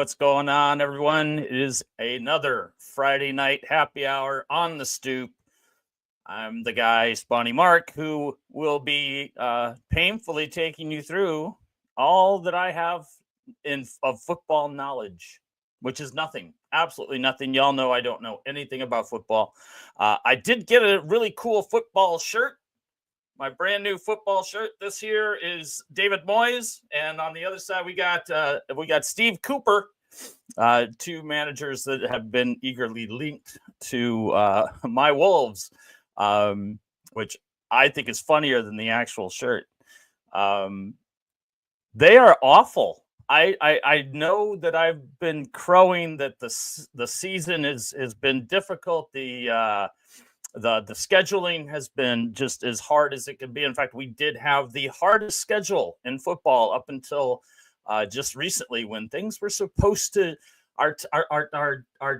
what's going on, everyone? It is another Friday night happy hour on the Stoop. I'm the guy, Spawny Mark, who will be painfully taking you through all that I have of football knowledge, which is nothing, absolutely nothing. Y'all know I don't know anything about football. I did get a really cool football shirt. My brand new football shirt this year is David Moyes, and on the other side we got Steve Cooper, two managers that have been eagerly linked to my Wolves, which I think is funnier than the actual shirt. They are awful. I know that I've been crowing that the season has been difficult. The scheduling has been just as hard as it can be. In fact, we did have the hardest schedule in football up until just recently, when things were supposed to our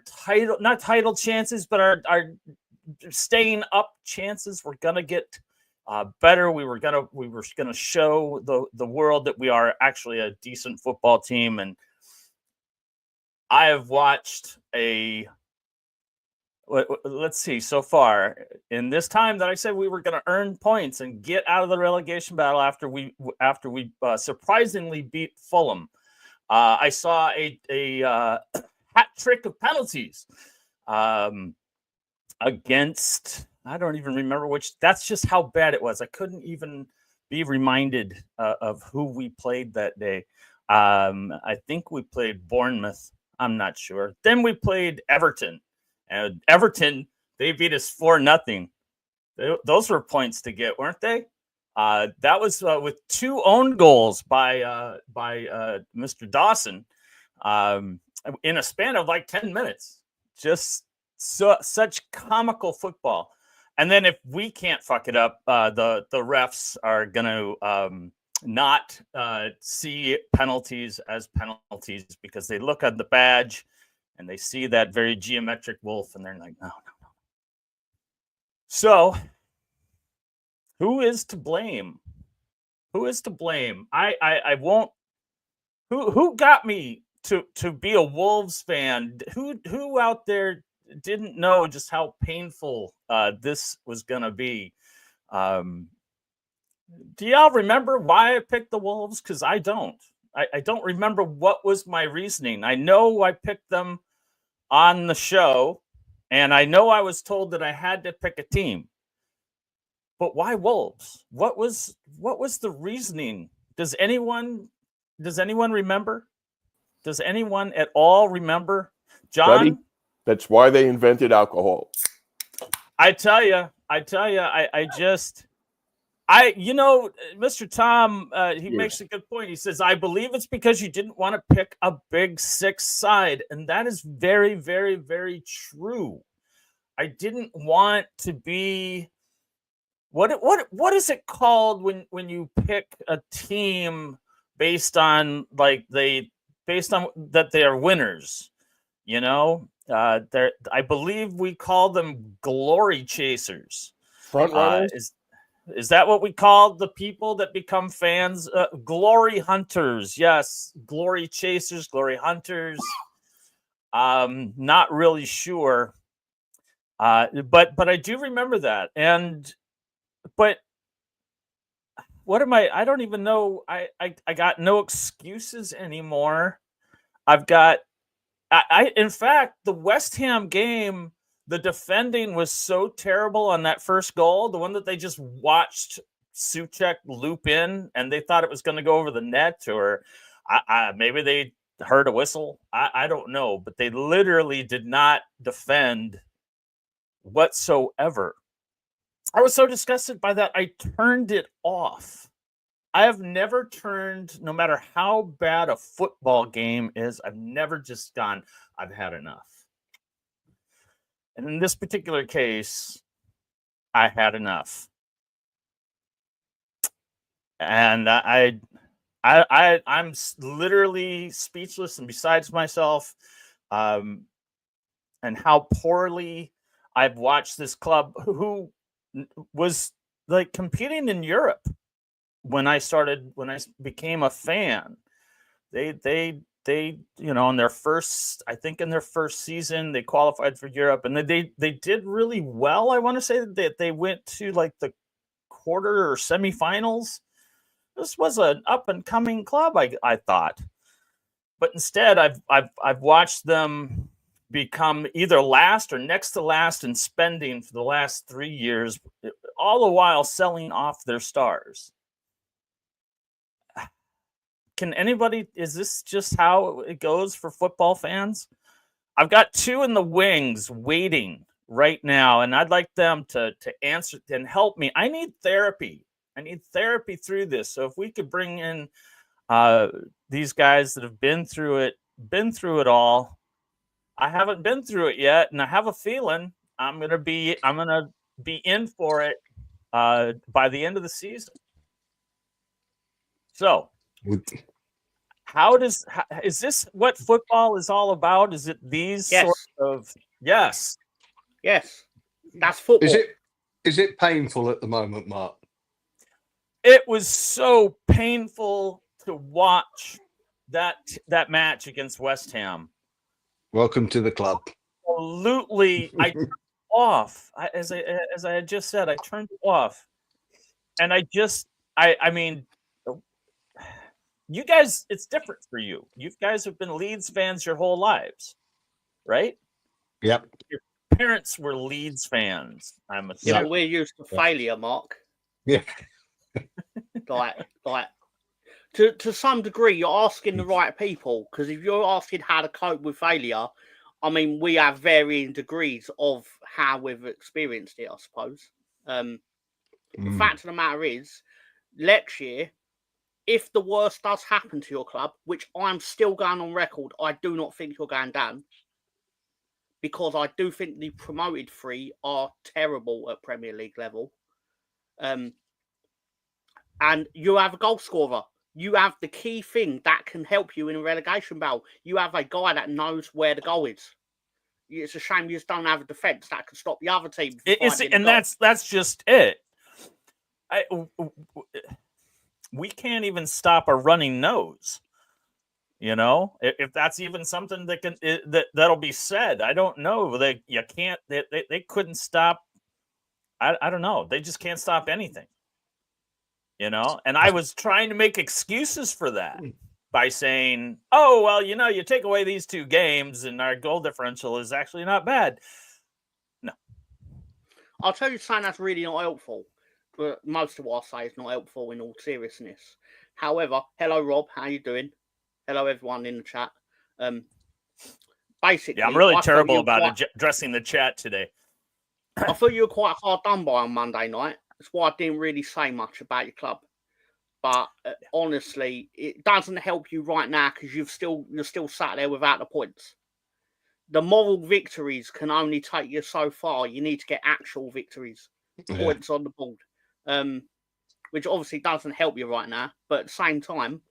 title, not title chances, but our staying up chances were gonna get better. We were gonna show the world that we are actually a decent football team. And I have watched let's see, so far in this time that I said we were going to earn points and get out of the relegation battle after we surprisingly beat Fulham, I saw a hat trick of penalties against, I don't even remember which. That's just how bad it was. I couldn't even be reminded of who we played that day. I think we played Bournemouth. I'm not sure. Then we played Everton. And Everton, they beat us 4-0. Those were points to get, weren't they? That was with two own goals by Mr. Dawson in a span of like 10 minutes. Just such comical football. And then if we can't fuck it up, the refs are going to not see penalties as penalties, because they look at the badge and they see that very geometric wolf, and they're like, no. So, who is to blame? Who is to blame? I won't. Who got me to be a Wolves fan? Who out there didn't know just how painful this was gonna be? Do y'all remember why I picked the Wolves? Because I don't. I don't remember what was my reasoning. I know I picked them on the show, and I know I was told that I had to pick a team. But why Wolves? What was the reasoning? Does anyone remember? Does anyone at all remember? John? Buddy, that's why they invented alcohol. I tell you, Mr. Tom, he makes a good point. He says, I believe it's because you didn't want to pick a big six side. And that is very, very, very true. I didn't want to be, what is it called when you pick a team based on that they are winners, I believe we call them glory chasers. Front runners? Is that what we call the people that become fans? Glory hunters. Yes. Glory chasers, glory hunters. Not really sure. But I do remember that. But what am I don't even know. I got no excuses anymore. In fact, the West Ham game, the defending was so terrible on that first goal, the one that they just watched Souček loop in, and they thought it was going to go over the net, or maybe they heard a whistle. I don't know, but they literally did not defend whatsoever. I was so disgusted by that, I turned it off. I have never turned, no matter how bad a football game is, I've never just gone, I've had enough. And in this particular case, I had enough. And I'm literally speechless and besides myself, and how poorly I've watched this club, who was like competing in Europe when I became a fan. They they in their first season they qualified for Europe, and they did really well. I want to say that they went to like the quarter or semifinals. This was an up and coming club, I thought, but instead I've watched them become either last or next to last in spending for the last 3 years, all the while selling off their stars. Is this just how it goes for football fans? I've got two in the wings waiting right now, and I'd like them to answer and help me. I need therapy. I need therapy through this. So if we could bring in these guys that have been through it all. I haven't been through it yet, and I have a feeling I'm gonna be in for it by the end of the season. So, is this what football is all about? Is it these sort of yes? That's football. Is it painful at the moment, Mark? It was so painful to watch that match against West Ham. Welcome to the club. Absolutely, I turned off. As I had just said, I turned off, and I mean, you guys, it's different for you. You guys have been Leeds fans your whole lives, right? Yep. Your parents were Leeds fans. I'm assuming. Yeah, we're used to failure, Mark. Yeah. like to some degree, you're asking the right people, because if you're asking how to cope with failure, I mean, we have varying degrees of how we've experienced it, I suppose. The fact of the matter is, next year, if the worst does happen to your club, which I'm still going on record, I do not think you're going down, because I do think the promoted three are terrible at Premier League level. And you have a goal scorer. You have the key thing that can help you in a relegation battle. You have a guy that knows where the goal is. It's a shame you just don't have a defence that can stop the other team. And that's just it. We can't even stop a running nose. If that's even something that'll be said, I don't know. They couldn't stop. I don't know. They just can't stop anything. And I was trying to make excuses for that by saying, oh, well, you take away these 2 games and our goal differential is actually not bad. No. I'll tell you something that's really not helpful. But most of what I say is not helpful in all seriousness. However, hello, Rob. How you doing? Hello, everyone in the chat. Basically, I'm really terrible about addressing the chat today. I thought you were quite hard done by on Monday night. That's why I didn't really say much about your club. But honestly, it doesn't help you right now, because you're still sat there without the points. The moral victories can only take you so far. You need to get actual victories, points on the board, which obviously doesn't help you right now. But at the same time,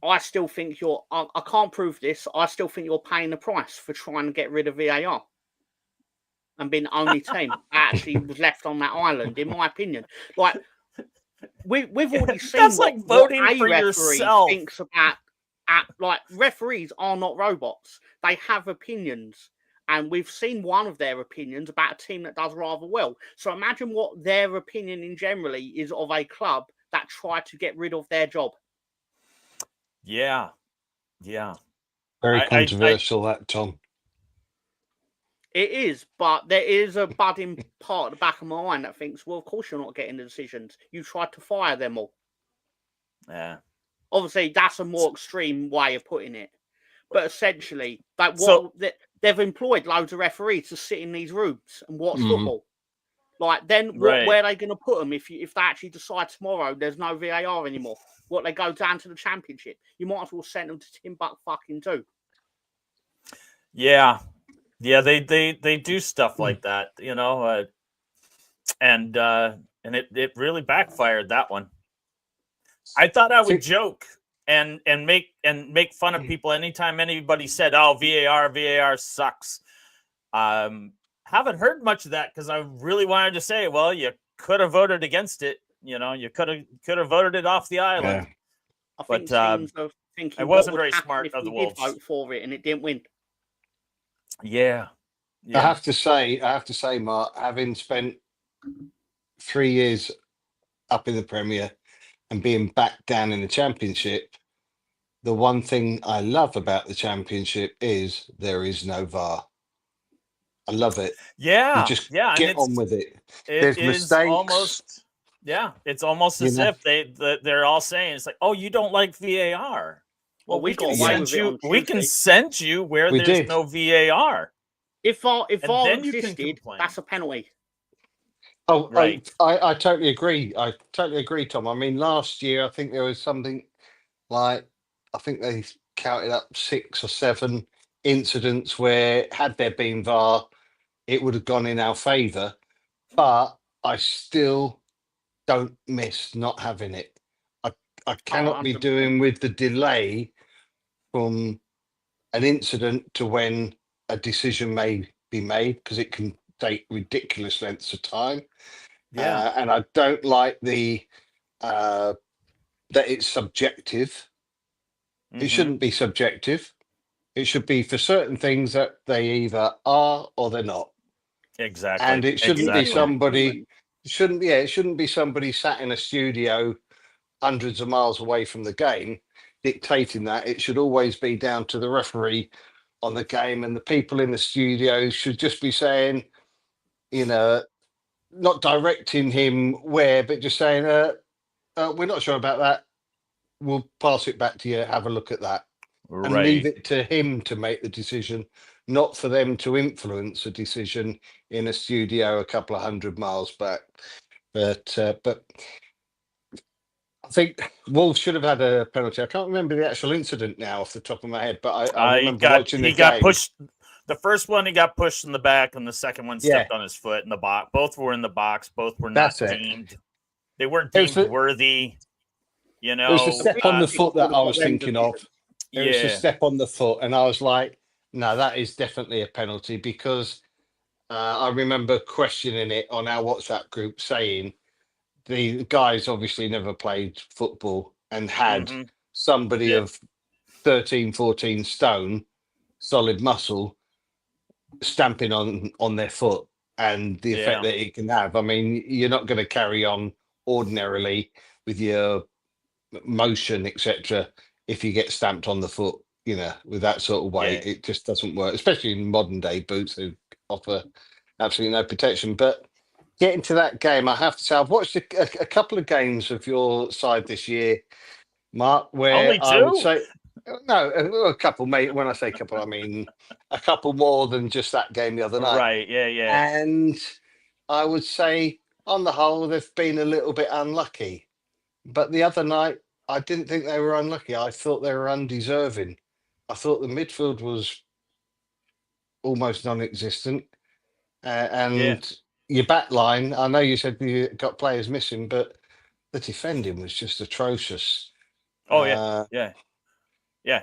I still think I can't prove this. I still think you're paying the price for trying to get rid of VAR. And being the only team that actually was left on that island, in my opinion. Like, we've already seen that's like voting what a for referee yourself. Thinks about. Like, referees are not robots. They have opinions. And we've seen one of their opinions about a team that does rather well. So imagine what their opinion in generally is of a club that tried to get rid of their job. Yeah. Very controversial, that, Tom. It is, but there is a budding part at the back of my mind that thinks, well, of course you're not getting the decisions. You tried to fire them all. Yeah. Obviously, that's a more extreme way of putting it. But essentially, they've employed loads of referees to sit in these rooms and watch football. Like, then where are they going to put them if they actually decide tomorrow there's no VAR anymore? What, they go down to the Championship? You might as well send them to Timbuk fucking 2. Yeah. Yeah, they do stuff like that, and it really backfired, that one. I thought I would joke and make fun of people anytime anybody said, "Oh, VAR sucks." Haven't heard much of that, because I really wanted to say, well, you could have voted against it. You could have voted it off the island. I think thinking it wasn't what would very happen smart if of the we did Wolves. vote for it and it didn't win. Yeah. I have to say, Mark, having spent 3 years up in the Premier and being back down in the Championship, the one thing I love about the Championship is there is no VAR. I love it. Yeah. You just and get on with it. It There's is mistakes. almost. Yeah, it's almost as if they're all saying it's like, oh, you don't like VAR. Well, we can send you. We can send you where there's no VAR. If VAR existed, that's a penalty. Oh, right. I totally agree. I totally agree, Tom. I mean, last year I think there was something like I think they counted up 6 or 7 incidents where had there been VAR, it would have gone in our favour. But I still don't miss not having it. I cannot be doing with the delay from an incident to when a decision may be made, because it can take ridiculous lengths of time. Yeah. And I don't like the that it's subjective. It shouldn't be subjective. It should be for certain things that they either are or they're not. Exactly. And it shouldn't be somebody. It shouldn't be somebody sat in a studio hundreds of miles away from the game dictating that. It should always be down to the referee on the game, and the people in the studio should just be saying, not directing him where, but just saying, we're not sure about that. We'll pass it back to you. Have a look at that. And leave it to him to make the decision, not for them to influence a decision in a studio a couple of 100 miles back. But I think Wolves should have had a penalty. I can't remember the actual incident now off the top of my head, but I remember watching the game. He got pushed. The first one, he got pushed in the back, and the second one stepped on his foot in the box. Both were in the box. Both were not deemed. They weren't deemed worthy. It was the step on the foot that I was thinking of. It was the step on the foot, and I was like, no, that is definitely a penalty, because I remember questioning it on our WhatsApp group, saying the guys obviously never played football and had somebody of 13, 14 stone, solid muscle, stamping on their foot, and the effect that it can have. I mean, you're not going to carry on ordinarily with your motion, etc., if you get stamped on the foot, with that sort of weight. It just doesn't work, especially in modern day boots who offer absolutely no protection. But getting to that game, I have to say, I've watched a couple of games of your side this year, Mark, where only 2? I would say, no, a couple, mate. When I say couple, I mean a couple more than just that game the other night. Right, yeah. And I would say, on the whole, they've been a little bit unlucky. But the other night, I didn't think they were unlucky. I thought they were undeserving. I thought the midfield was almost non-existent. And your back line, I know you said you got players missing, but the defending was just atrocious. Oh, yeah.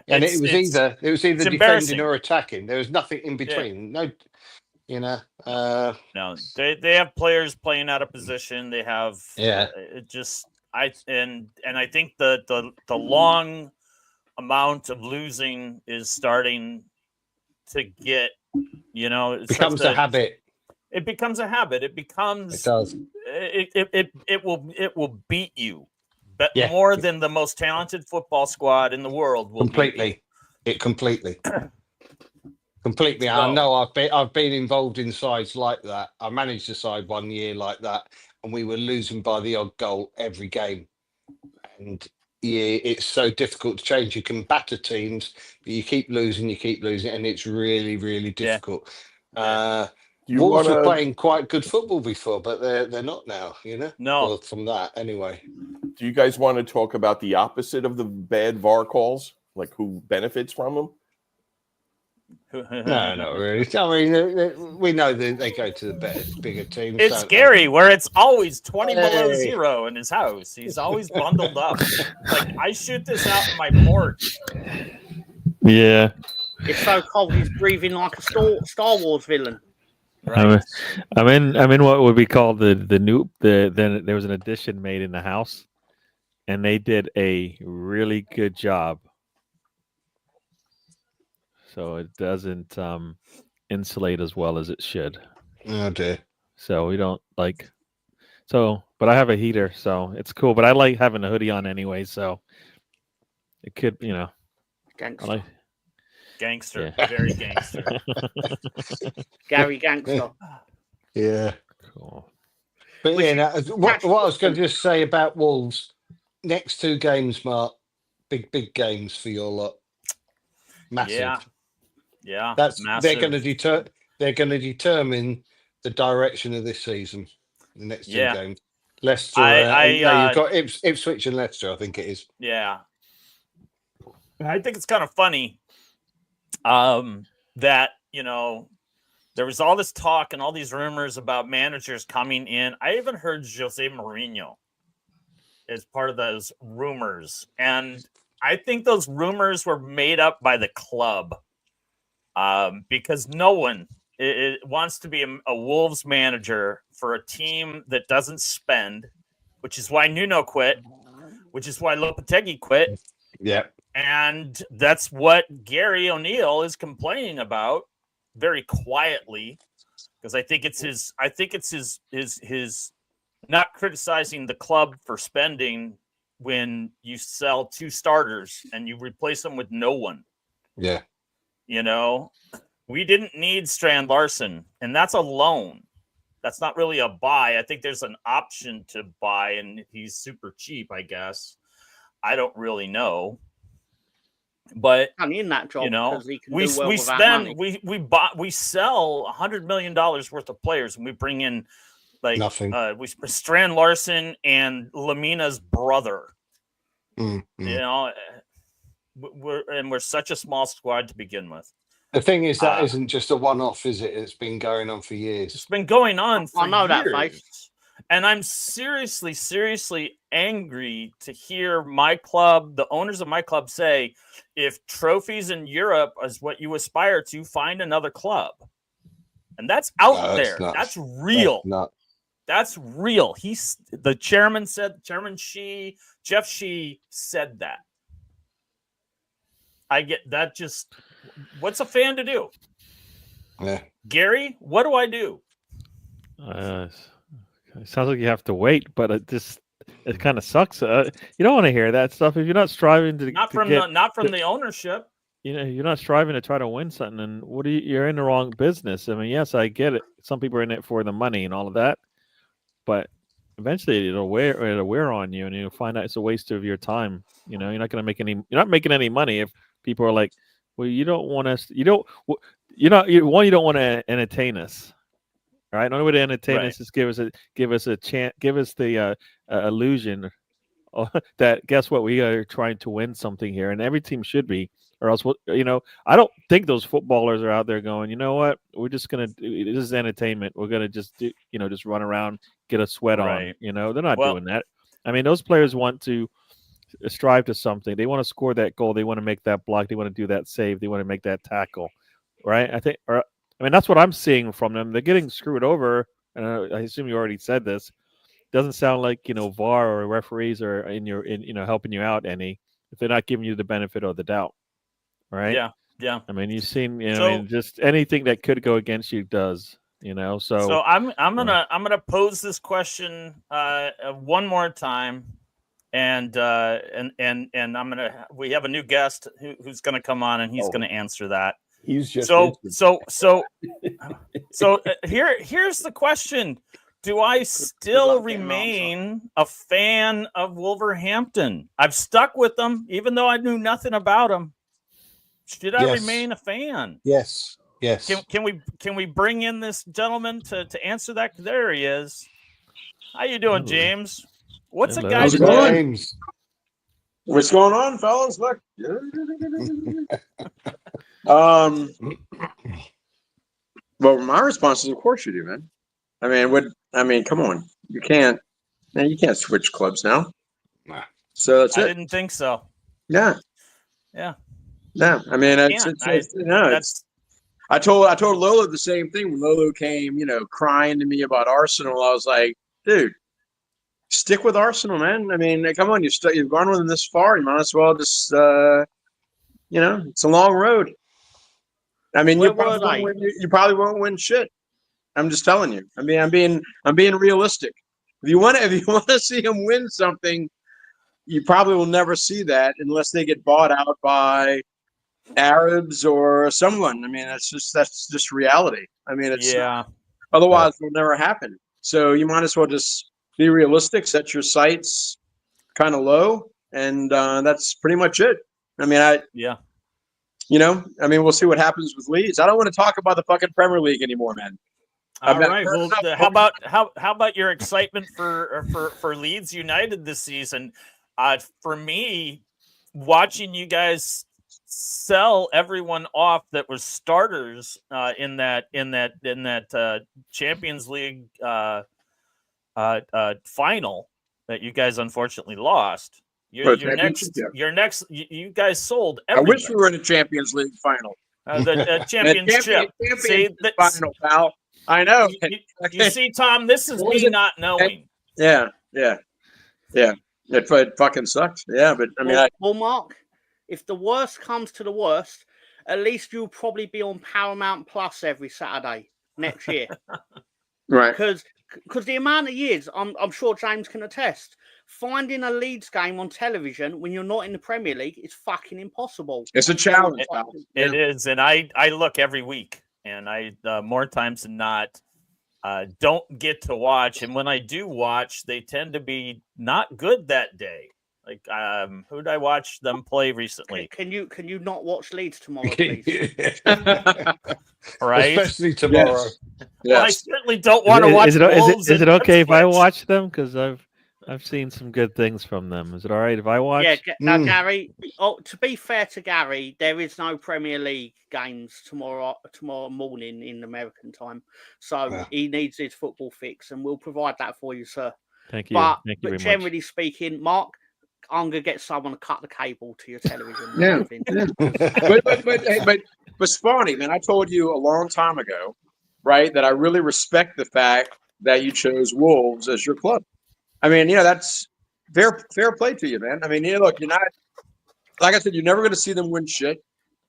And it was either defending or attacking. There was nothing in between. No, no, they have players playing out of position. They have it just I think the long amount of losing is starting to get, it becomes a habit. It becomes a habit. It becomes. It does. It will beat you, but more than the most talented football squad in the world will. Completely. Completely. I know I've been involved in sides like that. I managed a side 1 year like that, and we were losing by the odd goal every game. And it's so difficult to change. You can batter teams, but you keep losing, and it's really, really difficult. Wolves were playing quite good football before, but they're not now, No. Well, from that, anyway. Do you guys want to talk about the opposite of the bad VAR calls? Like who benefits from them? No, not really. I mean, we know that they go to the bigger teams. It's scary where it's always 20 below zero in his house. He's always bundled up. Like, I shoot this out in my porch. Yeah. It's so cold he's breathing like a Star Wars villain. Right. I'm in what would be called the new then there was an addition made in the house, and they did a really good job so it doesn't insulate as well as it should. Oh dear. So we don't like. So, but I have a heater, so it's cool. But I like having a hoodie on anyway, so it could, I Gangster. like. Gangster, Yeah. very gangster. Gary Gangster. Yeah. Cool. But what I was going to just say about Wolves, next 2 games, Mark, big games for your lot. Massive. Yeah. That's massive. they're going to determine the direction of this season. The next 2 games. Leicester. You've got Ipswich and Leicester, I think it is. Yeah. I think it's kind of funny that, there was all this talk and all these rumors about managers coming in. I even heard Jose Mourinho as part of those rumors. And I think those rumors were made up by the club because no one wants to be a Wolves manager for a team that doesn't spend, which is why Nuno quit, which is why Lopetegui quit. Yeah. And that's what Gary O'Neill is complaining about very quietly, because I think it's his not criticizing the club for spending when you sell 2 starters and you replace them with no one. Yeah. We didn't need Strand Larson, and that's a loan. That's not really a buy. I think there's an option to buy, and he's super cheap, I guess. I don't really know. But in that job, we sell $100 million worth of players, and we bring in nothing. We Strand Larson and Lamina's brother. Mm-hmm. We're such a small squad to begin with. The thing is, that isn't just a one-off, is it? It's been going on for years. It's been going on for years. I know that, mate. And I'm seriously angry to hear my club, the owners of my club, say, if trophies in Europe is what you aspire to, find another club. And that's out there. That's real. That's real. The chairman said, Jeff Shee said that. I get that. What's a fan to do? Yeah. Gary, what do I do? It sounds like you have to wait, but it kind of sucks. You don't want to hear that stuff if you're not striving to not from the ownership. You're not striving to try to win something, and you're in the wrong business. I mean, yes, I get it. Some people are in it for the money and all of that, but eventually it'll wear on you, and you'll find out it's a waste of your time. You're not going to make any. You're not making any money if people are like, well, you don't want us. You don't want to entertain us. All right, the only way to entertain us is give us a chance, give us the illusion that guess what, we are trying to win something here, and every team should be, or else I don't think those footballers are out there going, you know what, we're just gonna do this is entertainment. We're gonna just do just run around, get a sweat on. They're not doing that. I mean, those players want to strive to something. They want to score that goal. They want to make that block. They want to do that save. They want to make that tackle. Right? I mean, that's what I'm seeing from them. They're getting screwed over, and I assume you already said this. Doesn't sound like VAR or referees are helping you out any if they're not giving you the benefit of the doubt, right? Yeah. I mean, you've seen just anything that could go against you does. So I'm gonna pose this question one more time, and we have a new guest who's gonna come on, and he's gonna answer that. He's just so here's the question. Do I still remain a fan of Wolverhampton? I've stuck with them, even though I knew nothing about them. Should I remain a fan? Yes. Can we bring in this gentleman to answer that? There he is. How you doing, James? What's Hello. a guy How's it doing? going? James. What's going on, fellas? Look. Well, my response is, of course you do, man. I mean, come on. You can't switch clubs now. Nah. So that's it. I didn't think so. Yeah. Yeah. No, I mean, I told Lolo the same thing when Lolo came, crying to me about Arsenal. I was like, dude, stick with Arsenal, man. I mean, come on, you've gone with them this far. You might as well just, it's a long road. I mean, Where were they? you probably won't win shit. I'm just telling you. I mean, I'm being realistic. If you want to see them win something, you probably will never see that unless they get bought out by Arabs or someone. I mean, that's just reality. I mean, it's otherwise it'll never happen. So you might as well just be realistic, set your sights kind of low, and that's pretty much it. I mean, we'll see what happens with Leeds. I don't want to talk about the fucking Premier League anymore, man. All right. Well, how about your excitement for Leeds United this season? For me, watching you guys sell everyone off that was starters in that Champions League final that you guys unfortunately lost. You guys sold everything. I wish we were in a Champions League final. The championship. Final, pal. I know. You see, Tom, this is me not knowing. Yeah. It fucking sucks. Yeah, but I mean, well, Mark, if the worst comes to the worst, at least you'll probably be on Paramount Plus every Saturday next year. Right. Because the amount of years, I'm sure James can attest, finding a Leeds game on television when you're not in the Premier League is fucking impossible. It's a challenge. It is, and I look every week, and I more times than not don't get to watch. And when I do watch, they tend to be not good that day. Like, who did I watch them play recently? Can you not watch Leeds tomorrow, please? Right, especially tomorrow. Yes. Well, I certainly don't want to watch. Is it okay if I watch them? Because I've seen some good things from them. Is it all right if I watch? Yeah, now Gary. Oh, to be fair to Gary, there is no Premier League games tomorrow morning in American time, so he needs his football fix, and we'll provide that for you, sir. Thank you. But very generally much. speaking, Mark, I'm gonna get someone to cut the cable to your television. But Spawny, man, I told you a long time ago, right, that I really respect the fact that you chose Wolves as your club. I mean, that's fair play to you, man. I mean, look, you're not, like I said, you're never going to see them win shit.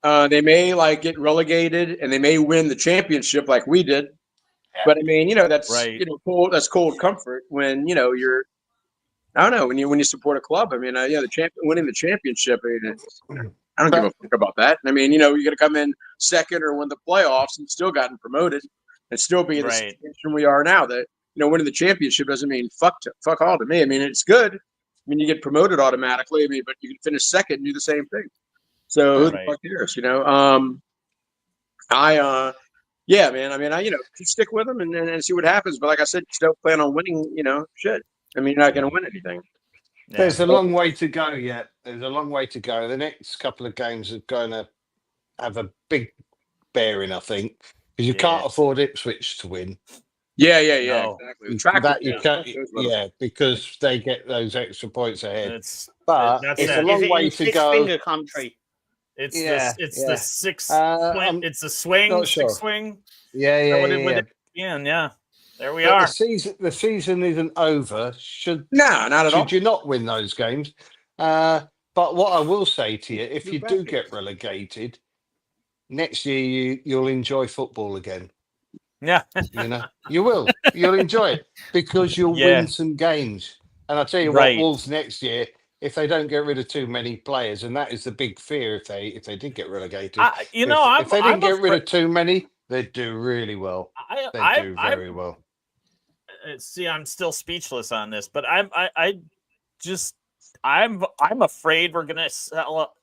They may get relegated, and they may win the championship like we did. But I mean, that's right. Cold. That's cold comfort when you're. I don't know when you support a club. I mean, winning the championship. I don't give a fuck about that. I mean, you're going to come in second or win the playoffs and still gotten promoted and still be in the situation we are now. That winning the championship doesn't mean fuck all to me. I mean, it's good. I mean, you get promoted automatically. I mean, but you can finish second and do the same thing. So who the fuck cares? Yeah, man. I mean, just stick with them and see what happens. But like I said, just don't plan on winning. Shit. I mean, you're not going to win anything. Yeah. There's a long way to go yet. There's a long way to go. The next couple of games are going to have a big bearing, I think, because you can't afford Ipswich to win. Yeah, No. Exactly. That you can't, because they get those extra points ahead. It's a long way to go. Finger country. It's the six. It's a swing. Not sure. Six swing. Yeah. There we are. The season isn't over. Not at all. Should you not win those games? But what I will say to you, if you do get relegated, next year you'll enjoy football again. Yeah. You will. You'll enjoy it because you'll win some games. And I'll tell you what, Wolves next year, if they don't get rid of too many players, and that is the big fear if they did get relegated. If they didn't get rid of too many, they'd do really well. They'd do very well. See, I'm still speechless on this, but I'm afraid we're gonna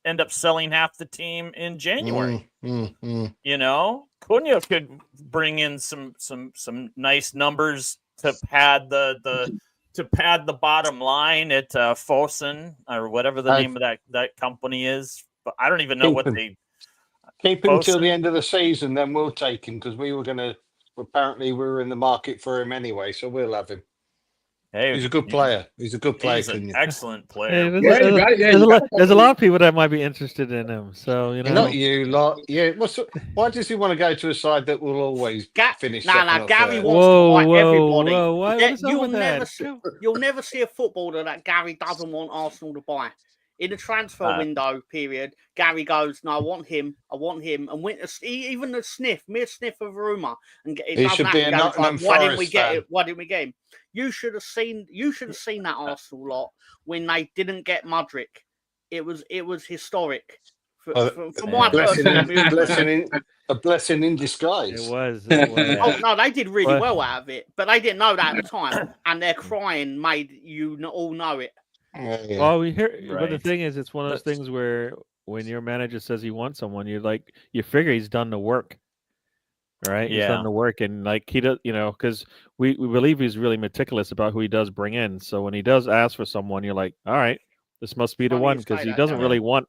end up selling half the team in January. Cunha could bring in some nice numbers to pad the bottom line at Fosun or whatever the name of that company is. But I don't even know what they keep him till the end of the season. Then we'll take him because we were going to. Apparently, we were in the market for him anyway, so we'll have him. Hey, he's a good player. He's an excellent player. There's a lot of people that might be interested in him. So not you lot. Yeah. Why does he want to go to a side that will always finish? Gary wants to buy everybody. You'll never see a footballer that Gary doesn't want Arsenal to buy. In the transfer window period, Gary goes, "No, I want him, and went even a sniff, mere sniff of a rumor, and it He doesn't should be a happen. Nottingham Why didn't we Forest get fan. it? Why didn't we get him? You should have seen that Arsenal lot when they didn't get Mudryk. It was historic. From my personal view, a blessing in disguise. It was. Oh no, they did really well out of it, but they didn't know that at the time, and their crying made you all know it. Yeah. Well, we hear, but the thing is, it's one of those things where when your manager says he wants someone, you figure he's done the work, right? He's done the work, and like he does, because we believe he's really meticulous about who he does bring in. So when he does ask for someone, you're like, all right, this must be the one, because he doesn't want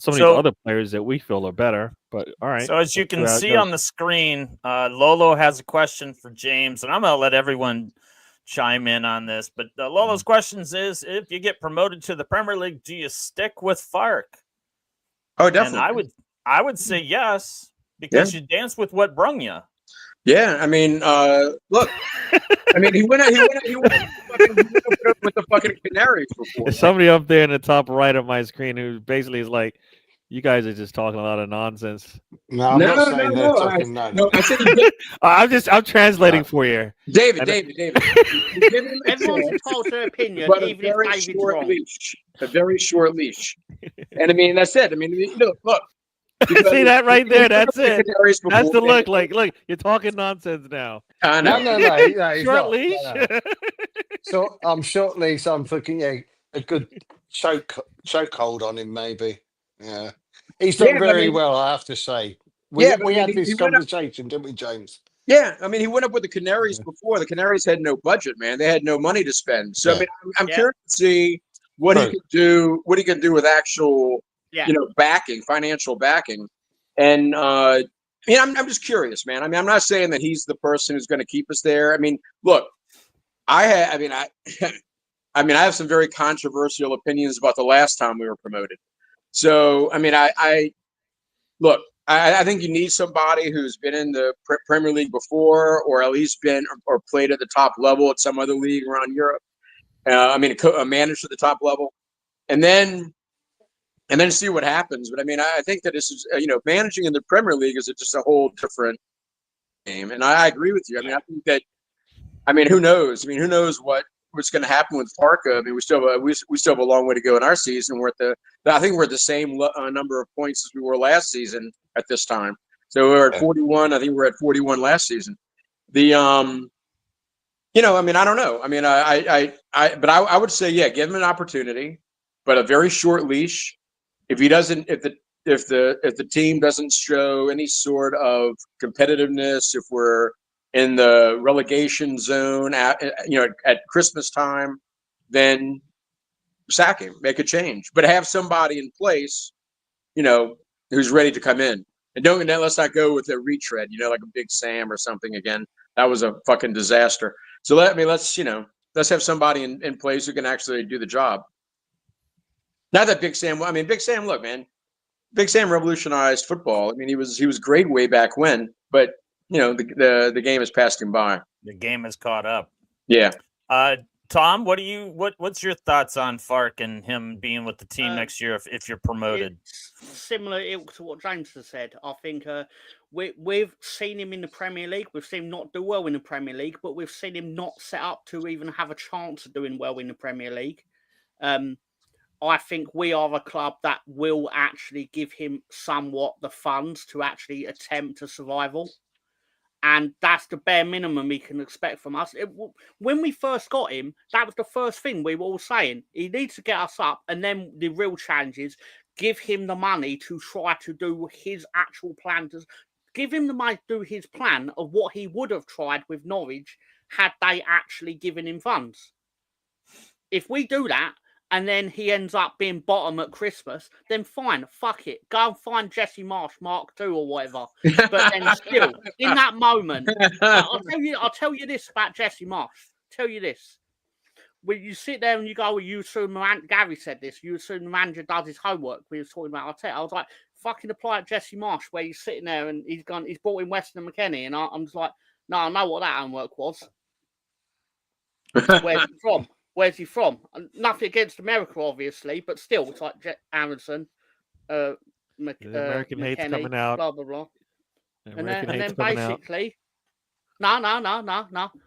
some of these other players that we feel are better. But all right. So as you can see on the screen, Lolo has a question for James, and I'm going to let everyone chime in on this. But Lolo's questions is: if you get promoted to the Premier League, do you stick with Fark? Oh, definitely. And I would say yes, because you dance with what brung you. Yeah, I mean, look, I mean, he went with the fucking Canaries before. There's somebody up there in the top right of my screen who basically is like, "You guys are just talking a lot of nonsense." No, I'm not saying they're talking nonsense. I'm translating for you, David. Everyone's entitled to their opinion, but even if David's wrong. A very short leash, and I mean that's it. I mean, look. See that right there? That's it. That's the look. Like, look, you're talking nonsense now. No, short leash. No. So I'm short leash. I'm thinking a good chokehold on him, maybe. Yeah, he's done very well, I have to say. We had this conversation, didn't we, James? Yeah, I mean, he went up with the Canaries before. The Canaries had no budget, man. They had no money to spend. So I mean, I'm curious to see what he could do. What he could do with actual. Backing, financial backing. And I mean, I'm just curious, man. I mean, I'm not saying that he's the person who's going to keep us there. I mean, look, I have some very controversial opinions about the last time we were promoted. So, I mean, I think you need somebody who's been in the Premier League before, or at least been or played at the top level at some other league around Europe. Managed at the top level, and then see what happens. But I mean, I think that this is, managing in the Premier League is just a whole different game. And I agree with you. I mean, I think that, who knows? I mean, who knows what's going to happen with Farka? I mean, we still have a long way to go in our season. I think we're at the same number of points as we were last season at this time. So we're at 41. I think we're at 41 last season. I don't know. I mean, but I would say, give him an opportunity, but a very short leash. If the team doesn't show any sort of competitiveness, if we're in the relegation zone at Christmas time, then sack him, make a change, but have somebody in place, who's ready to come in. And let's not go with a retread, like a Big Sam or something again. That was a fucking disaster. So let's have somebody in place who can actually do the job. Not that Big Sam. I mean, Big Sam. Look, man, Big Sam revolutionized football. I mean, he was great way back when, but the game has passed him by. The game has caught up. Yeah. Tom, what's your thoughts on Fark and him being with the team next year if you're promoted? Similar to what James has said. I think we've seen him in the Premier League. We've seen him not do well in the Premier League, but we've seen him not set up to even have a chance of doing well in the Premier League. I think we are a club that will actually give him somewhat the funds to actually attempt a survival. And that's the bare minimum he can expect from us. When we first got him, that was the first thing we were all saying. He needs to get us up, and then the real challenge is give him the money to try to do his actual plan. Give him the money to do his plan of what he would have tried with Norwich had they actually given him funds. If we do that, and then he ends up being bottom at Christmas, then fine, fuck it. Go and find Jesse Marsh Mark II or whatever. But then still, in that moment, I'll tell you this about Jesse Marsh. Tell you this. When you sit there and you go, you assume Gary said this, you assume the manager does his homework. We were talking about Arteta. I was like, fucking apply at Jesse Marsh, where he's sitting there and he's brought in Weston and McKennie. And I'm just like, no, I know what that homework was. Where's it from? where's he from? Nothing against America, obviously, but still, it's like Aronson, The American hate's McKenny, coming out. blah blah blah. The And American then hate's coming out. basically, no.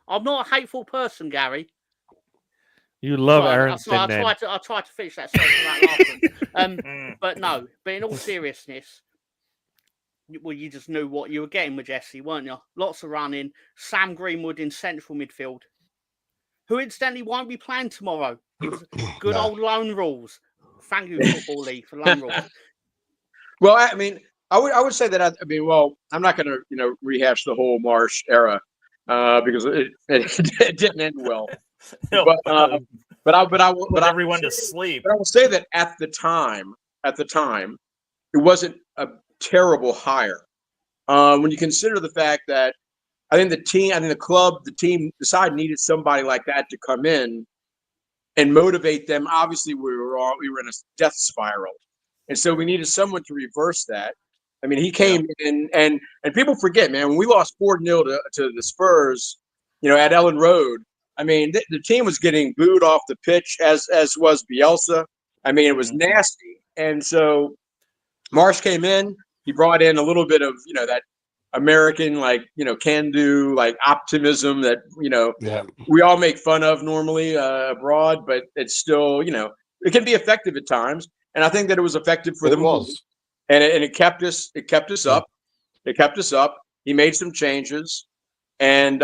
I'm not a hateful person, Gary. You love Sorry, Aronson, I then. tried to finish that sentence without laughing. But in all seriousness, well, you just knew what you were getting with Jesse, weren't you? Lots of running. Sam Greenwood in central midfield, who incidentally won't be playing tomorrow. It was good old loan rules. Thank you, Football League, for loan rules. Well, I mean, I would say that I'm not going to rehash the whole Marsh era because it didn't end well. No, But I will. put everyone to sleep. But I will say that at the time, it wasn't a terrible hire. When you consider the fact that I think the team, the side needed somebody like that to come in and motivate them. Obviously, we were in a death spiral, and so we needed someone to reverse that. I mean, he came in, and people forget, man, when we lost 4-0 to the Spurs, at Ellen Road. I mean, the team was getting booed off the pitch, as was Bielsa. I mean, it was nasty. And so Marsh came in. He brought in a little bit of, that American, can-do, optimism that, we all make fun of normally abroad, but it's still, it can be effective at times. And I think that it was effective for them. And it kept us up. It kept us up. He made some changes. And,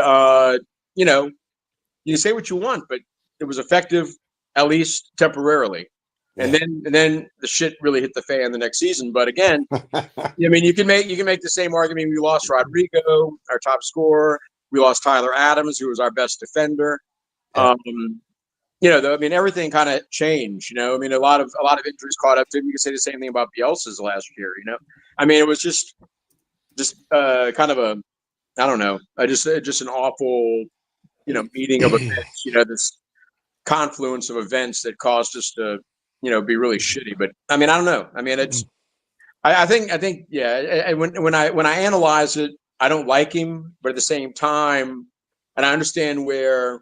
you say what you want, but it was effective, at least temporarily. And then the shit really hit the fan the next season. But again, I mean, you can make the same argument. We lost Rodrigo, our top scorer. We lost Tyler Adams, who was our best defender. Everything kind of changed. I mean, a lot of injuries caught up to him. You can say the same thing about Bielsa's last year. I mean, it was just kind of a, I don't know, just an awful. Meeting of events, this confluence of events that caused us to, be really shitty. But I mean, I don't know. I mean, it's, I think, yeah. When I analyze it, I don't like him, but at the same time, and I understand where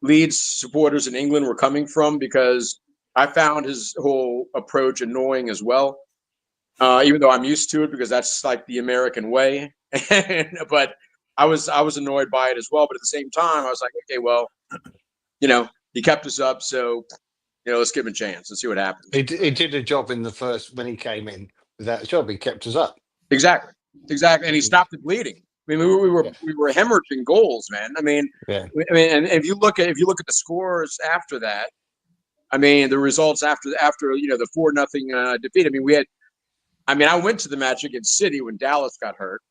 Leeds supporters in England were coming from because I found his whole approach annoying as well. Even though I'm used to it because that's like the American way, but. I was annoyed by it as well, but at the same time, I was like, okay, well, he kept us up, so let's give him a chance and see what happens. He did a job in the first when he came in with that job. He kept us up. Exactly, and he stopped the bleeding. I mean, we were hemorrhaging goals, man. I mean, and if you look at the scores after that, I mean, the results after the 4-0 defeat. I mean, I went to the match against City when Dallas got hurt.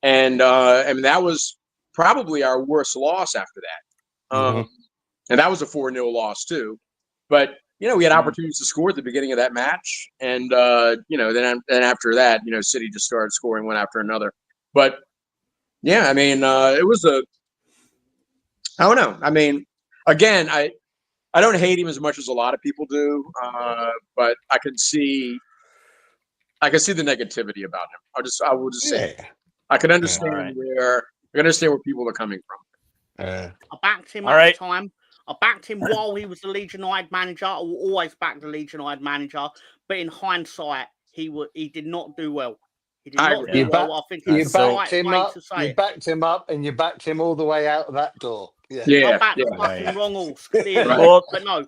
And that was probably our worst loss after that. And that was a 4-0 loss too. But, we had opportunities to score at the beginning of that match. And, then after that, City just started scoring one after another. But, yeah, I mean, it was I don't know. I mean, again, I don't hate him as much as a lot of people do. But I can see the negativity about him. I will just say I can understand where people are coming from. I backed him at the time. I backed him while he was the Leeds United manager. I will always back the Leeds United manager. But in hindsight, he did not do well. He did not do well. I think you backed him up. You backed him up, and you backed him all the way out of that door. I'm back the fucking wrong horse. Well, but no.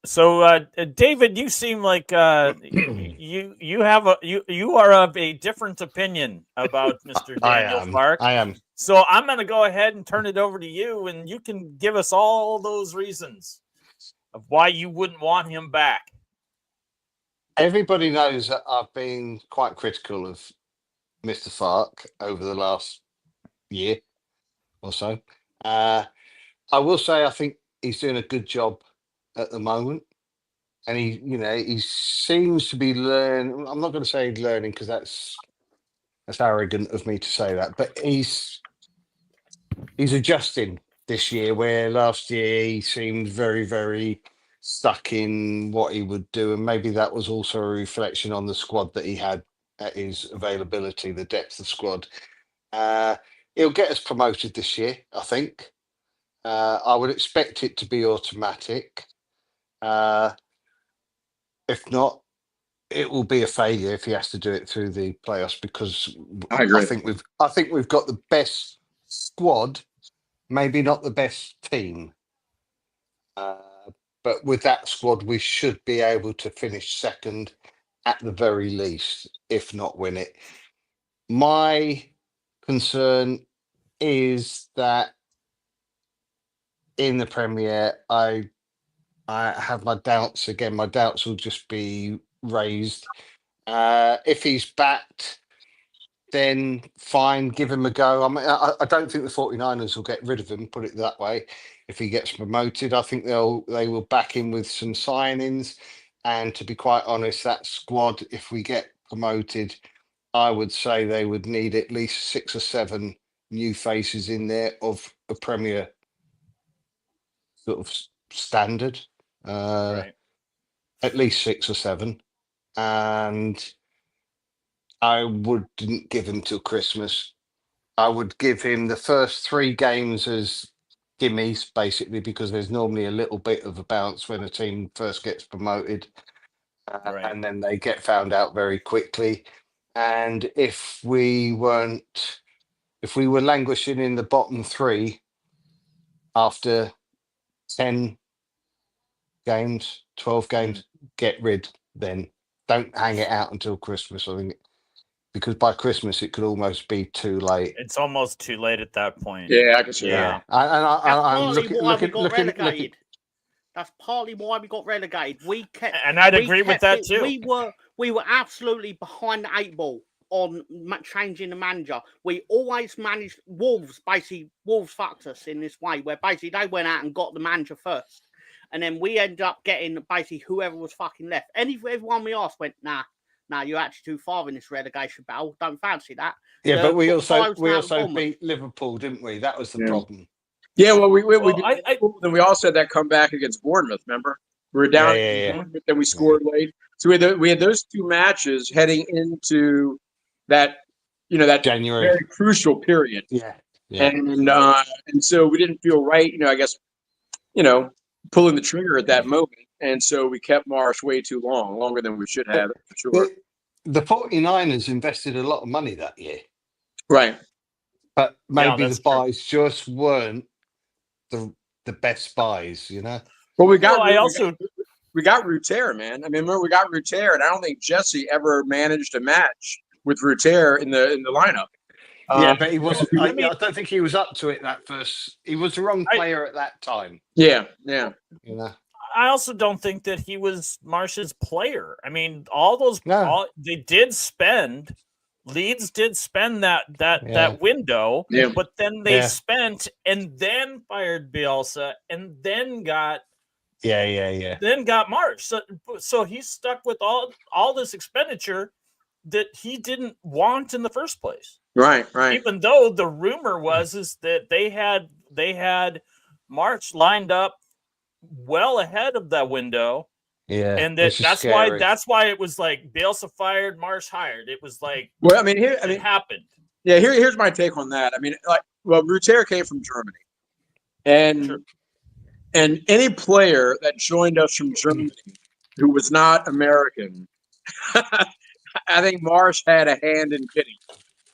So, David, you seem like you are of a different opinion about Mr. Daniel Farke. I am. So I'm going to go ahead and turn it over to you, and you can give us all those reasons of why you wouldn't want him back. Everybody knows that I've been quite critical of Mr. Farke over the last year or so. I will say I think he's doing a good job at the moment, and he seems to be learning. I'm not going to say learning because that's arrogant of me to say that, but he's adjusting this year, where last year he seemed very, very stuck in what he would do, and maybe that was also a reflection on the squad that he had at his availability, the depth of squad. He'll get us promoted this year, I think. I would expect it to be automatic. If not, it will be a failure if he has to do it through the playoffs, because I agree. I think we've got the best squad, maybe not the best team. But with that squad, we should be able to finish second at the very least, if not win it. My concern is that in the Premier, I have my doubts again. My doubts will just be raised. If he's backed, then fine, give him a go. I mean, I don't think the 49ers will get rid of him, put it that way. If he gets promoted, I think they will back him with some signings. And to be quite honest, that squad, if we get promoted, I would say they would need at least 6 or 7 new faces in there of a Premier sort of standard. Right. At least 6 or 7. And I wouldn't give him till Christmas. I would give him the first 3 games as gimmies, basically, because there's normally a little bit of a bounce when a team first gets promoted. Right. And then they get found out very quickly. And if we were languishing in the bottom 3 after 10 games, 12 games, get rid then. Don't hang it out until Christmas, I think, because by Christmas it could almost be too late. It's almost too late at that point. Yeah, I can see Yeah. that. I'm That's partly why we got looking. relegated. That's partly why we got relegated. And I'd agree with that too. We were absolutely behind the 8 ball on changing the manager. We always managed. Wolves fucked us in this way, where basically they went out and got the manager first, and then we ended up getting basically whoever was fucking left. Everyone we asked went, nah, you're actually too far in this relegation battle. Don't fancy that. Yeah, but we also beat Liverpool, didn't we? That was the problem. Yeah, well, we then we also had that comeback against Bournemouth. Remember, we were down, then we scored late. So we had those 2 matches heading into that, that January, very crucial period. Yeah. And so we didn't feel right, I guess, pulling the trigger at that moment, and so we kept Marsh way too long, longer than we should have, for sure. The 49ers invested a lot of money that year, right? But maybe the buys just weren't the best buys, Well, we got Ruter, man. I mean, remember, we got Ruter, and I don't think Jesse ever managed a match with Ruter in the lineup. Yeah, but he wasn't. I don't think he was up to it that first. He was the wrong player at that time. Yeah. I also don't think that he was Marsh's player. I mean, they did spend. Leeds did spend that window, but then they spent and then fired Bielsa and then got then got Marsh. So he's stuck with all this expenditure that he didn't want in the first place. Right. Even though the rumor is that they had March lined up well ahead of that window. Yeah, and that's why it was like Bielsa fired, Marsh hired. It was like, it happened. Yeah, here's my take on that. I mean, Ruter came from Germany, and any player that joined us from Germany who was not American, I think Marsh had a hand in getting,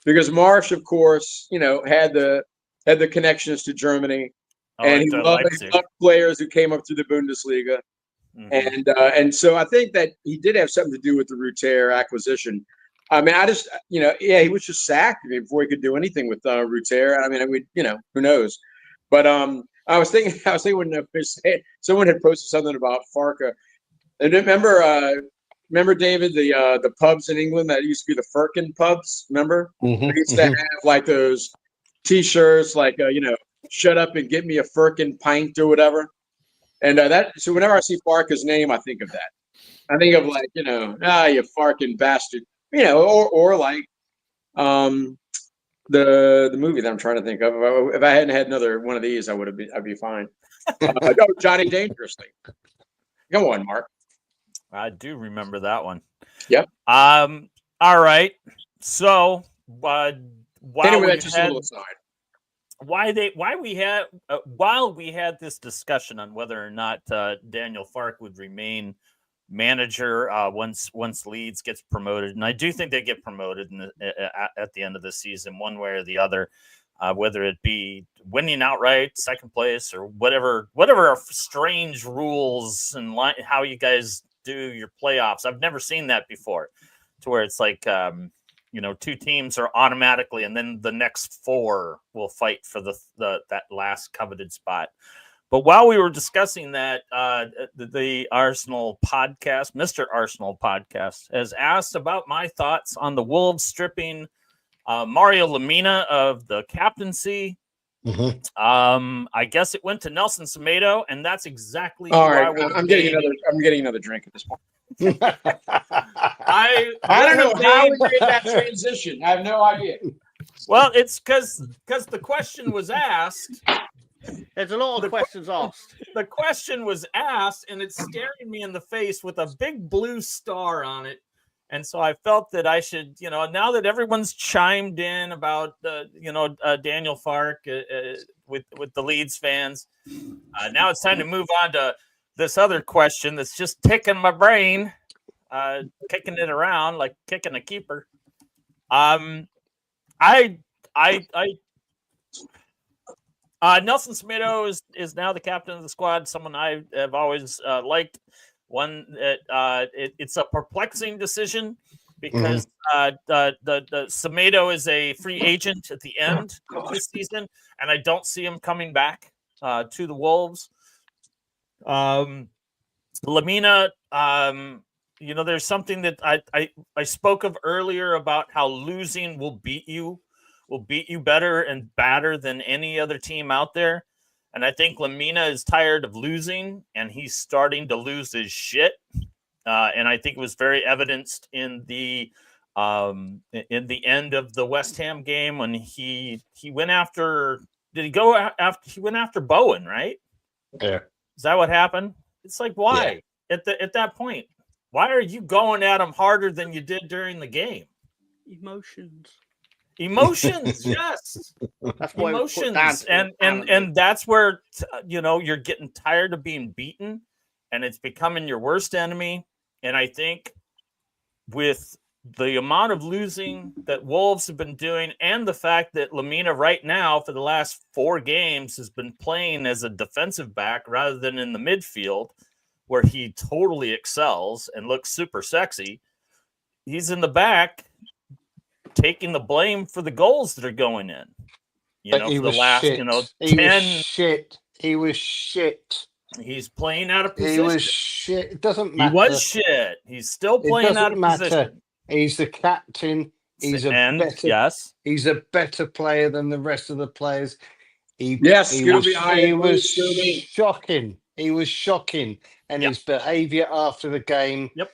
because Marsh, of course, had the connections to Germany, and he loved players who came up through the Bundesliga. Mm-hmm. And so I think that he did have something to do with the Ruter acquisition. I mean, he was just sacked before he could do anything with Ruter. I mean, who knows? But I was thinking when someone had posted something about Farke. And remember, David, the pubs in England that used to be the Firkin pubs. Remember? Mm-hmm. They used to have like those T-shirts, like "Shut up and get me a Firkin pint" or whatever. And so whenever I see Farke's name, I think of that. I think of like, you Farkin bastard, or like the movie that I'm trying to think of. If I hadn't had another one of these, I'd be fine. Johnny Dangerously. Come on, Mark. I do remember that one. Yep. All right. So, anyway, that's just a little aside. while we had this discussion on whether or not Daniel Fark would remain manager once Leeds gets promoted, and I do think they get promoted at the end of the season, one way or the other, whether it be winning outright, second place, or whatever strange rules and how you guys do your playoffs. I've never seen that before, to where it's like two teams are automatically, and then the next four will fight for that last coveted spot. But while we were discussing that, the Arsenal podcast, Mr. Arsenal podcast, has asked about my thoughts on the Wolves stripping Mario Lemina of the captaincy. Mm-hmm. I guess it went to Nelson Semedo, and that's exactly All who right, I would I'm getting another drink at this point. I don't know how we made that transition. I have no idea. Well, it's because the question was asked. There's a lot of questions asked. The question was asked, and it's staring me in the face with a big blue star on it. And so I felt that I should, now that everyone's chimed in about, Daniel Fark with the Leeds fans, now it's time to move on to this other question that's just ticking my brain, kicking it around like kicking a keeper. Nelson Semedo is now the captain of the squad, someone I have always liked. One that it's a perplexing decision because the Semedo is a free agent at the end of this season, and I don't see him coming back to the Wolves. Lemina, there's something that I spoke of earlier about how losing will beat you better and badder than any other team out there. And I think Lemina is tired of losing, and he's starting to lose his shit. And I think it was very evidenced in the end of the West Ham game when he went after. Did he go after? He went after Bowen, right? Yeah. Is that what happened? It's like, why at that point? Why are you going at him harder than you did during the game? Emotions, yes. That's why emotions, and that's where you're getting tired of being beaten, and it's becoming your worst enemy. And I think with the amount of losing that Wolves have been doing, and the fact that Lemina right now for the last 4 games has been playing as a defensive back rather than in the midfield, where he totally excels and looks super sexy, he's in the back taking the blame for the goals that are going in. For the last, shit. 10. He was shit. He's playing out of position. He was shit. It doesn't matter. He was shit. He's still playing out of position. He's the captain. He's a better player than the rest of the players. He was shocking. He was shocking. And his behavior after the game. Yep.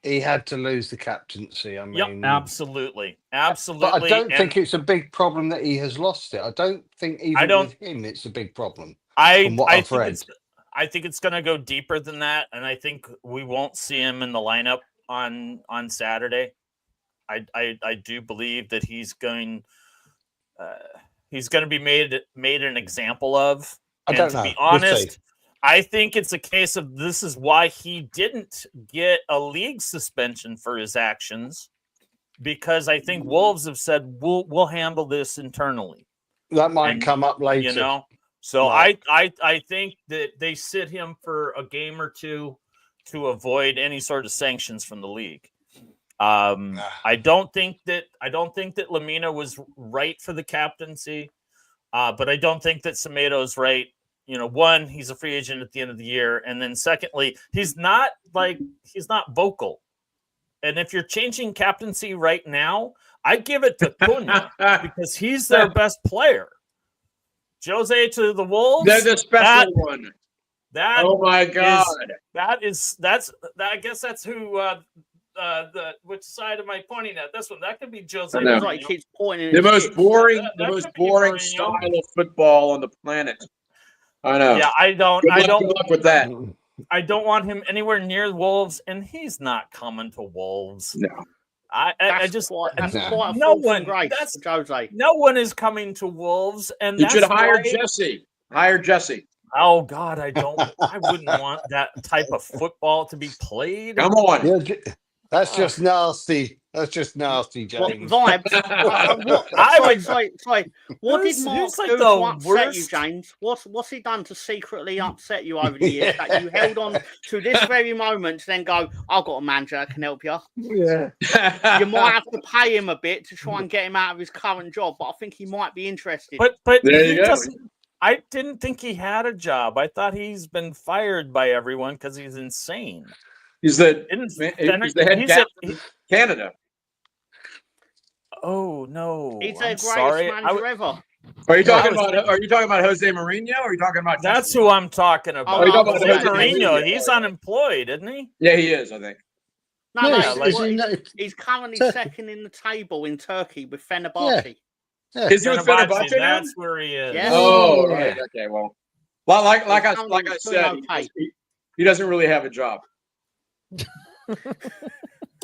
He had to lose the captaincy. I mean, absolutely. But I don't think it's a big problem that he has lost it. I don't think with him it's a big problem. I think it's going to go deeper than that, and I think we won't see him in the lineup on Saturday. I do believe that he's going to be made an example of. To be honest, I think it's a case of this is why he didn't get a league suspension for his actions, because I think Wolves have said we'll handle this internally. That might come up later. So I think that they sit him for a game or two to avoid any sort of sanctions from the league. I don't think that Lemina was right for the captaincy, but I don't think that Semedo is right. One, he's a free agent at the end of the year, and then secondly, he's not vocal. And if you're changing captaincy right now, I give it to Cunha because he's their best player. Jose to the Wolves. They're the special one. Oh my God! I guess that's who. Which side am I pointing at? This one. That could be Jose. Like he keeps pointing. The most boring style of football on the planet. I know. Yeah, I don't. Good luck with that. I don't want him anywhere near Wolves, and he's not coming to Wolves. No. I just that's quite a no fall from one. grace That's for Jose. no one is coming to Wolves, and You that's should hire why- Jesse. Hire Jesse. Oh God, I wouldn't want that type of football to be played. Come on. Yeah, that's just nasty. That's just nasty, What James. vibes? Sorry. What did Who's Mark like do the to upset you, worst? James? What's he done to secretly upset you over the years that you held on to this very moment to then go, I've got a manager that can help you? Yeah. You might have to pay him a bit to try and get him out of his current job, but I think he might be interested. But There he you go. doesn't. I didn't think he had a job. I thought he's been fired by everyone because he's insane. He's the Didn't- head he's captain a- of Canada. Oh no! He's I'm their greatest sorry. manager ever. Are you talking was- about? Are you talking about Jose Mourinho? Or are you talking about? That's who I'm talking about. Oh, you're talking Jose about Mourinho. Mourinho. He's unemployed, isn't he? Yeah, he is. I think. No, Yeah, he's currently Turkey. second in the table in Turkey with Fenerbahce. Yeah. Is he with Fenerbahce, Fenerbahce now? that's where he is. Yeah. Oh, Yeah. right. Okay. Well, like I He's said, okay. he doesn't really have a job.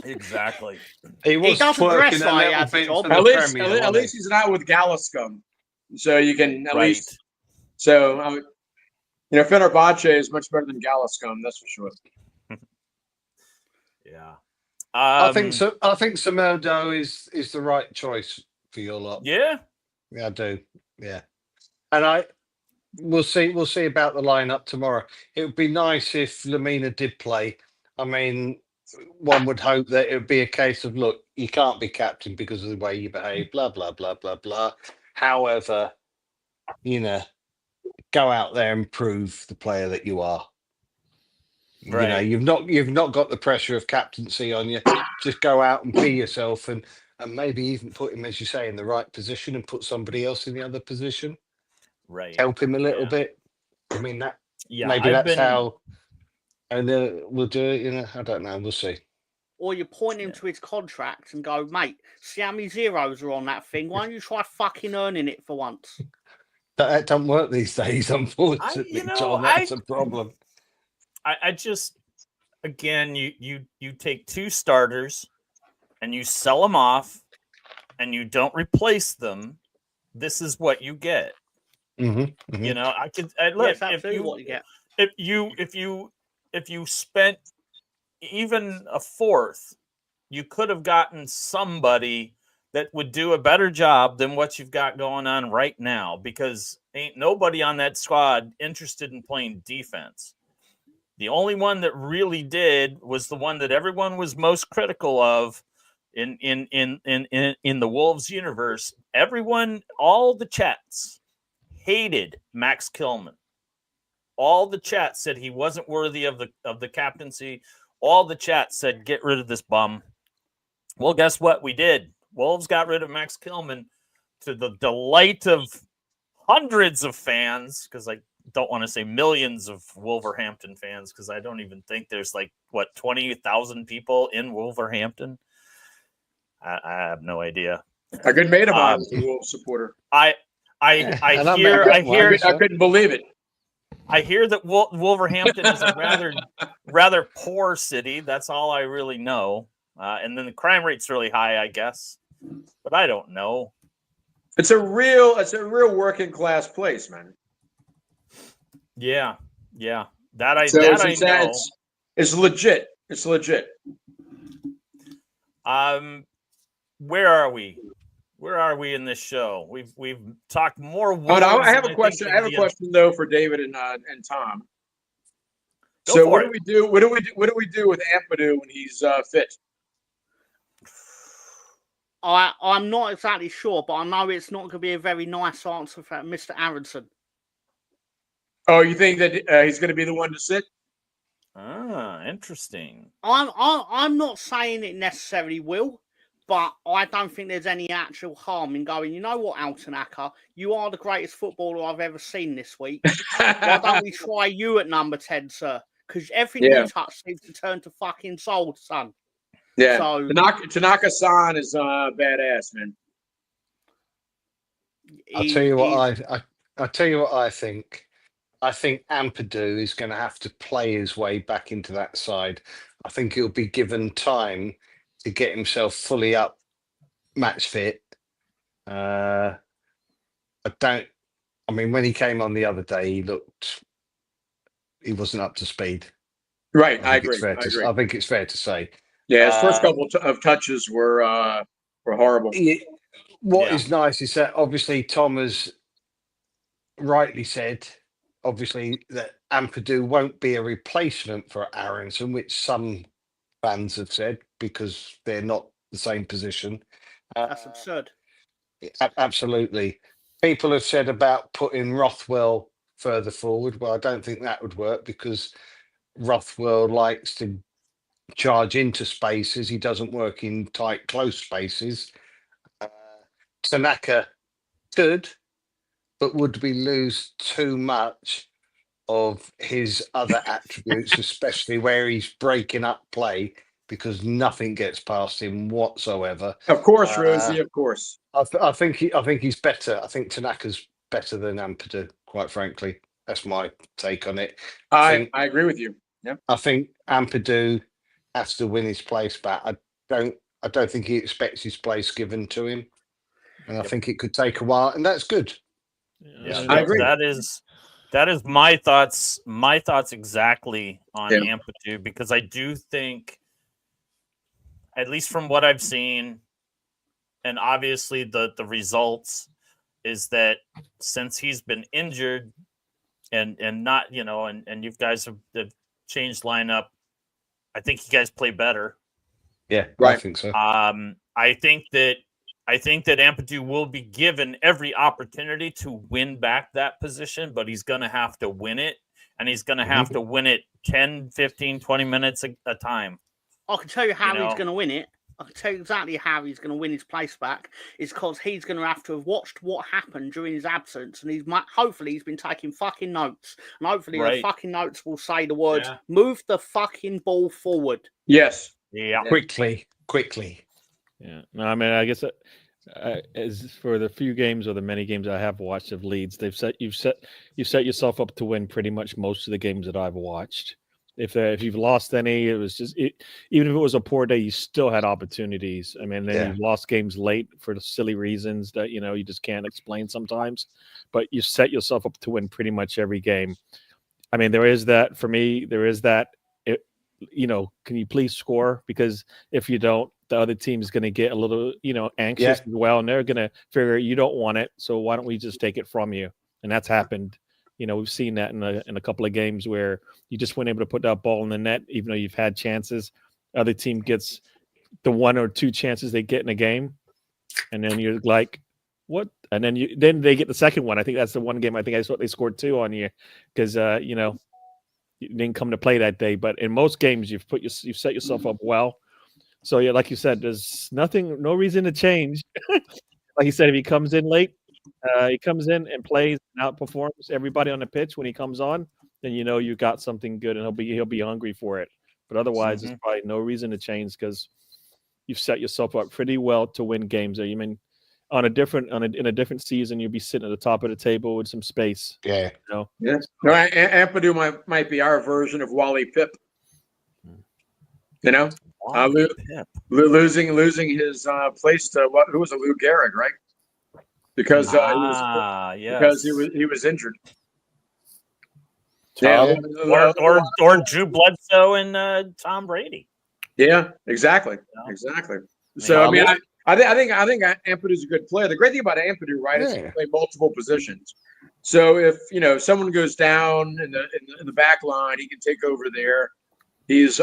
Exactly. He was doesn't dress twerking a like he little has a bit job. for the At least, Premier, at wasn't least he's not with Galascom, so you can at Right. least. So Fenerbahce is much better than Galascom. That's for sure. Yeah. I think so. I think Semerdo is the right choice for your lot. Yeah. Yeah, I do. Yeah, and we'll see about the lineup tomorrow. It would be nice if Lamina did play. I mean, one would hope that it would be a case of, look, you can't be captain because of the way you behave. Blah blah blah blah blah. However, go out there and prove the player that you are. Right. You've not got the pressure of captaincy on you. Just go out and be yourself, and maybe even put him, as you say, in the right position, and put somebody else in the other position. Right. Help him a little Yeah. bit. I mean that. Yeah. Maybe I've that's been- how. And we'll do it. I don't know. We'll see. Or you point him to his contract and go, mate, see how many zeros are on that thing? Why don't you try fucking earning it for once? That don't work these days, unfortunately, John. That's a problem. I just, again, you take two starters and you sell them off and you don't replace them. This is what you get. Mm-hmm. You know, That's absolutely what you get. if you spent even a fourth, you could have gotten somebody that would do a better job than what you've got going on right now, because ain't nobody on that squad interested in playing defense. The only one that really did was the one that everyone was most critical of in the Wolves universe. Everyone, all the chats hated Max Kilman. All the chat said he wasn't worthy of the captaincy. All the chat said, get rid of this bum. Well, guess what? We did. Wolves got rid of Max Kilman to the delight of hundreds of fans, because I don't want to say millions of Wolverhampton fans, because I don't even think there's 20,000 people in Wolverhampton. I have no idea. A good mate of mine was a Wolves supporter. I couldn't believe it. I hear that Wolverhampton is a rather poor city. That's all I really know. And then the crime rate's really high, I guess. But I don't know. It's a real working class place, man. Yeah. That I know. It's legit. It's legit. Where are we? Where are we in this show? We've talked more. I have a question. I have a question though for David and Tom. So what do we do? What do we do with Ampadu when he's fit? I'm not exactly sure, but I know it's not going to be a very nice answer for Mr. Aronson. Oh, you think that he's going to be the one to sit? Ah, interesting. I'm not saying it necessarily will, but I don't think there's any actual harm in going, you know what, Altanaka, you are the greatest footballer I've ever seen this week. Why don't we try you at number 10, sir? Because everything you touch seems to turn to fucking soul, son. Yeah, so, Tanaka-san is badass, man. I'll tell you what I think. I think Ampadu is going to have to play his way back into that side. I think he'll be given time to get himself fully up, match fit. I mean, when he came on the other day, he wasn't up to speed. Right, I think agree. It's fair I think it's fair to say. Yeah, his first couple of touches were horrible. What is nice is that obviously Tom has rightly said, obviously, that Ampadu won't be a replacement for Aronson, which some fans have said because they're not the same position. That's absurd. Absolutely. People have said about putting Rothwell further forward. Well, I don't think that would work because Rothwell likes to charge into spaces. He doesn't work in tight, close spaces. Tanaka could, but would we lose too much of his other attributes, especially where he's breaking up play because nothing gets past him whatsoever? Of course, Rosie, of course. I think he's better. I think Tanaka's better than Ampadu, quite frankly. That's my take on it. I agree with you. Yeah. I think Ampadu has to win his place back. I don't think he expects his place given to him. And I think it could take a while, and that's good. Yeah, I agree. That is my thoughts. My thoughts exactly on Ampadu, because I do think, at least from what I've seen, and obviously the results, is that since he's been injured and not, and you guys have changed lineup, I think you guys play better. Yeah, right. I think so. I think that Ampadu will be given every opportunity to win back that position, but he's going to have to win it, and he's going to have to win it 10, 15, 20 minutes a time. I can tell you how he's going to win it. I can tell you exactly how he's going to win his place back. It's because he's going to have to have watched what happened during his absence, and hopefully he's been taking fucking notes, and hopefully the fucking notes will say the words, move the fucking ball forward. Yes. Yeah. Quickly. Yeah. No, I mean, I guess as for the few games or the many games I have watched of Leeds, you've set yourself up to win pretty much most of the games that I've watched. If you've lost any, it was just even if it was a poor day, you still had opportunities. I mean, then you've lost games late for the silly reasons that you just can't explain sometimes. But you set yourself up to win pretty much every game. I mean, there is that for me. There is that. Can you please score? Because if you don't, the other team is going to get a little, anxious as well, and they're going to figure you don't want it. So why don't we just take it from you? And that's happened. We've seen that in a couple of games where you just weren't able to put that ball in the net, even though you've had chances. Other team gets the one or two chances they get in a game, and then you're like, what? And then they get the second one. I think that's the one game I think they scored 2 on you because you didn't come to play that day. But in most games, you've set yourself up well. So yeah, like you said, there's no reason to change. Like you said, if he comes in late, he comes in and plays and outperforms everybody on the pitch when he comes on, then you got something good, and he'll be hungry for it. But otherwise, there's probably no reason to change because you've set yourself up pretty well to win games. I mean, in a different season, you'll be sitting at the top of the table with some space. Yeah. Yeah. No, Ampadu might be our version of Wally Pip. Losing his place to who was it? Lou Gehrig, right? Because he was injured. Or Drew Bledsoe and Tom Brady. Yeah, exactly. So I mean, I think Ampadu's a good player. The great thing about Ampadu, right, is he can play multiple positions. So if someone goes down in the back line, he can take over there. He's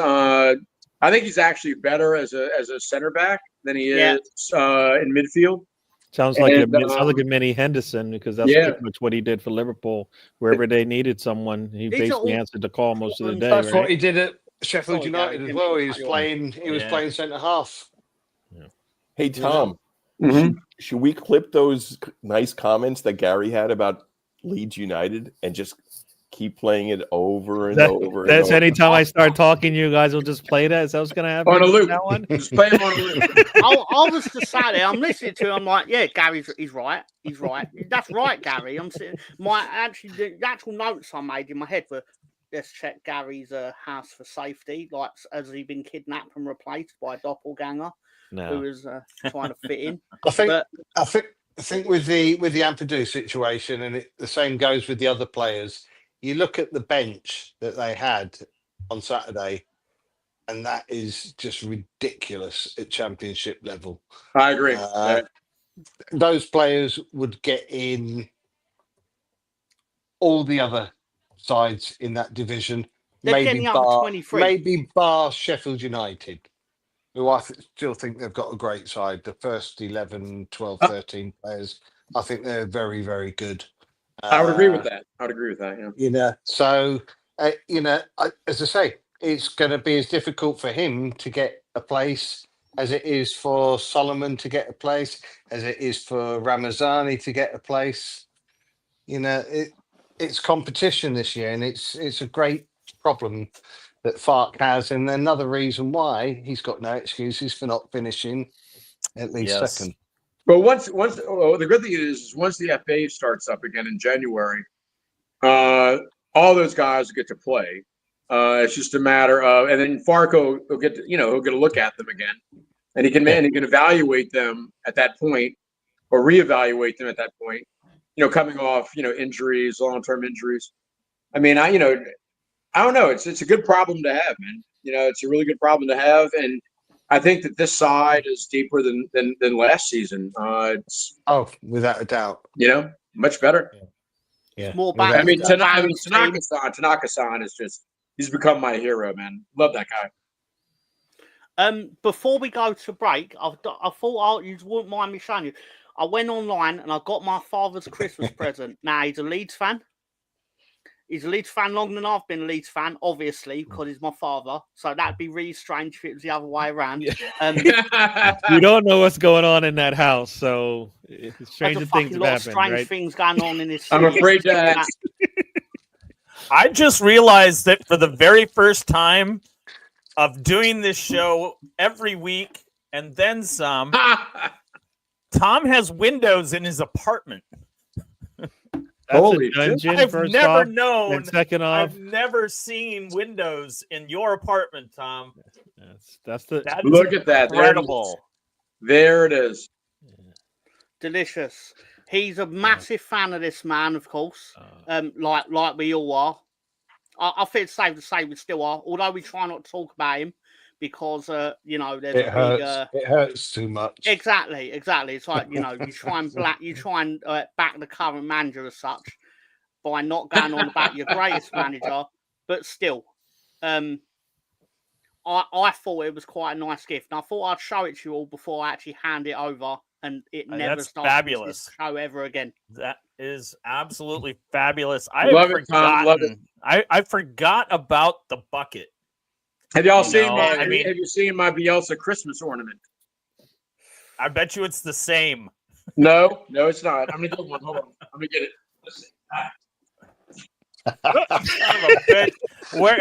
I think he's actually better as a center back than he is in midfield. Sounds like a mini Henderson because that's pretty much what he did for Liverpool. Wherever they needed someone, he basically answered the call most of the day. That's what he did at Sheffield United as well. He was playing centre half. Yeah. Hey Tom, should we clip those nice comments that Gary had about Leeds United and just keep playing it over and over? That's anytime I start talking, you guys will just play that. Is that what's going to happen? On a loop. Just play him on a loop. I was just sat there. I'm listening to him. I'm like, yeah, he's right. He's right. That's right, Gary. I'm sitting. The actual notes I made in my head were let's check Gary's house for safety. Like, has he been kidnapped and replaced by a doppelganger who is trying to fit in? I think with the Ampadu situation, and the same goes with the other players. You look at the bench that they had on Saturday, and that is just ridiculous at championship level. I agree. Those players would get in all the other sides in that division. They're getting up to 23. Maybe bar Sheffield United, who I still think they've got a great side. The first 11, 12, 13 players, I think they're very, very good. I would agree with that. Yeah. You know, so, as I say, it's going to be as difficult for him to get a place as it is for Solomon to get a place, as it is for Ramazani to get a place. You know, it's competition this year, and it's a great problem that Fark has, and another reason why he's got no excuses for not finishing at least second. Well, the good thing is once the FA starts up again in January, all those guys get to play. It's just a matter of, and then Farco will get he'll get a look at them again, and he can evaluate them at that point, or reevaluate them at that point. Coming off injuries, long-term injuries. I mean, I don't know. It's a good problem to have, man. It's a really good problem to have, and I think that this side is deeper than last season. Without a doubt. Much better. Yeah. More I mean, Tanaka-san is he's become my hero, man. Love that guy. Before we go to break, I thought you wouldn't mind me showing you. I went online and I got my father's Christmas present. Now, he's a Leeds fan. He's a Leeds fan longer than I've been a Leeds fan, obviously, because he's my father. So that'd be really strange if it was the other way around. You don't know what's going on in that house, so stranger things have happened. Strange things going on in this. I'm afraid to ask. I just realized that for the very first time of doing this show every week and then some, Tom has windows in his apartment. Holy dungeon! I've never known. Second off, I've never seen windows in your apartment, Tom. Look at that! Incredible. There it is. Delicious. He's a massive fan of this man, of course. Like we all are. I think it's safe to say we still are, although we try not to talk about him because there's it hurts too much. Exactly. It's like you try and back the current manager as such by not going on about your greatest manager, but still, I thought it was quite a nice gift, and I thought I'd show it to you all before I actually hand it over, and it never starts fabulous. This show ever again. That is absolutely fabulous. Love it, Tom. Love it. I forgot about the bucket. Have y'all seen have you seen my Bielsa Christmas ornament? I bet you it's the same. No, it's not. I'm gonna get one. Hold on. I'm gonna get it. Son of a bitch.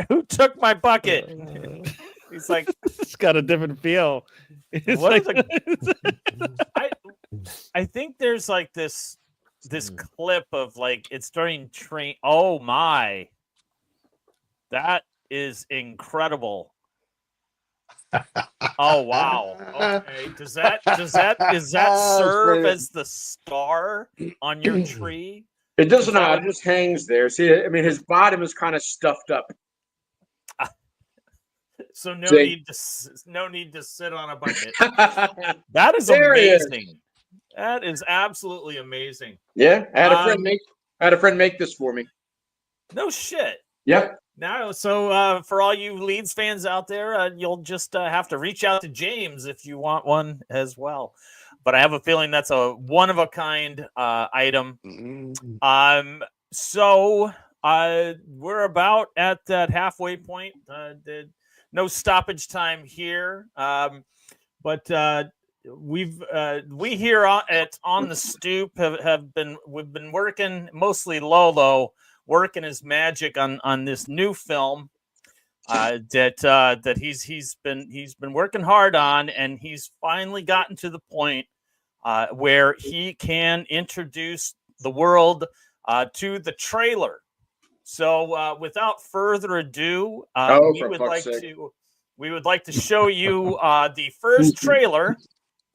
Who took my bucket? He's like, it's got a different feel. I think there's like this clip of like it's during train. Oh my, that is incredible. Oh wow. Okay. Is that serve as the star on your tree? It does not. It just hangs there. See, I mean, his bottom is kind of stuffed up. So no need to sit on a bucket. That is amazing. That is absolutely amazing. Yeah, I had a friend make this for me. No shit. Yep. Now, so for all you Leeds fans out there, you'll just have to reach out to James if you want one as well. But I have a feeling that's a one-of-a-kind item. So we're about at that halfway point. No stoppage time here. But we here at On the Stoop we've been working, mostly Lolo, working his magic on this new film that he's been working hard on, and he's finally gotten to the point where he can introduce the world to the trailer So without further ado, we would like to show you the first trailer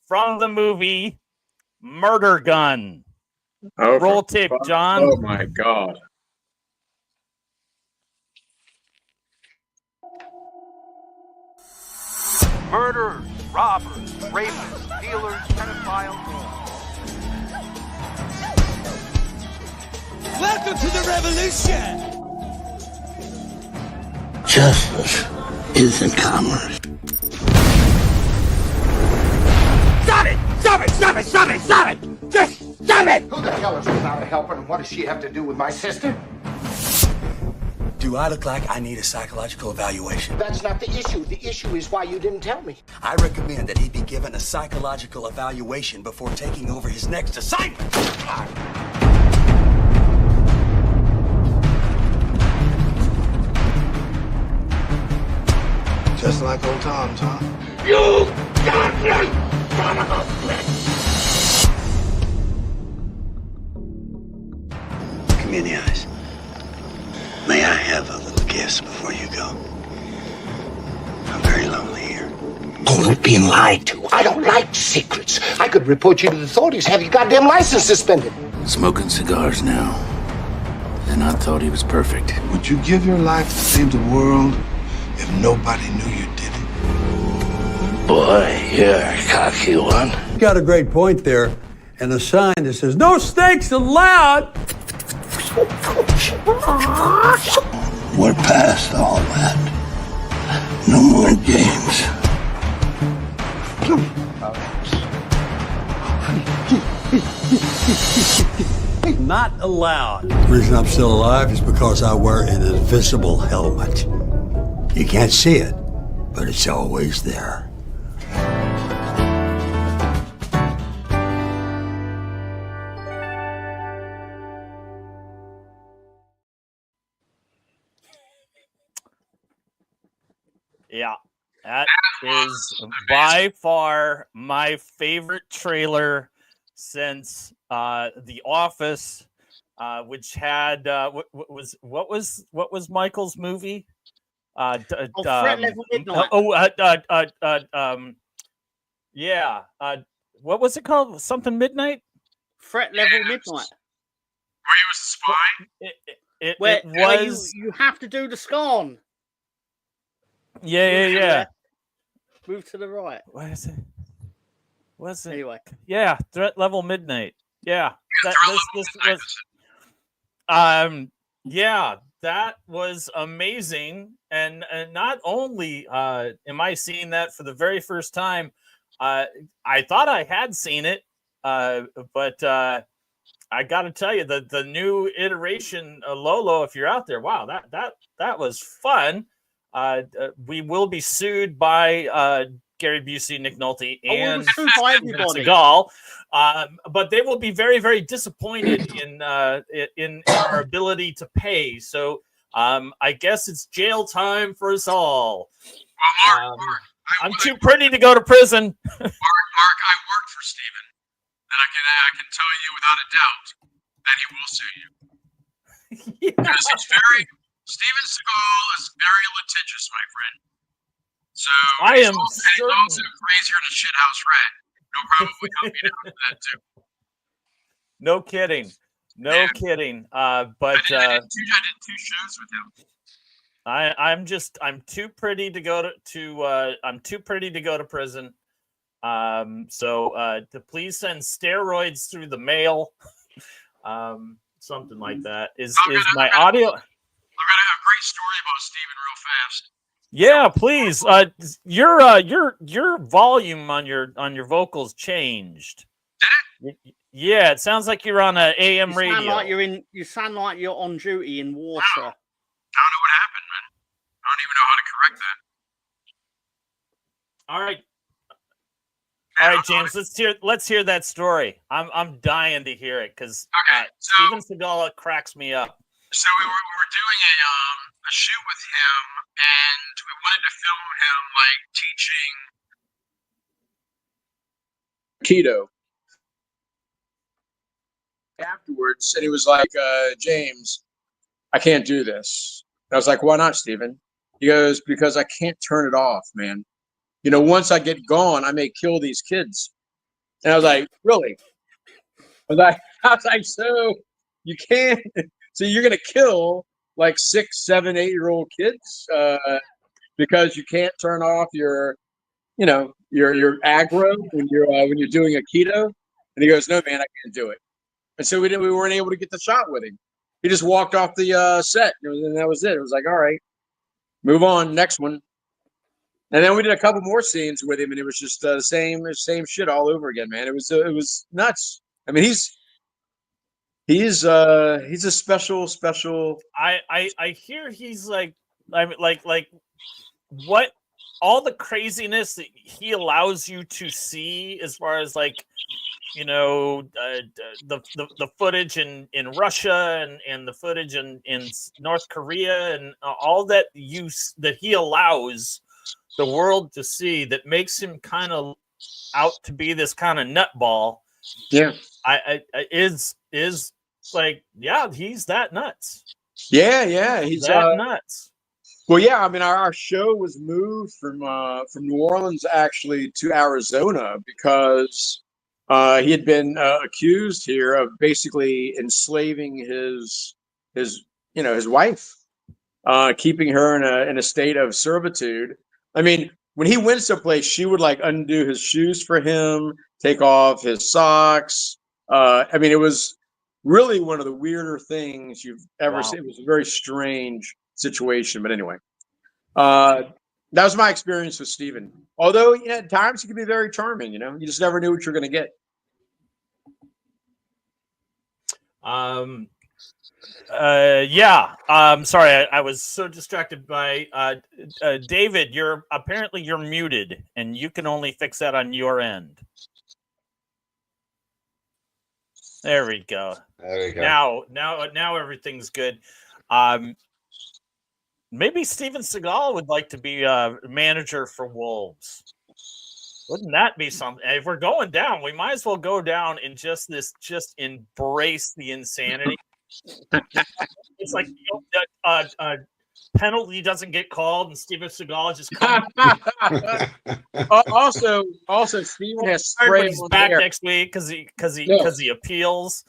from the movie Murder Gun. Roll tape, John. Oh my God. Murderers, robbers, rapists, dealers, pedophiles. Welcome to the revolution! Justice isn't commerce. Stop it! Stop it! Stop it! Stop it! Stop it! Just stop it! Who the hell is without a helper, and what does she have to do with my sister? Do I look like I need a psychological evaluation? That's not the issue. The issue is why you didn't tell me. I recommend that he be given a psychological evaluation before taking over his next assignment. Just like old times, huh? You goddamn son of a bitch! Come in the eyes. May I have a little kiss before you go? I'm very lonely here. Oh, we're being lied to. I don't like secrets. I could report you to the authorities, have your goddamn license suspended. Smoking cigars now. And I thought he was perfect. Would you give your life to save the world if nobody knew you did it? Boy, you're a cocky one. You got a great point there. And a sign that says, "No snakes allowed." We're past all that. No more games. Not allowed. The reason I'm still alive is because I wear an invisible helmet. You can't see it, but it's always there. Yeah, that is by far my favorite trailer since The Office, which had what was Michael's movie? Threat Level Midnight. Yeah. What was it called? Something Midnight? Threat Level Midnight. Where he was a spy? It was. You have to do the scan. Yeah. Move to the right. What is it? What's it? Anyway. Yeah, Threat Level Midnight. Yeah. This was yeah, that was amazing. And not only am I seeing that for the very first time, I thought I had seen it, but I got to tell you, the new iteration of Lolo, if you're out there, wow, that was fun. We will be sued by Gary Busey, Nick Nolte, and Seagal, but they will be very, very disappointed in our ability to pay. So I guess it's jail time for us all. Well, Mark, I'm too pretty to go to prison. Mark, I worked for Steven, and I can tell you without a doubt that he will sue you. Because Steven Seagal is very litigious, my friend. So he's also crazier than a shithouse rat. No problem with helping out with that too. No kidding. But I did 2 shows with him. I'm too pretty to go to prison. So please send steroids through the mail. Something like that. Is my audio? I got a great story about Steven real fast. Yeah, please. Your volume on your vocals changed. Did it? Yeah, it sounds like you're on an AM radio. You sound like you're on duty in Warsaw. I don't know what happened, man. I don't even know how to correct that. All right, James. Let's hear that story. I'm dying to hear it because Steven Seagal cracks me up. So we were doing a shoot with him, and we wanted to film him like teaching keto. Afterwards, and he was like, James, I can't do this. And I was like, why not, Steven? He goes, because I can't turn it off, man. You know, once I get gone, I may kill these kids. And I was like, really? I was like, so you can't, so you're going to kill like 6, 7, 8-year-old kids because you can't turn off your aggro when you're doing a keto? And he goes, no, man, I can't do it. And so we weren't able to get the shot with him. He just walked off the set, and that was it. It was like, all right, move on, next one. And then we did a couple more scenes with him, and it was just the same shit all over again, man. It was nuts. I mean, he's a special. I hear he's like what all the craziness that he allows you to see as far as like, you know, the footage in Russia and the footage in North Korea and all that he allows the world to see, that makes him kind of out to be this kind of nutball. Yeah, I is like, yeah, he's that nuts. Yeah, he's that nuts. Well, yeah, I mean, our show was moved from New Orleans actually to Arizona because he had been accused here of basically enslaving his wife, keeping her in a state of servitude. I mean, when he went someplace, she would like undo his shoes for him, take off his socks. I mean, it was really one of the weirder things you've ever seen. It was a very strange situation, but anyway, that was my experience with Steven. Although, at times he could be very charming. You just never knew what you're going to get. Sorry, I was so distracted by David. You're muted, and you can only fix that on your end. There we go. Now everything's good. Maybe Steven Seagal would like to be a manager for Wolves. Wouldn't that be something? If we're going down, we might as well go down and just embrace the insanity. It's like penalty doesn't get called, and Steven Seagal just comes. Also, Steven has spray He's on back hair next week because he appeals.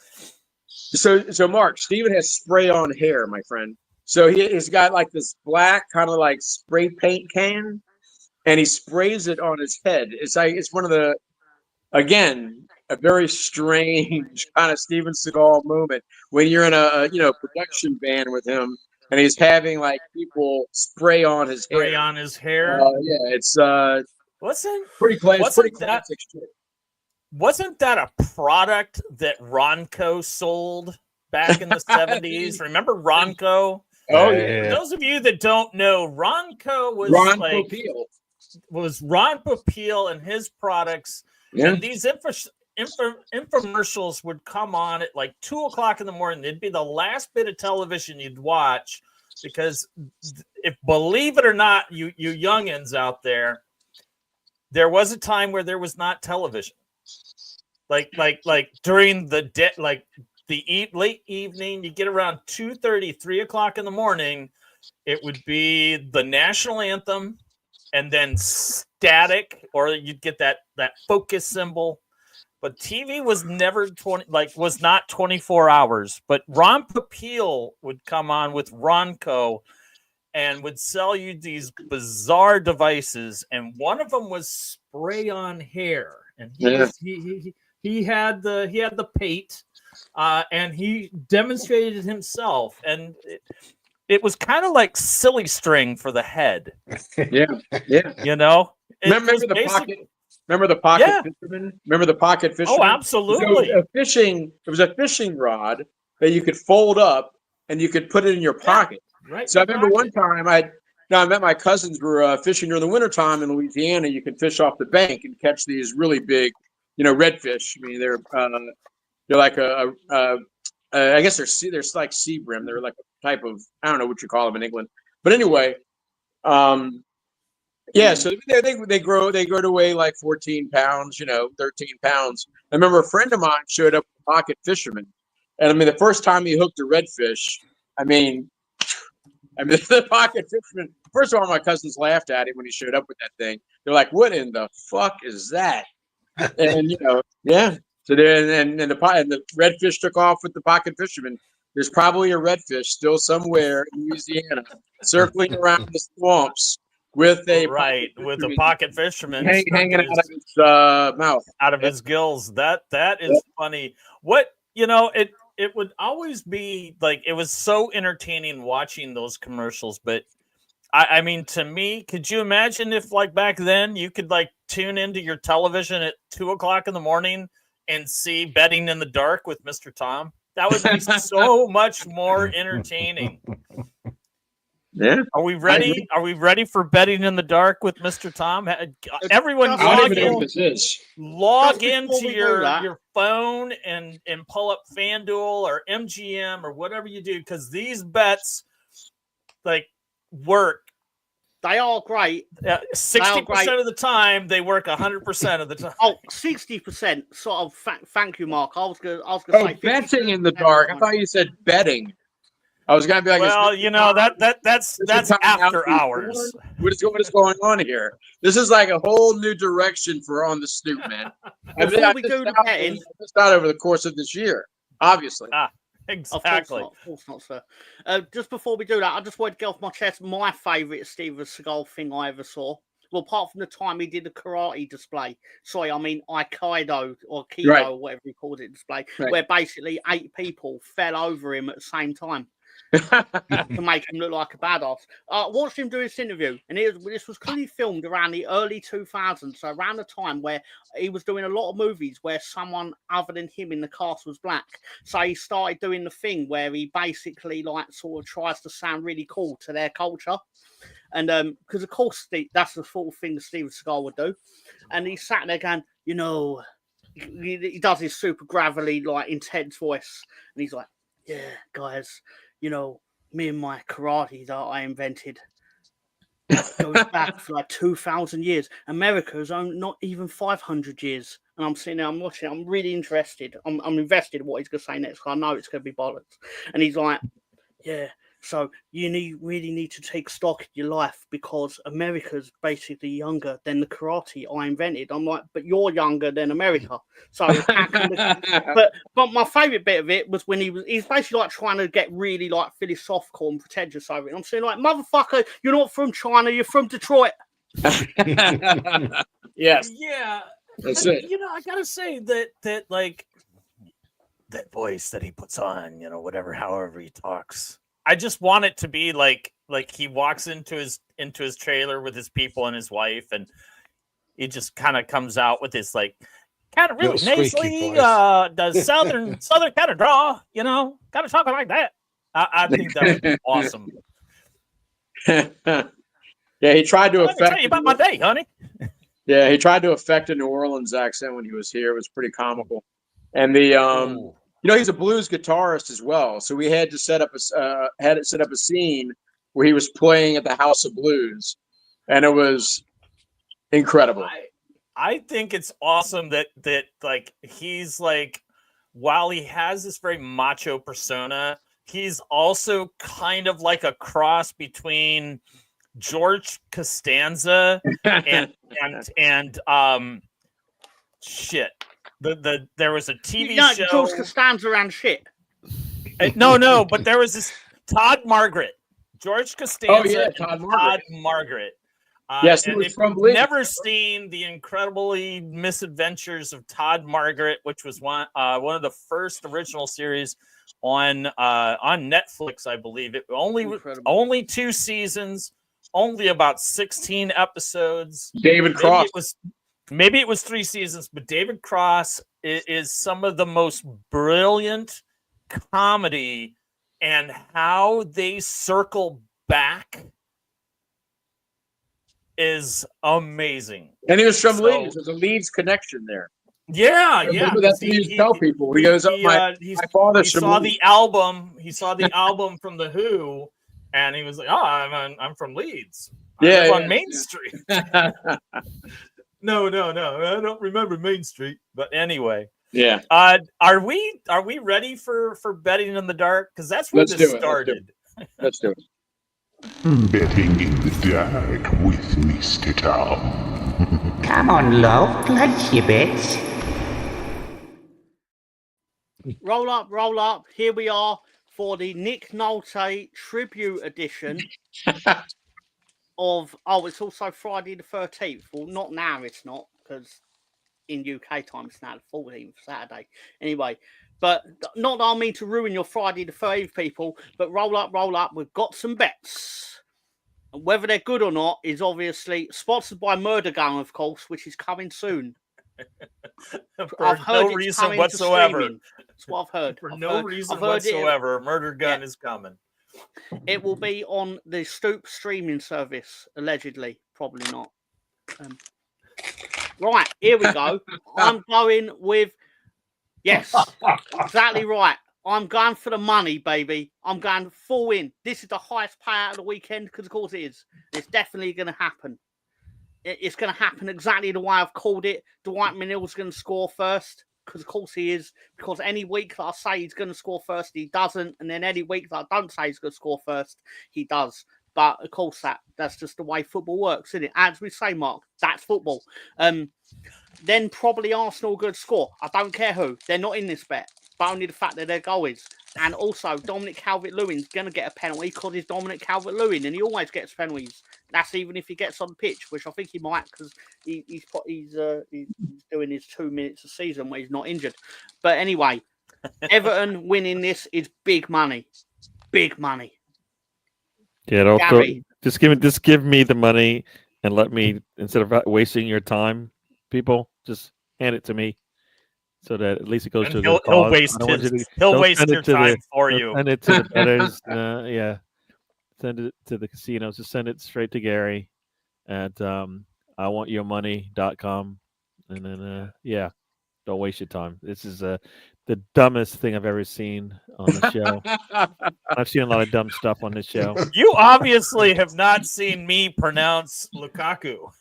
So Mark, Steven has spray on hair, my friend. So he's got like this black kind of like spray paint can, and he sprays it on his head. It's like it's one of the, again, a very strange kind of Steven Seagal moment when you're in a production band with him, and he's having like people spray on his hair. Yeah, it's pretty classic shit. Wasn't that a product that Ronco sold back in the 70s? Remember Ronco? Oh yeah. For those of you that don't know, Ronco was was Ron Popeil and his products, and these infomercials would come on at like 2:00 in the morning. It'd be the last bit of television you'd watch, because if, believe it or not, you youngins out there was a time where there was not television. Like during the day, like late evening, you get around 2:30, 3:00 in the morning, it would be the national anthem, and then static, or you'd get that focus symbol. But TV was never was not 24 hours. But Ron Popeil would come on with Ronco and would sell you these bizarre devices, and one of them was spray on hair, and he had the pate, and he demonstrated it himself, and it was kind of like silly string for the head. Yeah. Remember the pocket fisherman? Remember the pocket fisherman? Oh, absolutely. It was a fishing rod that you could fold up and you could put it in your pocket. Right. So I remember one time I met my cousins were fishing during the wintertime in Louisiana. You could fish off the bank and catch these really big, redfish. I mean, they're like I guess they're like sea bream. They're like a type of, I don't know what you call them in England, but anyway, so they grow to weigh like 14 pounds, 13 pounds. I remember a friend of mine showed up with a pocket fisherman, and I mean the first time he hooked a redfish, I mean I mean, the pocket fisherman. First of all, my cousins laughed at him when he showed up with that thing. They're like, "What in the fuck is that?" And yeah. So then, and the redfish took off with the pocket fisherman. There's probably a redfish still somewhere in Louisiana circling around the swamps with a pocket fisherman hanging out of his mouth, out of his gills. That is funny. What it would always be like, it was so entertaining watching those commercials. But I mean, to me, could you imagine if like back then you could like tune into your television at 2:00 in the morning and see Betting in the Dark with Mr. Tom? That would be so much more entertaining. Yeah. Are we ready? Are we ready for Betting in the Dark with Mr. Tom? Everyone log into your phone and pull up FanDuel or MGM or whatever you do, because these bets like work. They are great. 60% of the time, they work 100% of the time. 60%. Sort of. Thank you, Mark. I was going to say betting in the dark. I thought you said betting. I was going to be like, well, that's after hours. What is going on here? This is like a whole new direction for On the Stoop, man. I missed out over the course of this year, obviously. Exactly. Of course not, sir. Just before we do that, I just wanted to get off my chest my favourite Steven Seagal thing I ever saw. Well, apart from the time he did the karate display. Sorry, I mean Aikido or Kido or whatever he called it display, where basically 8 people fell over him at the same time. To make him look like a badass. Watched him do this interview, and this was clearly filmed around the early 2000s, so around the time where he was doing a lot of movies where someone other than him in the cast was black. So he started doing the thing where he basically like sort of tries to sound really cool to their culture. And because of course that's the sort of thing that Steven Seagal would do. And he sat there going, he does his super gravelly, like intense voice, and he's like, "Yeah, guys, me and my karate that I invented goes back for like 2,000 years. America is not even 500 years." And I'm sitting there, I'm watching, I'm really interested. I'm invested in what he's going to say next, because I know it's going to be bollocks. And he's like, "Yeah, so you really need to take stock in your life, because America's basically younger than the karate I invented." I'm like, "But you're younger than America." So, but my favourite bit of it was when he's basically like trying to get really like philosophical and pretentious over it. I'm saying like, "Motherfucker, you're not from China, you're from Detroit." Yes. Yeah. That's it. I gotta say that like that voice that he puts on, however he talks. I just want it to be like he walks into his trailer with his people and his wife, and he just kind of comes out with this like kind of really nasally, does southern kind of draw, kind of talking like that. I think that would be awesome. Yeah, he tried to affect. Let me tell you about my day, honey. Yeah, he tried to affect a New Orleans accent when he was here. It was pretty comical, and the he's a blues guitarist as well, so we had to set up a scene where he was playing at the House of Blues, and it was incredible. I think it's awesome that like he's like, while he has this very macho persona, he's also kind of like a cross between George Costanza and shit. There was a TV show. George Costanza and shit. No, but there was this Todd Margaret. George Costanza. Oh yeah, Todd Margaret. Yes, he was from Leeds. Never seen the incredibly misadventures of Todd Margaret, which was one of the first original series on Netflix, I believe. It only 2 seasons, only about 16 episodes. David Cross. Maybe it was 3 seasons, but David Cross is some of the most brilliant comedy, and how they circle back is amazing. And he was from Leeds. There's a Leeds connection there. Yeah. That's what he tell people. He goes, my father's from Leeds. He saw the album from The Who, and he was like, "Oh, I'm from Leeds. On Main Street." No, I don't remember Main Street. But anyway, yeah. Are we ready for Betting in the Dark? Because that's where this started. Let's do it. Betting in the dark with Mr. Tom. Come on, love, place your bets. Roll up. Here we are for the Nick Nolte tribute edition of. Oh, it's also Friday the 13th. Well, not now, it's not, because in UK time it's now the 14th, Saturday. Anyway, but not that I mean to ruin your Friday the 13th, people, but roll up. We've got some bets. And whether they're good or not is obviously sponsored by Murder Gun, of course, which is coming soon. For no reason whatsoever. That's what I've heard. For no reason whatsoever, Murder Gun is coming. It will be on the Stoop streaming service, allegedly. Probably not. Right, here we go. I'm going with... Yes, exactly right. I'm going for the money, baby. I'm going full in. This is the highest payout of the weekend, because of course it is. It's definitely going to happen. It's going to happen exactly the way I've called it. Dwight Manill's going to score first, because of course he is. Because any week that I say he's going to score first, he doesn't. And then any week that I don't say he's going to score first, he does. But of course that's just the way football works, isn't it? As we say, Mark, that's football. Then probably Arsenal good score. I don't care who. They're not in this bet. But only the fact that their goal is. And also, Dominic Calvert-Lewin's going to get a penalty because he's Dominic Calvert-Lewin, and he always gets penalties. That's even if he gets on the pitch, which I think he might, because he's doing his 2 minutes a season where he's not injured. But anyway, Everton winning this is big money. Big money. Yeah, just give me the money and let me, instead of wasting your time, people, just hand it to me. So that at least it goes to the cause. He'll waste your time for you. Send it to the bettors. Yeah. Send it to the casinos. Just send it straight to Gary at iwantyourmoney.com. And then, don't waste your time. This is the dumbest thing I've ever seen on the show. I've seen a lot of dumb stuff on this show. You obviously have not seen me pronounce Lukaku.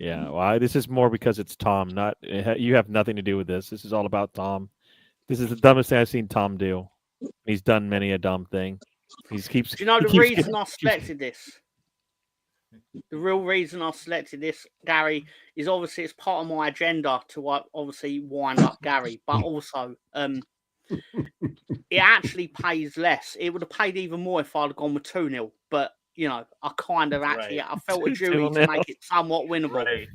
Yeah, well, this is more because it's Tom. You have nothing to do with this. This is all about Tom. This is the dumbest thing I've seen Tom do. He's done many a dumb thing. Do you know the reason I selected this? The real reason I selected this, Gary, is obviously it's part of my agenda to obviously wind up Gary, but also it actually pays less. It would have paid even more if I'd have gone with 2-0, but I kind of actually I felt a duty to make it somewhat winnable. Right.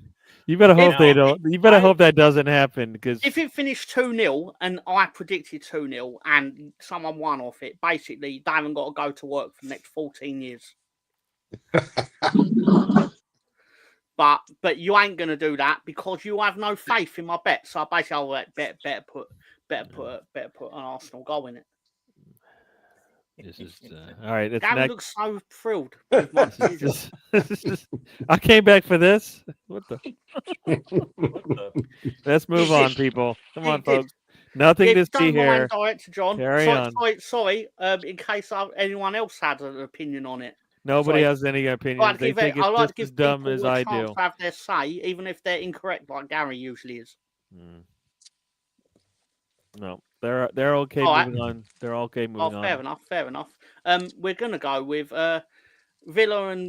You better hope they don't. You better hope that doesn't happen, because if it finished 2-0 and I predicted 2-0 and someone won off it, basically they haven't got to go to work for the next 14 years. But you ain't gonna do that because you have no faith in my bet. So basically, I'll better put an Arsenal goal in it. This is all right. Gary looks so thrilled. With my I came back for this. What the? Let's move on, people. Come on, folks. Nothing to see here. Director John. Carry on. Sorry. In case anyone else had an opinion on it. Nobody has any opinion. They think it's just as dumb as I do. To have their say, even if they're incorrect, like Gary usually is. No, they're okay moving on. They're okay moving on. Fair enough. We're gonna go with Villa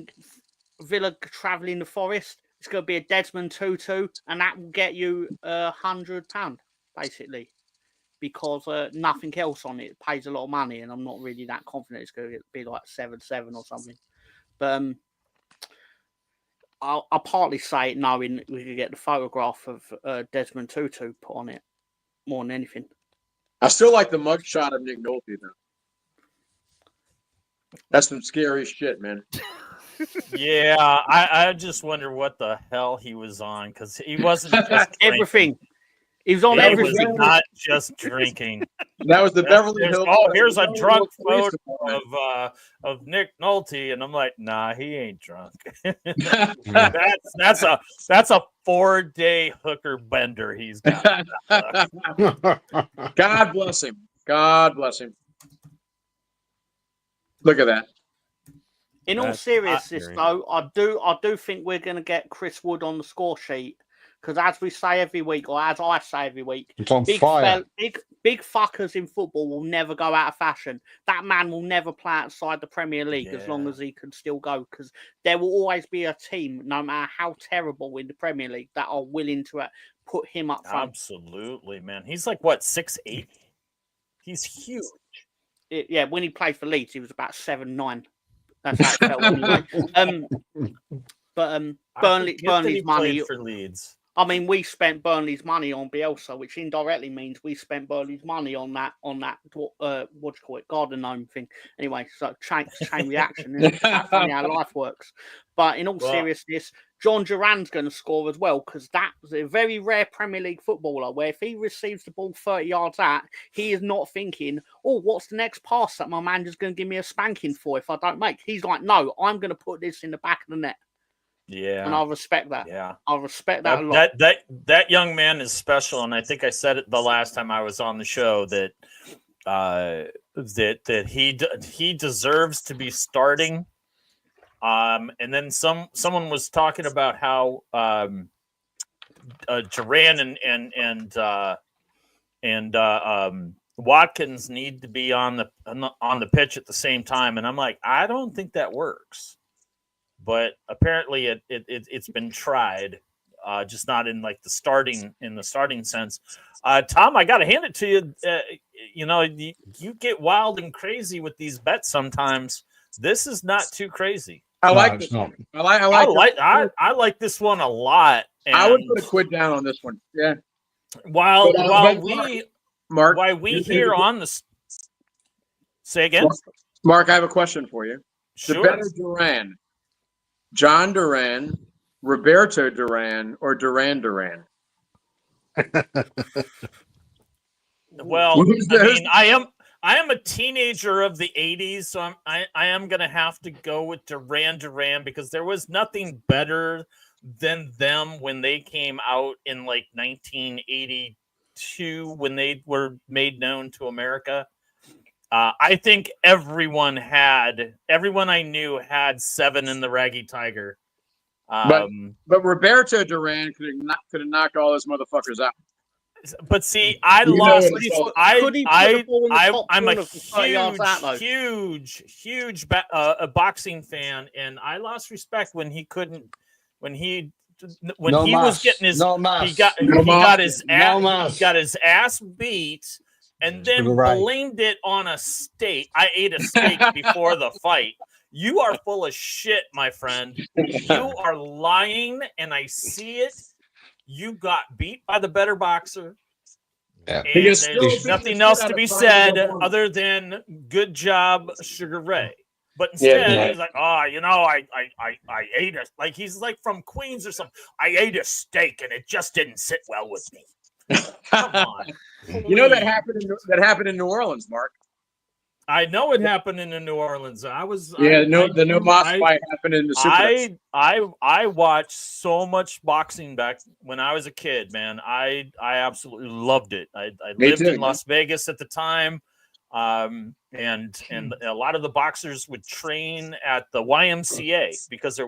travelling the forest. It's gonna be a Desmond Tutu, and that will get you £100 basically, because nothing else on it pays a lot of money, and I'm not really that confident it's going to be like 7-7 or something. But I'll partly say it knowing we could get the photograph of Desmond Tutu put on it more than anything. I still like the mugshot of Nick Nolte, though. That's some scary shit, man. Yeah, I just wonder what the hell he was on, because he wasn't just everything. He was on everything. He was not just drinking. That was the Beverly Hills. Oh, here's a drunk photo of Nick Nolte, and I'm like, nah, he ain't drunk. that's a 4-day hooker bender he's got. God bless him. God bless him. Look at that. In all seriousness, though, I do think we're going to get Chris Wood on the score sheet, Because as we say every week, or as I say every week, it's on fire. Big fuckers in football will never go out of fashion. That man will never play outside the Premier League as long as he can still go. Because there will always be a team, no matter how terrible in the Premier League, that are willing to put him up front. Absolutely, man. He's like, what, 6'8"? He's huge. When he played for Leeds, he was about 7'9". That's how it felt anyway. But Burnley's money for Leeds. I mean, we spent Burnley's money on Bielsa, which indirectly means we spent Burnley's money on that what do you call it, garden gnome thing. Anyway, so chain reaction. That's funny how life works. But in all seriousness, John Duran's going to score as well, because that's a very rare Premier League footballer where if he receives the ball 30 yards out, he is not thinking, oh, what's the next pass that my manager's going to give me a spanking for if I don't make? He's like, no, I'm going to put this in the back of the net. Yeah, and I respect that. Yeah, I respect that a lot. That young man is special, and I think I said it the last time I was on the show that that he deserves to be starting. And then someone was talking about how Duran and Watkins need to be on the pitch at the same time, and I'm like, I don't think that works. But apparently it's been tried, just not in like the starting sense. Tom, I got to hand it to you. You get wild and crazy with these bets sometimes. This is not too crazy. I like this. I like this one a lot. I would put a quid down on this one. Yeah. While we here on the say again, Mark, I have a question for you. Sure. The better Duran. John Duran, Roberto Duran, or Duran Duran? Well, I am a teenager of the 80s, so I am going to have to go with Duran because there was nothing better than them when they came out in like 1982 when they were made known to America. I think everyone I knew had 7 in the Raggy Tiger. But Roberto Duran could have knocked all those motherfuckers out. But see, I'm a huge boxing fan, and I lost respect when he was getting his ass beat. And then blamed it on a steak. I ate a steak before the fight. You are full of shit, my friend. You are lying, and I see it. You got beat by the better boxer. Yeah. And there's nothing else to be said other than good job, Sugar Ray. But instead, he's like, I ate it. Like he's like from Queens or something. I ate a steak, and it just didn't sit well with me. Come on. You know that happened in New Orleans, Mark. I know it happened in New Orleans. The No Moss fight happened in the Super. I watched so much boxing back when I was a kid, man. I absolutely loved it. I lived in Las Vegas at the time, and a lot of the boxers would train at the YMCA because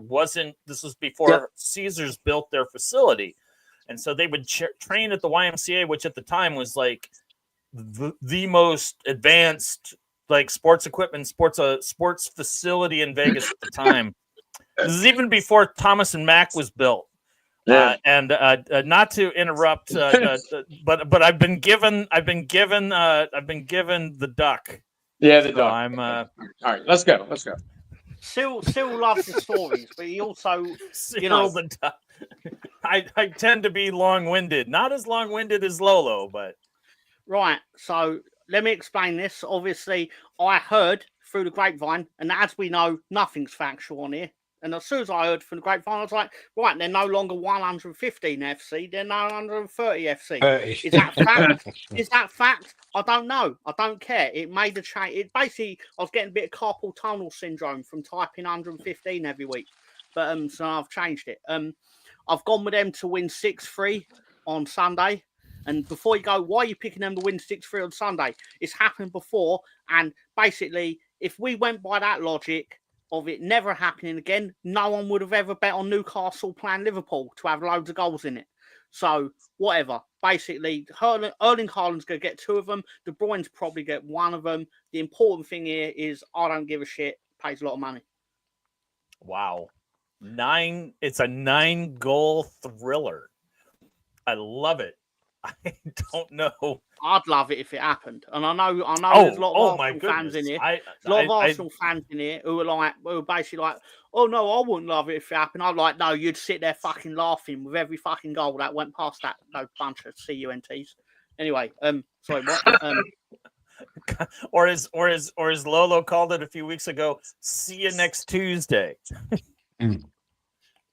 this was before Caesars built their facility. And so they would train at the YMCA, which at the time was like the most advanced like sports equipment, sports facility in Vegas at the time. This is even before Thomas and Mack was built. Yeah. And not to interrupt, but I've been given the duck. Yeah, the duck. I'm all right. Let's go. Sil loves the stories, but he also, the duck. I tend to be long-winded, not as long-winded as Lolo, but right. So let me explain this. Obviously, I heard through the grapevine, and as we know, nothing's factual on here. And as soon as I heard from the grapevine, I was like, right, they're no longer 115 FC, they're now 130 FC. Is that fact? Is that fact? I don't know. I don't care. It made a change. It basically, I was getting a bit of carpal tunnel syndrome from typing 115 every week. But so I've changed it. I've gone with them to win 6-3 on Sunday. And before you go, why are you picking them to win 6-3 on Sunday? It's happened before. And basically, if we went by that logic of it never happening again, no one would have ever bet on Newcastle playing Liverpool to have loads of goals in it. So whatever. Basically, Erling Haaland's going to get 2 of them. De Bruyne's probably get 1 of them. The important thing here is I don't give a shit. Pays a lot of money. Wow. 9. It's a 9-goal thriller. I love it. I don't know. I'd love it if it happened. And I know there's a lot of Arsenal fans in here. There's a lot of Arsenal fans in here who are basically like, oh no, I wouldn't love it if it happened. I'm like, no, you'd sit there fucking laughing with every fucking goal that went past that bunch of CUNTs. Anyway, sorry, what? or as Lolo called it a few weeks ago, see you next Tuesday. We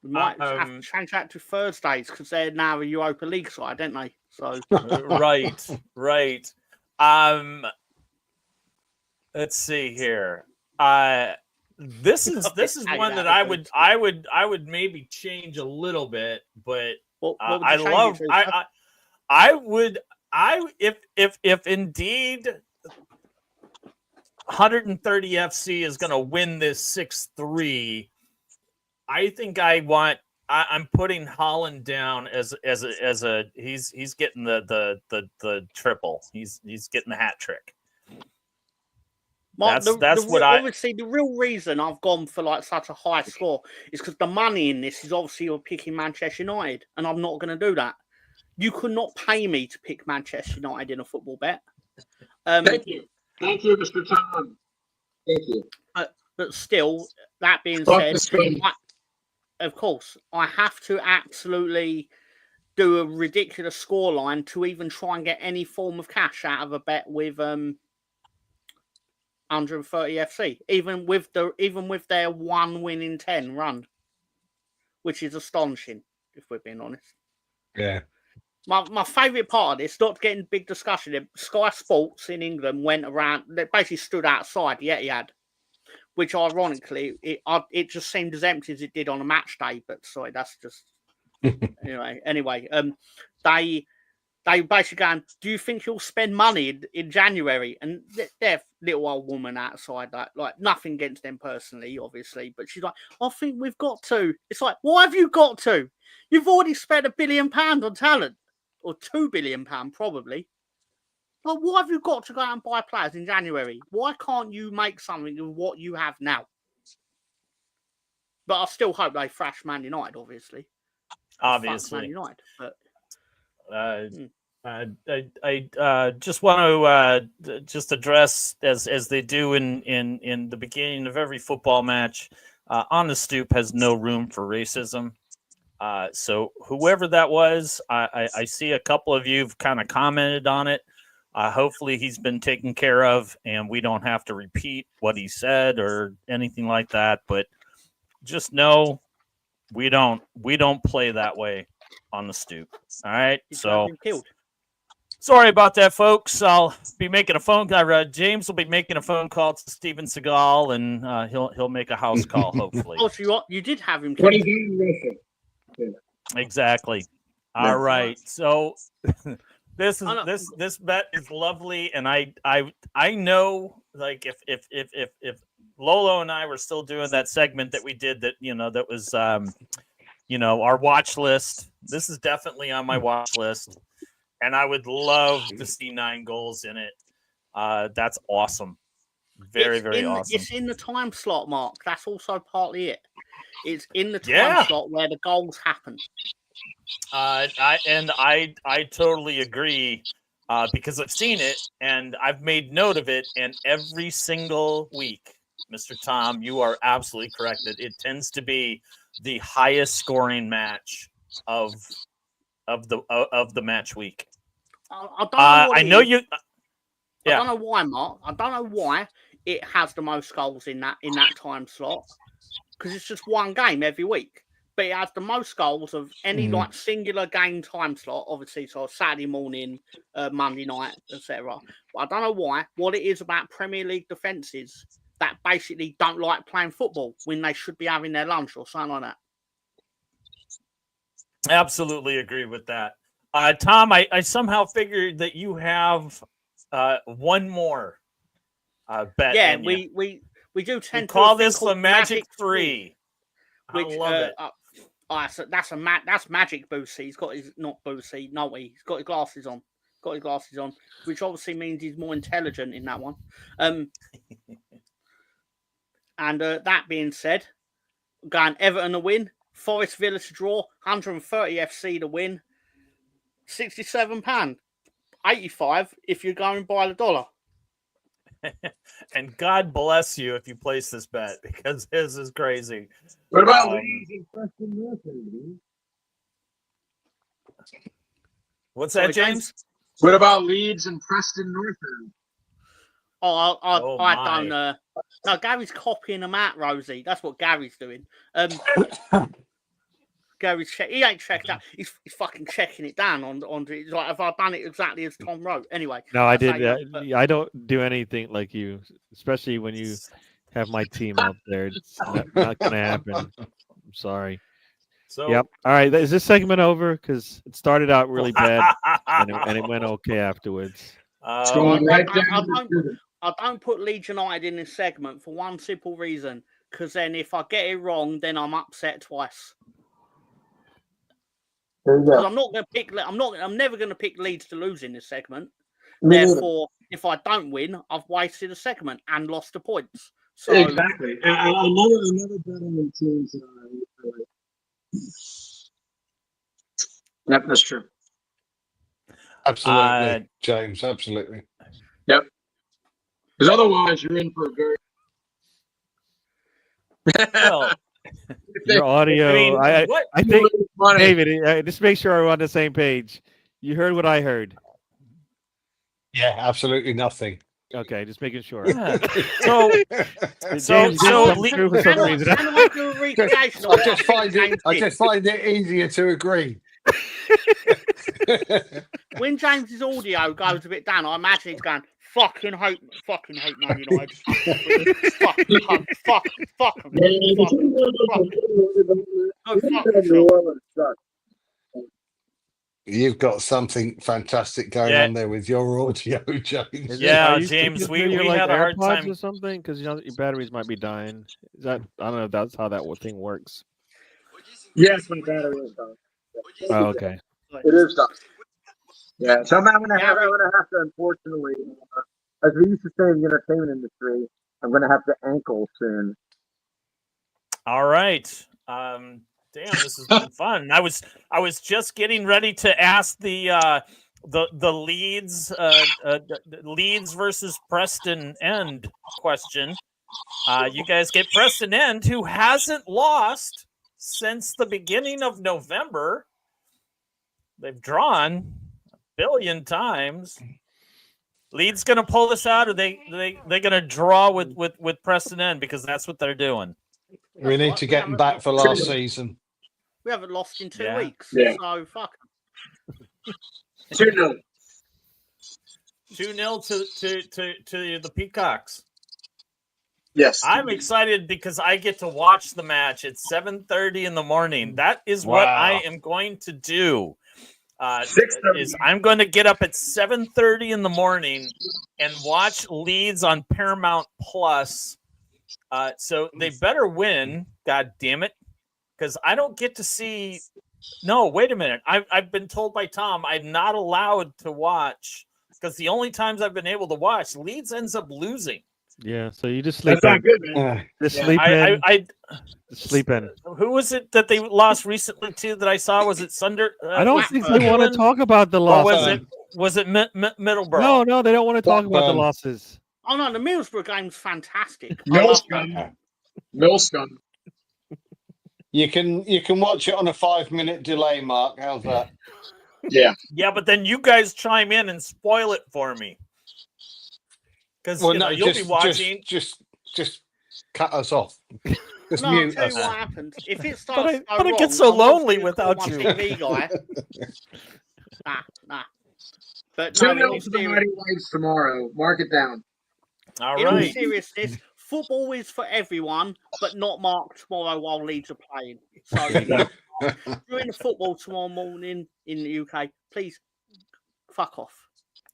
might have to change that to Thursdays because they're now a Europa League side, don't they? So right. Let's see here. This is one that I would maybe change a little bit, but if indeed 130 FC is going to win this 6-3. I think I'm putting Haaland down as a he's getting the triple. He's getting the hat trick. Obviously the real reason I've gone for like such a high score is because the money in this is obviously you're picking Manchester United, and I'm not going to do that. You could not pay me to pick Manchester United in a football bet. Thank you, Mr. Tom. Thank you. But still, that being said, of course, I have to absolutely do a ridiculous scoreline to even try and get any form of cash out of a bet with 130 FC, even with their 1 win in 10 run, which is astonishing, if we're being honest. Yeah. My favourite part of this, not getting big discussion, Sky Sports in England went around, they basically stood outside the Etihad, which ironically, it just seemed as empty as it did on a match day, but sorry, that's just... Anyway, they basically going, do you think you'll spend money in January? And they're little old woman outside, like nothing against them personally, obviously, but she's like, I think we've got to. It's like, why have you got to? You've already spent £1 billion on talent, or £2 billion probably. Like, why have you got to go out and buy players in January? Why can't you make something of what you have now? But I still hope they thrash Man United, obviously. Obviously. Man United, but... I just want to just address, as they do in the beginning of every football match, on the Stoop has no room for racism. So whoever that was, I see a couple of you have kind of commented on it. Hopefully he's been taken care of and we don't have to repeat what he said or anything like that. But just know we don't play that way on the Stoop. All right. So sorry about that, folks. I'll be making a phone call. James will be making a phone call to Steven Seagal, and he'll make a house call, hopefully. Oh, so you did have him killed. Exactly. All right. So this bet is lovely, and I know, like, if Lolo and I were still doing that segment that we did that was our watch list. This is definitely on my watch list, and I would love to see 9 goals in it. That's awesome. Very awesome. It's in the time slot, Mark. That's also partly it. It's in the time slot where the goals happen. I totally agree because I've seen it and I've made note of it, and every single week, Mr. Tom, you are absolutely correct that it tends to be the highest scoring match of the match week. I don't know why, Mark. I don't know why it has the most goals in that time slot, because it's just one game every week. But it has the most goals of any like singular game time slot, obviously. So Saturday morning, Monday night, etc. But I don't know why. What it is about Premier League defenses that basically don't like playing football when they should be having their lunch or something like that. Absolutely agree with that. Tom, I somehow figured that you have one more bet. Yeah, we do tend to call this the Magic 3. Which, I love it. Oh, that's Magic Boosie. He's got his not Boosie, no, he's got his glasses on. Which obviously means he's more intelligent in that one. And that being said, going Everton to win, Forest Villa to draw, 130 FC to win, £67, 85 if you're going by the dollar. And God bless you if you place this bet, because his is crazy. What about Leeds and Preston North End? What's that, James? What about Leeds and Preston North End? I don't know. No, Gary's copying them out, Rosie. That's what Gary's doing. Gary's he ain't checked out. He's fucking checking it down on like, have I done it exactly as Tom wrote? Anyway. No, I did. I don't do anything like you, especially when you have my team up there. It's not going to happen. I'm sorry. So, yep. All right. Is this segment over? Because it started out really bad and it went okay afterwards. I don't put Leeds United in this segment for one simple reason. Because then if I get it wrong, then I'm upset twice. Because I'm not going to pick. I'm never going to pick Leeds to lose in this segment. Therefore, if I don't win, I've wasted a segment and lost the points. So exactly. Another bet on the teams. Yep, that's true. Absolutely, James. Absolutely. Yep. Because otherwise, you're in for a very. Well, your audio. I think, David, just make sure we're on the same page. You heard what I heard. Yeah, absolutely nothing. Okay, just making sure. Yeah. I just find it easier to agree. When James's audio goes a bit down, I imagine he's going, fucking hate Man United. fuck. You've got something fantastic going on there with your audio, James. Yeah, James, we had a hard time or something because your batteries might be dying. Is that I don't know if that's how that thing works. Yes, my battery is dying. Oh, okay. It is dying. Yeah, so I'm gonna have to, unfortunately, as we used to say in the entertainment industry, I'm gonna have to ankle soon. All right. Damn, this has been fun. I was just getting ready to ask the Leeds versus Preston End question. You guys get Preston End, who hasn't lost since the beginning of November. They've drawn a billion times. Leeds gonna pull this out, or they gonna draw with Preston End, because that's what they're doing. We need to get them back for last season. We haven't lost in 2 weeks, so fuck. 2-0. 2-0 to the Peacocks. Yes, I'm excited because I get to watch the match at 7:30 in the morning. That is what I am going to do. I'm going to get up at 7:30 in the morning and watch Leeds on Paramount Plus. So they better win, God damn it, because I don't get to see. No, wait a minute. I've been told by Tom I'm not allowed to watch, because the only times I've been able to watch, Leeds ends up losing. Yeah, so you just sleep That's in. not good, man. Just sleep in. Sleep in. Who was it that they lost recently too that I saw? Was it Sunder? I don't think they want to talk about the losses. Was it Middlesbrough? No, they don't want to talk about the losses. Oh no, the Middlesbrough game's fantastic. Millscum. You can watch it on a 5-minute delay, Mark. How's that? Yeah. Yeah, but then you guys chime in and spoil it for me. Because you'll be watching. Just cut us off. Just I'll mute tell us. you what happens. If it starts but I get so lonely without you. TV guy. Nah. But 2-0 to the Mighty Whites tomorrow. Mark it down. All in all right. seriousness, football is for everyone, but not Mark tomorrow while Leeds are playing. So during the football tomorrow morning in the UK, please fuck off.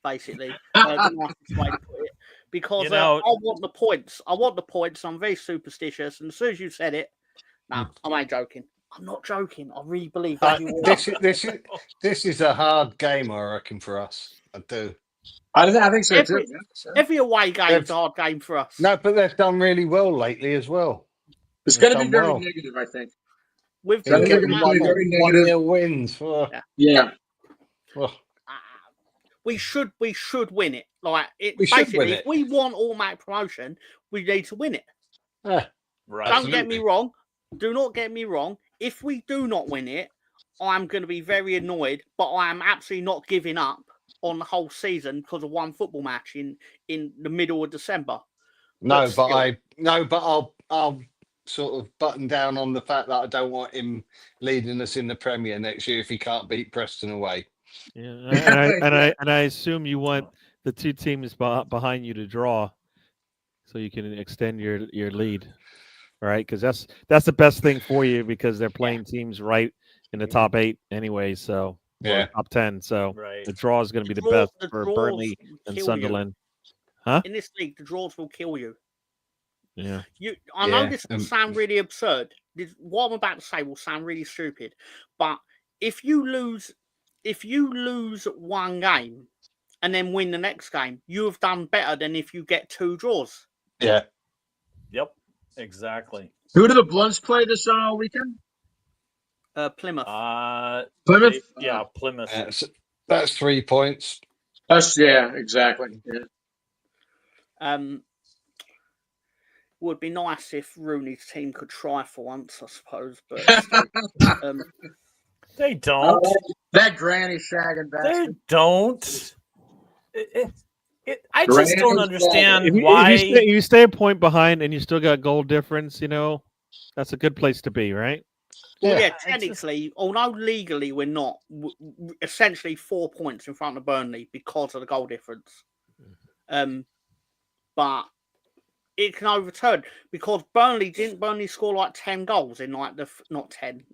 Basically, the nicest way to put it. Because I want the points. I'm very superstitious, and as soon as you said it, I ain't joking. I'm not joking. I really believe this is a hard game, I reckon, for us. I do. I think so too. Every away game is a hard game for us. No, but they've done really well lately as well. It's going to be very negative, I think. With very negative. 1-0 wins. Yeah. Well, we should win it. Like it. We should basically, win it. if we want automatic promotion, we need to win it. Yeah. Right. Don't get me wrong. Do not get me wrong. If we do not win it, I'm going to be very annoyed. But I am absolutely not giving up on the whole season because of one football match in the middle of December. But I'll sort of button down on the fact that I don't want him leading us in the Premier next year if he can't beat Preston away. Yeah, and I assume you want the two teams behind you to draw, so you can extend your lead, right? Because that's the best thing for you because they're playing teams right in the top 8 anyway. So top 10. So the draw is going to be the best for Burnley and Sunderland. Huh? In this league, the draws will kill you. Yeah. I know this will sound really absurd. What I'm about to say will sound really stupid, but if you lose one game and then win the next game, you have done better than if you get 2 draws. Yeah. Yep. Exactly. Who do the Blunts play this weekend? Plymouth. Plymouth. Plymouth. That's 3 points. Exactly. Yeah. Would be nice if Rooney's team could try for once, I suppose, but they don't. That granny shagging bastard. They don't. I just don't understand why. If you stay a point behind and you still got goal difference, that's a good place to be, right? Yeah, technically, although legally we're not, essentially 4 points in front of Burnley because of the goal difference. But it can overturn because Burnley score like 10 goals in like the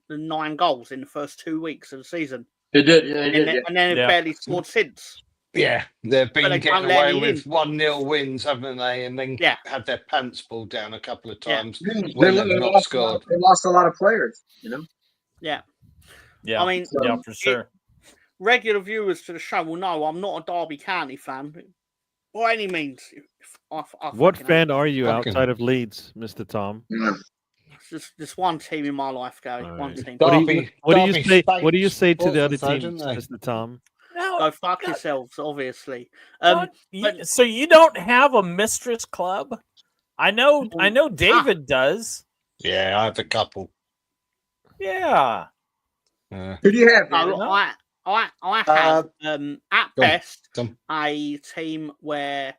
9 goals in the first 2 weeks of the season. They did, yeah, and then they've barely scored since. Yeah, they've been getting away with 1-0 wins, haven't they? And then had their pants pulled down a couple of times when they've not scored. They lost a lot of players, Yeah. Yeah. I mean, for sure. Regular viewers to the show will know I'm not a Derby County fan by any means. What fan are you outside of Leeds, Mr. Tom? Just one team in my life, Gary. Right. One team. What do you say to the other teams, Mr. Tom? Go fuck yourselves, obviously. So you don't have a mistress club? I know David does. Yeah, I have a couple. Yeah. Who do you have? I have at best a team where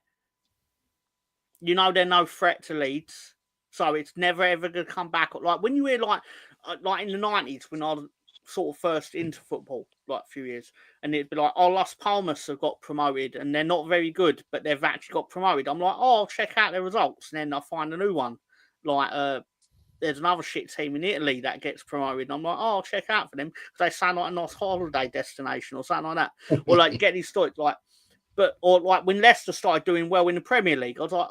they're no threat to Leeds, so it's never ever going to come back. Like when you hear like in the 90s when I was sort of first into football, like a few years, and it'd be like, Las Palmas have got promoted and they're not very good, but they've actually got promoted. I'm like, I'll check out their results, and then I'll find a new one. Like there's another shit team in Italy that gets promoted, and I'm like, I'll check out for them because they sound like a nice holiday destination or something like that. Or like get these stories or when Leicester started doing well in the Premier League, I was like,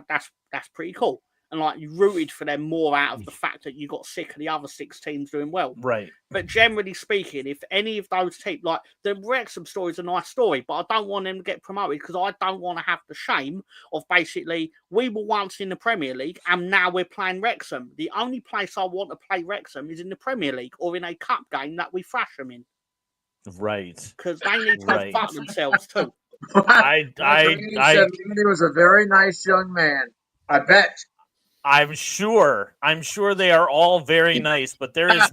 that's pretty cool. And like you rooted for them more out of the fact that you got sick of the other 6 teams doing well. Right. But generally speaking, if any of those teams, like the Wrexham story is a nice story, but I don't want them to get promoted because I don't want to have the shame of basically we were once in the Premier League and now we're playing Wrexham. The only place I want to play Wrexham is in the Premier League or in a cup game that we thrash them in. Right. Because they need to fuck themselves too. He was a very nice young man. I bet. I'm sure they are all very nice, but there is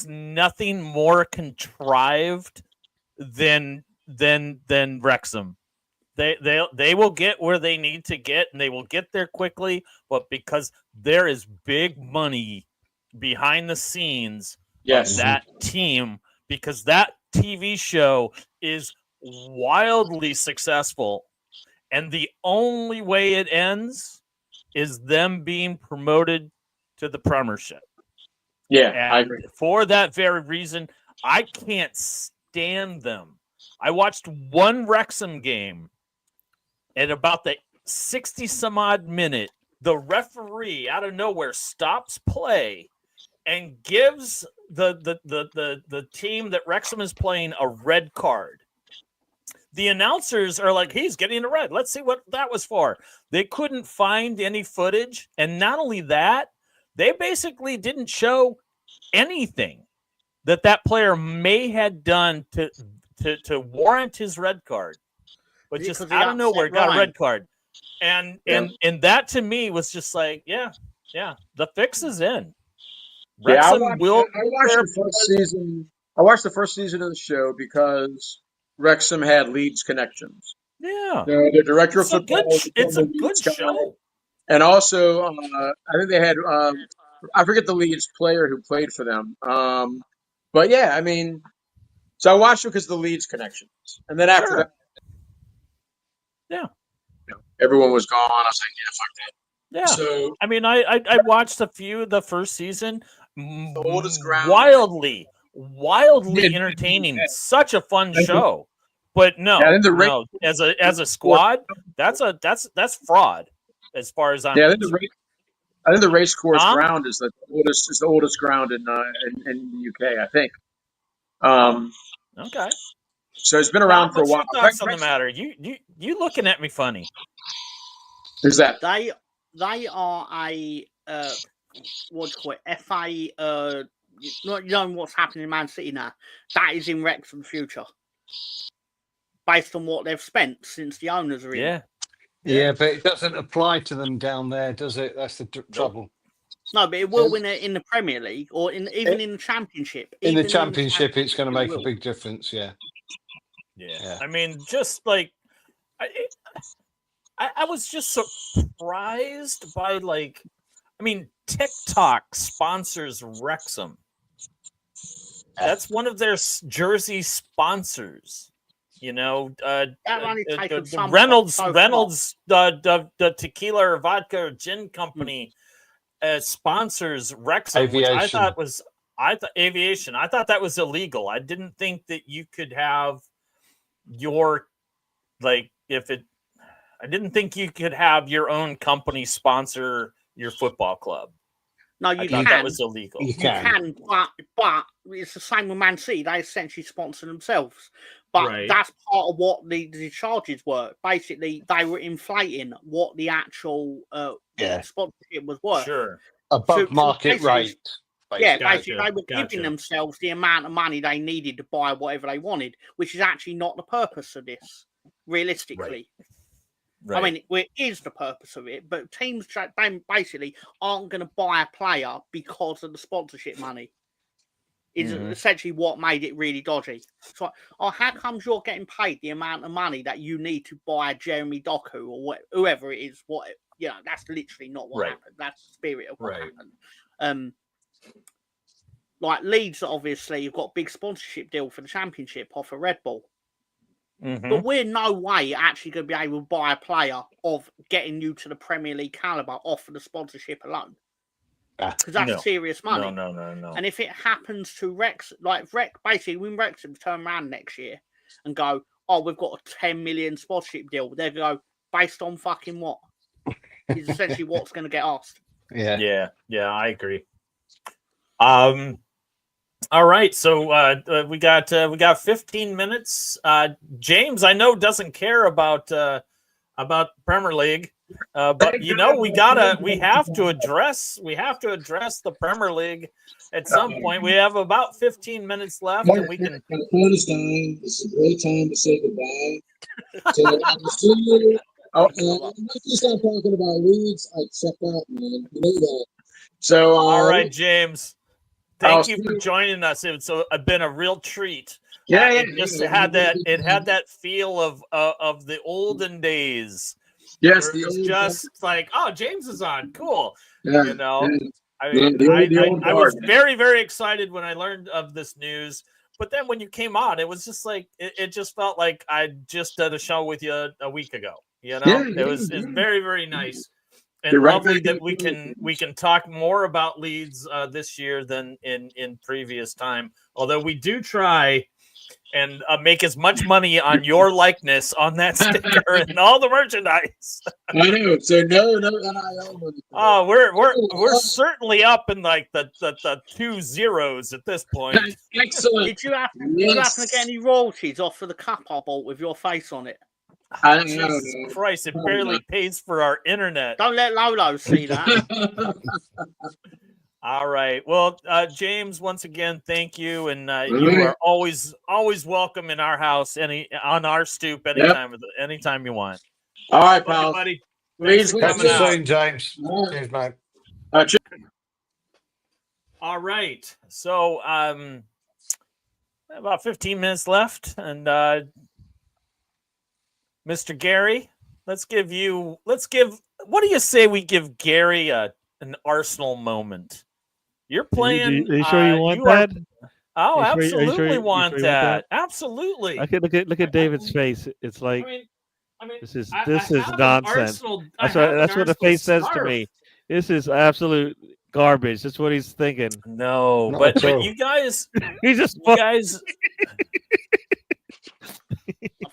nothing more contrived than Wrexham. They will get where they need to get, and they will get there quickly. But because there is big money behind the scenes of that team, because that TV show is wildly successful, and the only way it ends is them being promoted to the Premiership. Yeah, and I agree. For that very reason, I can't stand them. I watched one Wrexham game at about the 60-some-odd minute. The referee, out of nowhere, stops play and gives the team that Wrexham is playing a red card. The announcers are like, he's getting a red. Let's see what that was for. They couldn't find any footage. And not only that, they basically didn't show anything that player may have done to warrant his red card. But just out of nowhere, got a red card. And that to me was just like, yeah, the fix is in. Wrexham I watched the first season. I watched the first season of the show because Wrexham had Leeds connections. Yeah, the director of football. It's a good show. And also, I think they had I forget the Leeds player who played for them. But yeah, I mean, so I watched it because of the Leeds connections, and then after that, everyone was gone. I was like, yeah, fuck that. Yeah. So I mean, I watched a few of the first season. The oldest ground. Wildly entertaining. Such a fun show. But no, as a squad, that's fraud as far as I'm concerned. I think the race course ground is the oldest ground in the UK, I think. Okay. So it's been around for a while. What's your thoughts on the matter? You looking at me funny. Who's that? They are a what do you call it? FA. You know what's happening in Man City now. That is in Wrexham's future, based on what they've spent since the owners are in. Yeah, but it doesn't apply to them down there, does it? That's the trouble. No, but it will win it in the Premier League or even in the Championship. In the Championship, it's going to make a big difference. Yeah. I mean, just like I was just surprised by TikTok sponsors Wrexham. That's one of their jersey sponsors. You know, Reynolds, the tequila or vodka or gin company sponsors Wrexham, Aviation. Which I thought aviation. I thought that was illegal. I didn't think that you could have I didn't think you could have your own company sponsor your football club. No, you can. That was illegal. You can, but it's the same with Man City. They essentially sponsor themselves. But that's part of what the charges were. Basically, they were inflating what the actual sponsorship was worth. Sure. Above market rate. Yeah, basically, they were giving themselves the amount of money they needed to buy whatever they wanted, which is actually not the purpose of this, realistically. Right. I mean, it is the purpose of it, but teams they basically aren't going to buy a player because of the sponsorship money. Is essentially what made it really dodgy. So, how comes you're getting paid the amount of money that you need to buy Jeremy Doku or whoever it is? That's literally not what happened. That's the spirit of what happened. Like Leeds, obviously, you've got a big sponsorship deal for the Championship off of Red Bull. But we're no way actually going to be able to buy a player of getting you to the Premier League caliber off of the sponsorship alone. Because that's serious money. No. And if it happens to basically when Wrexham turn around next year and go, we've got a 10 million sponsorship deal, they're going to go, based on fucking what? Is essentially what's going to get asked. Yeah, I agree. All right, so we got 15 minutes. James, I know doesn't care about Premier League, but we have to address the Premier League at some point. We have about 15 minutes left, and we can. The phone is dying. It's a great time to say goodbye. So I'll see you. Once you start talking about Leeds, I check out, man. You know that. So all right, James. Thank you for joining us. It's been a real treat. It had that feel of the olden days. Yes, just like, James is on. Cool. Yeah, I was very, very excited when I learned of this news. But then when you came on, it was just like it just felt like I just did a show with you a week ago. It was very, very nice. And lovely that we can talk more about Leeds this year than in previous time. Although we do try, and make as much money on your likeness on that sticker and all the merchandise. I know. So no NIL money. Oh, we're certainly up in like the 2 zeros at this point. Excellent. Did you happen to get any royalties off of the cup I bought with your face on it? Jesus Christ, it barely pays for our internet. Don't let Lolo see that. All right. Well, James, once again, thank you, and you are always welcome in our house, on our stoop, anytime you want. All right, pal. Buddy. Please catch you soon, James. Cheers, mate. All right. So, about 15 minutes left, and Mr. Gary, what do you say we give Gary an Arsenal moment? You're playing. Are you sure you want that? Oh, Are you absolutely sure want you that. Absolutely. Okay, look at David's face. It's like this is nonsense. That's what the face says to me. This is absolute garbage. That's what he's thinking. No, but you guys, I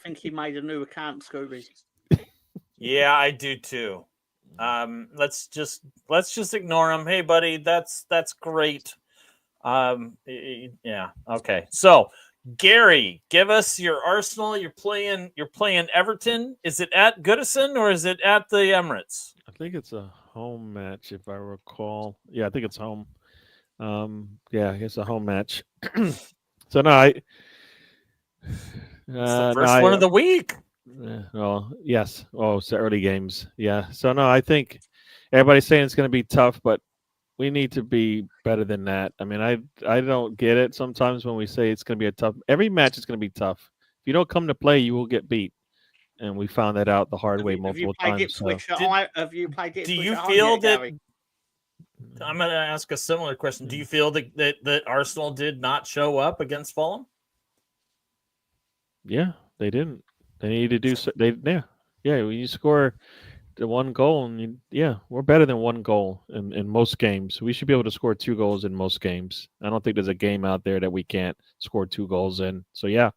think he made a new account, Scooby. Yeah, I do too. Let's just ignore him. Hey, buddy, that's great. Yeah, okay. So, Gary, give us your Arsenal. You're playing Everton. Is it at Goodison or is it at the Emirates? I think it's a home match, if I recall. Yeah, I think it's home. Yeah, it's a home match. So no, it's the first one of the week. Well, yes. Oh, it's the early games. Yeah. So no, I think everybody's saying it's going to be tough, but we need to be better than that. I mean, I don't get it sometimes when we say it's going to be a tough. Every match is going to be tough. If you don't come to play, you will get beat, and we found that out the hard way multiple times. Have you played it? Do you feel that? I'm going to ask a similar question. Do you feel that Arsenal did not show up against Fulham? Yeah, they didn't. They need to do so. When you score the one goal, and we're better than one goal in most games. We should be able to score 2 goals in most games. I don't think there's a game out there that we can't score 2 goals in. So yeah,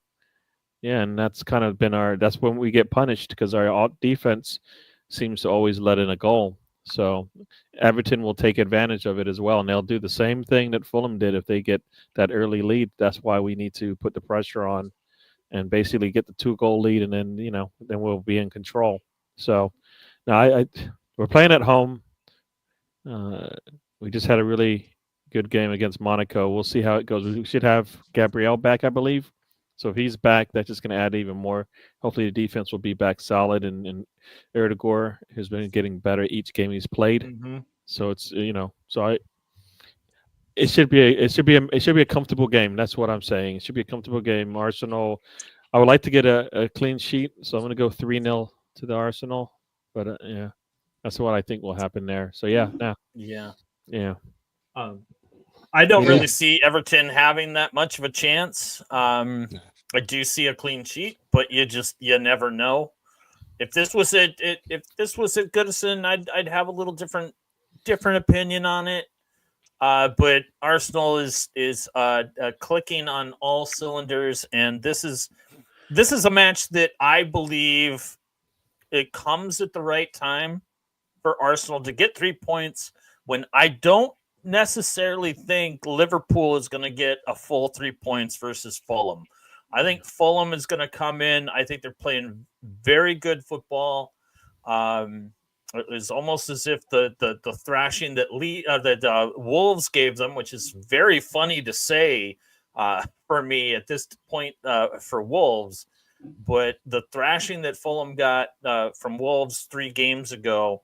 and that's kind of been that's when we get punished because our defense seems to always let in a goal. So Everton will take advantage of it as well, and they'll do the same thing that Fulham did if they get that early lead. That's why we need to put the pressure on and basically get the 2-goal lead, and then then we'll be in control. So now we're playing at home. We just had a really good game against Monaco. We'll see how it goes. We should have Gabriel back, I believe. So if he's back, that's just going to add even more. Hopefully the defense will be back solid, and Erdegaard has been getting better each game he's played. Mm-hmm. So it's it should be a comfortable game. That's what I'm saying. It should be a comfortable game. Arsenal, I would like to get a clean sheet, so I'm going to go 3-0 to the Arsenal. But that's what I think will happen there. So yeah. I don't really see Everton having that much of a chance. I do see a clean sheet, but you never know. If this was at Goodison, I'd have a little different opinion on it. But Arsenal is clicking on all cylinders, and this is a match that I believe it comes at the right time for Arsenal to get 3 points when I don't necessarily think Liverpool is going to get a full 3 points versus Fulham. I think Fulham is going to come in. I think they're playing very good football. It was almost as if the thrashing that Wolves gave them, which is very funny to say for me at this point for Wolves, but the thrashing that Fulham got from Wolves 3 games ago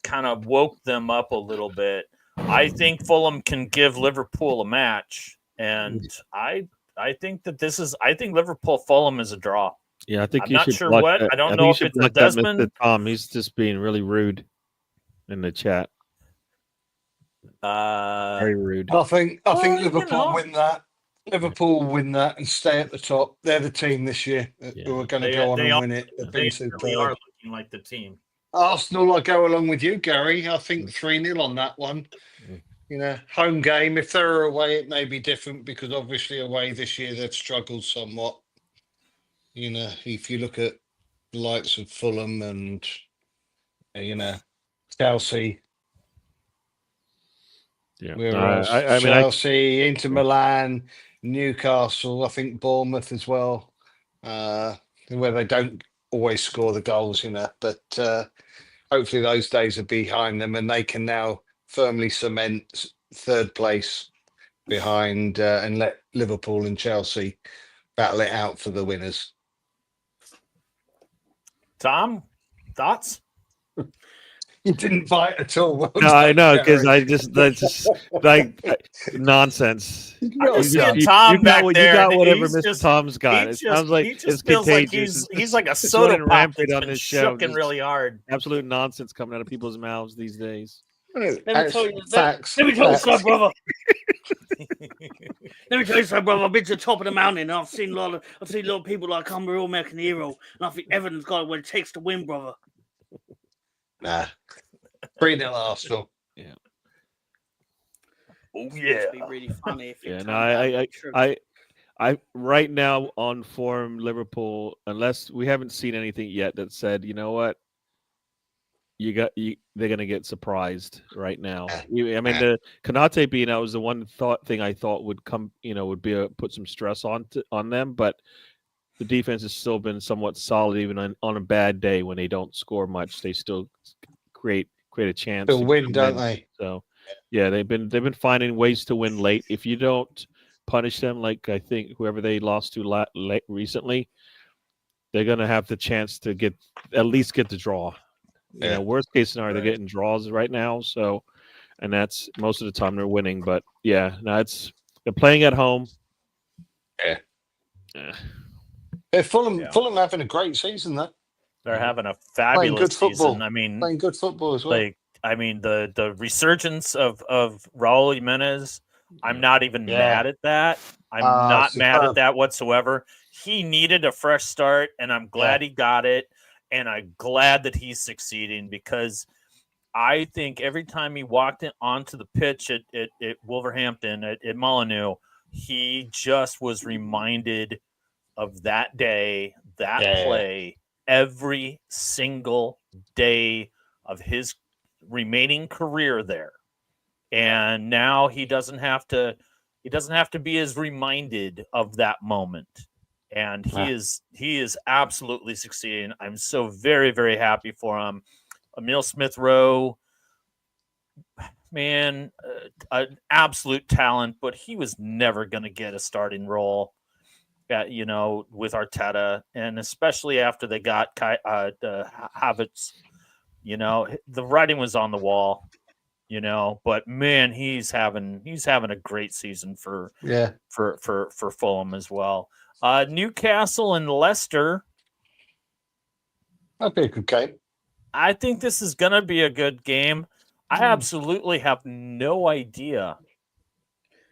kind of woke them up a little bit. I think Fulham can give Liverpool a match, and I think that I think Liverpool-Fulham is a draw. Yeah, I think I'm not sure what. I don't know if it's a Desmond. Tom, he's just being really rude in the chat. Very rude. I think Liverpool win that. Liverpool win that and stay at the top. They're the team this year who are going to go on and win it. They are looking like the team. Arsenal, I go along with you, Gary. I think 3-0 on that one. home game. If they're away, it may be different because obviously away this year they've struggled somewhat. If you look at the likes of Fulham and Chelsea. Yeah, Whereas Chelsea, Inter Milan, Newcastle, I think Bournemouth as well, where they don't always score the goals, but hopefully those days are behind them and they can now firmly cement third place behind and let Liverpool and Chelsea battle it out for the winners. Tom, thoughts? You didn't bite at all. Well no, I know because that's just like nonsense. I'm just seeing Tom back there. You got whatever Mr. Tom's got. It sounds like it's contagious. Like he's like a soda pop that's on been this show, shooken really hard. Absolute nonsense coming out of people's mouths these days. Let me tell you something, brother. Let me tell you something, brother. I've been to the top of the mountain and I've seen a lot of people like I'm a real American hero, and I think Everton's got what it takes to win, brother. Nah. 3-0 Arsenal. Yeah. Oh yeah. It'd be really funny if yeah. No, I right now on form Liverpool, unless we haven't seen anything yet that said, you know what, they're gonna get surprised right now. I mean, the Konate being out was the one thing I thought would come, would be put some stress on them, but the defense has still been somewhat solid, even on a bad day when they don't score much. They still create a chance. They'll win, don't they? So, yeah, they've been finding ways to win late. If you don't punish them, like I think whoever they lost to late recently, they're gonna have the chance to at least get the draw. Yeah. Worst case scenario, they're getting draws right now. So, and that's most of the time they're winning. But yeah, no, they're playing at home. Yeah. Fulham having a great season, though. They're having a fabulous season. I mean, playing good football as well. The resurgence of Raul Jimenez. I'm not even mad at that. I'm not mad at that whatsoever. He needed a fresh start, and I'm glad he got it. And I'm glad that he's succeeding because I think every time he walked onto the pitch at Wolverhampton, at Molineux, he just was reminded of that day, that play, every single day of his remaining career there. And now he doesn't have to be as reminded of that moment. And he is absolutely succeeding. I'm so very, very happy for him. Emile Smith-Rowe, man, an absolute talent, but he was never going to get a starting role, with Arteta, and especially after they got Havertz. The writing was on the wall. But man, he's having a great season for Fulham as well. Newcastle and Leicester. That'd be a good game. I think this is going to be a good game. I absolutely have no idea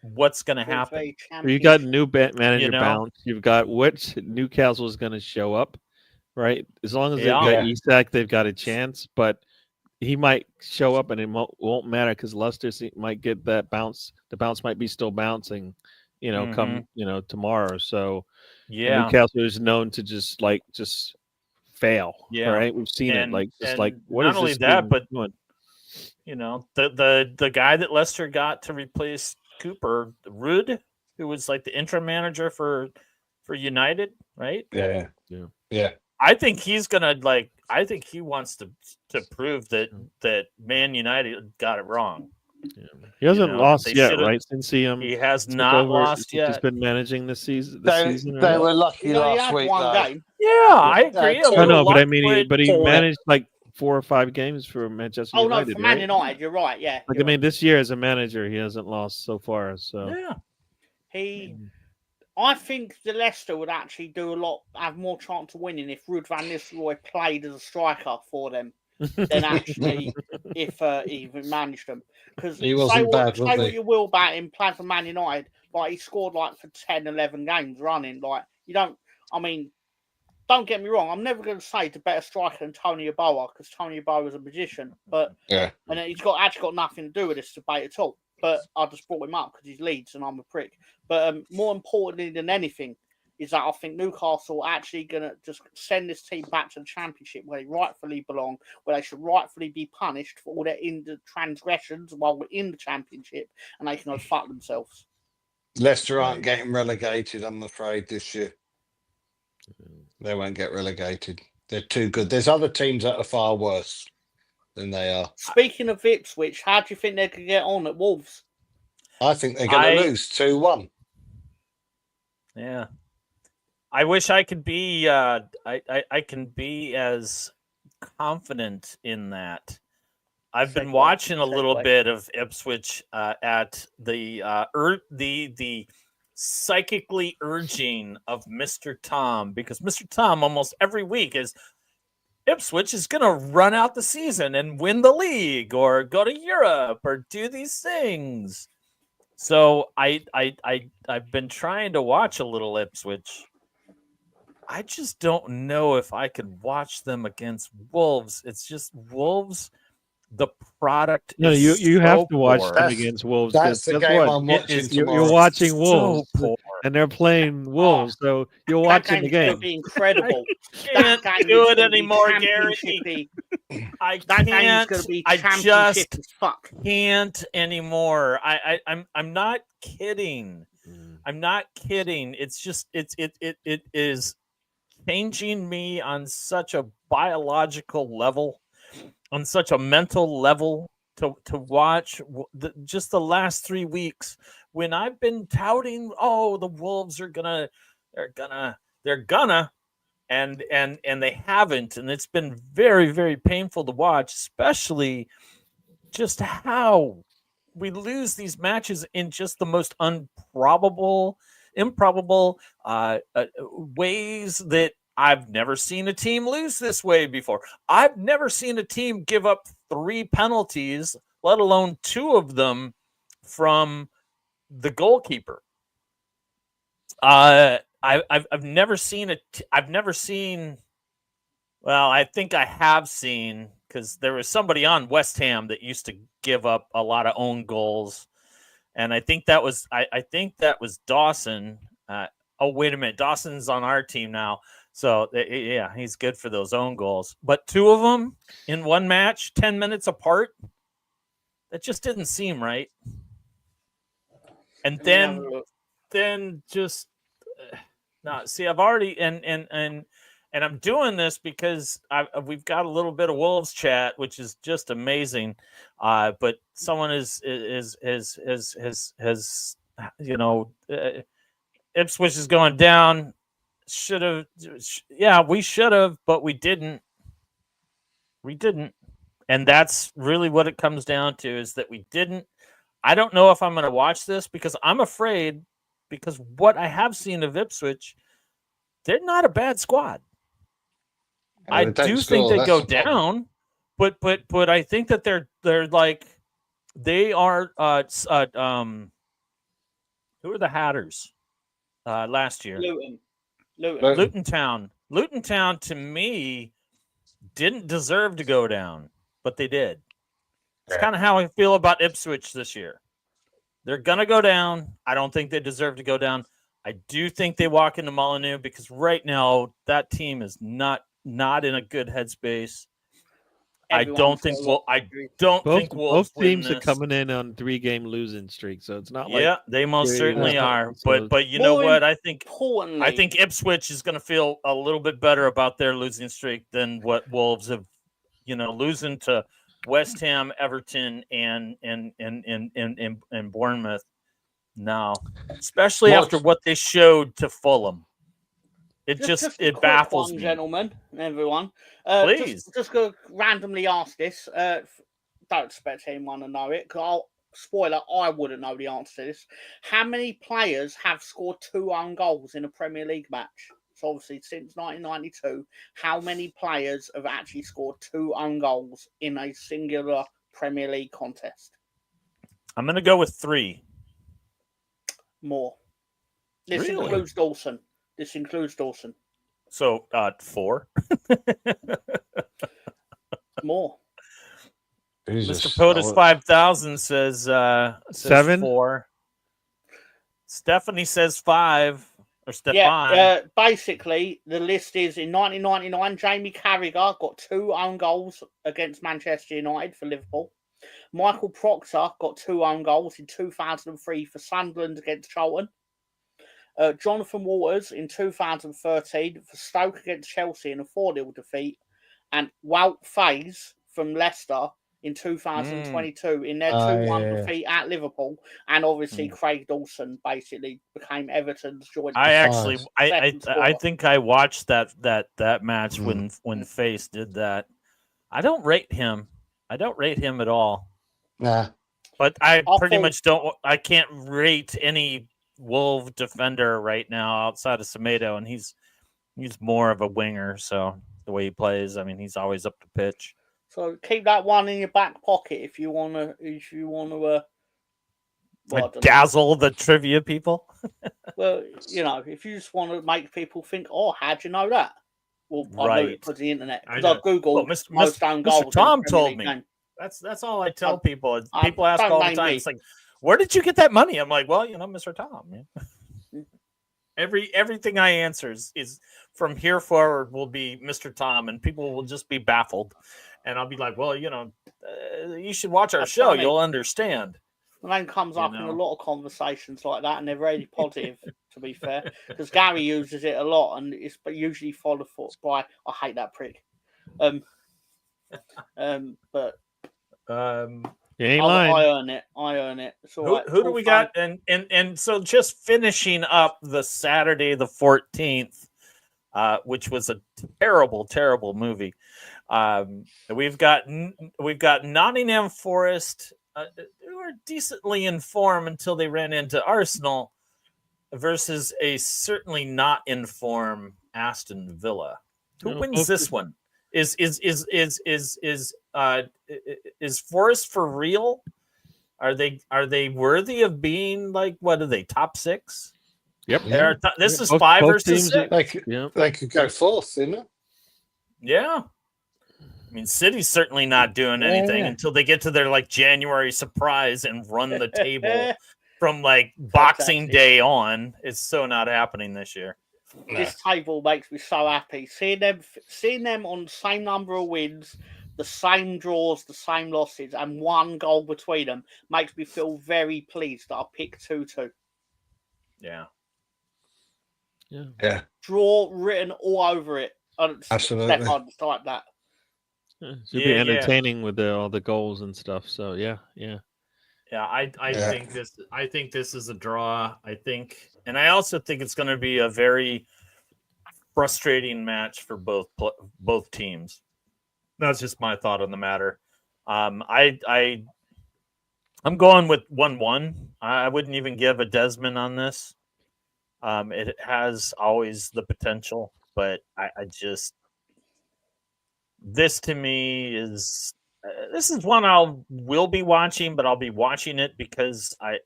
what's going to happen. You got new manager bounce. You've got which Newcastle is going to show up, right? As long as they've got Isak, they've got a chance. But he might show up and it won't matter because Leicester might get that bounce. The bounce might be still bouncing, come tomorrow. So Newcastle is known to just fail. Yeah, right. We've seen it. What not is only this that, but doing? The guy that Leicester got to replace Cooper, Ruud, who was like the interim manager for United, right? Yeah. I think he's gonna I think he wants to prove that Man United got it wrong. Yeah. He hasn't lost yet, right? Since he has not lost yet. He's been managing this season. They were lucky last week. Yeah, I agree. I know, but I mean, he managed 4 or 5 games for Manchester United. Oh no, for Man United, you're right. Yeah. This year as a manager, he hasn't lost so far. So I think the Leicester would actually have more chance of winning if Ruud van Nistelrooy played as a striker for them than actually if he managed them. Because he wasn't bad, say what you will about him playing for Man United, he scored for 10, 11 games running. Don't get me wrong, I'm never going to say he's a better striker than Tony Yeboah because Tony Yeboah is a magician, and he's actually got nothing to do with this debate at all. but I just brought him up because he's Leeds and I'm a prick. But more importantly than anything is that I think Newcastle are actually going to just send this team back to the Championship where they rightfully belong, where they should rightfully be punished for all their transgressions while we're in the Championship, and they can go fuck themselves. Leicester aren't getting relegated, I'm afraid, this year. They won't get relegated. They're too good. There's other teams that are far worse than they are. Speaking of Ipswich, how do you think they could get on at Wolves? I think they're going to lose 2-1. Yeah. I wish I could be I can be as confident in that. I've been watching a little bit of Ipswich at the psychically urging of Mr. Tom, because Mr. Tom almost every week is Ipswich is going to run out the season and win the league or go to Europe or do these things. So I've been trying to watch a little Ipswich. I just don't know if I could watch them against Wolves. It's just Wolves. The product. No, is you so have to watch poor. them against Wolves. That's the game I'm watching tomorrow. You're watching Wolves, poor. and they're playing Wolves, so you're watching the game. That be incredible. Can't do it anymore, Gary. I can't. I just can't anymore. I'm not kidding. I'm not kidding. It's just it is changing me on such a biological level, on such a mental level, to watch just the last 3 weeks when I've been touting, oh, the Wolves are gonna, and they haven't, and it's been very, very painful to watch, especially just how we lose these matches in just the most improbable ways that I've never seen a team lose this way before. I've never seen a team give up 3 penalties, let alone 2 of them from the goalkeeper. I've never seen it. I've never seen. Well, I think I have seen, because there was somebody on West Ham that used to give up a lot of own goals, and I think that was Dawson. Oh, wait a minute, Dawson's on our team now. So, yeah, he's good for those own goals. But 2 of them in one match, 10 minutes apart, that just didn't seem right. And then just no. See, I've already and I'm doing this because we've got a little bit of Wolves chat, which is just amazing. But someone has Ipswich is going down. Should have, yeah, we should have, but we didn't. And that's really what it comes down to, is that we didn't. I don't know if I'm going to watch this, because I'm afraid, because what I have seen of Ipswich, they're not a bad squad. I do think they go down, but I think that they're like, they are who are the Hatters last year? Luton Town. Luton Town, to me, didn't deserve to go down, but they did. It's kind of how I feel about Ipswich this year. They're going to go down. I don't think they deserve to go down. I do think they walk into Molineux, because right now that team is not in a good headspace. I don't think Wolves both teams are coming in on 3-game losing streak, so it's not like, yeah, they most certainly are. But you know what? I think Ipswich is going to feel a little bit better about their losing streak than what Wolves have, losing to West Ham, Everton, and Bournemouth. No, especially after what they showed to Fulham. It baffles me. Gentlemen and everyone. Please. Just going to randomly ask this. Don't expect anyone to know it, because spoiler, I wouldn't know the answer to this. How many players have scored 2 own goals in a Premier League match? So obviously, since 1992, how many players have actually scored 2 own goals in a singular Premier League contest? I'm going to go with 3. More. This Really? includes Dawson. So 4. More. Mr. POTUS 5000 says 7. 4. Stephanie says 5. Or Stefan. Yeah, basically, the list is in 1999, Jamie Carragher got 2 own goals against Manchester United for Liverpool. Michael Proctor got 2 own goals in 2003 for Sunderland against Charlton. Jonathan Waters in 2013 for Stoke against Chelsea in a 4-0 defeat. And Wout Faes from Leicester in 2022 in their 2-1 defeat at Liverpool. And obviously Craig Dawson basically became Everton's joint. I think I watched that match when Faes did that. I don't rate him. I don't rate him at all. Nah. But I can't rate any Wolves defender right now outside of Semedo, and he's more of a winger, so the way he plays, I mean, he's always up to pitch. So keep that one in your back pocket if you want to dazzle the trivia people. Well, if you just want to make people think, oh, how'd you know that? Well, I know it because the internet. Because I've Googled most own goals. Mr. Tom told me. That's all I tell people. People ask all the time. It's like, where did you get that money? I'm like, well, Mr. Tom. Yeah. Everything I answer is from here forward will be Mr. Tom, and people will just be baffled. And I'll be like, well, you should watch our show. You'll understand. The name comes up in a lot of conversations like that, and they're really positive, to be fair, because Gary uses it a lot, and it's usually followed by, I hate that prick. But you ain't lying. I earn it. Who do we got? And so just finishing up the Saturday the 14th, which was a terrible, terrible movie. We've got Nottingham Forest, who were decently in form until they ran into Arsenal, versus a certainly not in form Aston Villa. Who wins this one? Is Forest for real? Are they worthy of being like, what are they, top 6? Yep. This is 5 versus 6. They could go 4th, isn't it? Yeah. I mean, City's certainly not doing anything until they get to their January surprise and run the table from Boxing Day on. It's so not happening this year. This table makes me so happy. Seeing them on the same number of wins, the same draws, the same losses, and 1 goal between them makes me feel very pleased that I picked 2-2. Yeah. Draw written all over it. Absolutely. Stefan type that. It should be entertaining with all the goals and stuff. So yeah. I think this is a draw. And I also think it's going to be a very frustrating match for both teams. That's just my thought on the matter. I'm going with 1-1. I wouldn't even give a Desmond on this. It has always the potential, but I just, this to me is this is one will be watching, but I'll be watching it because I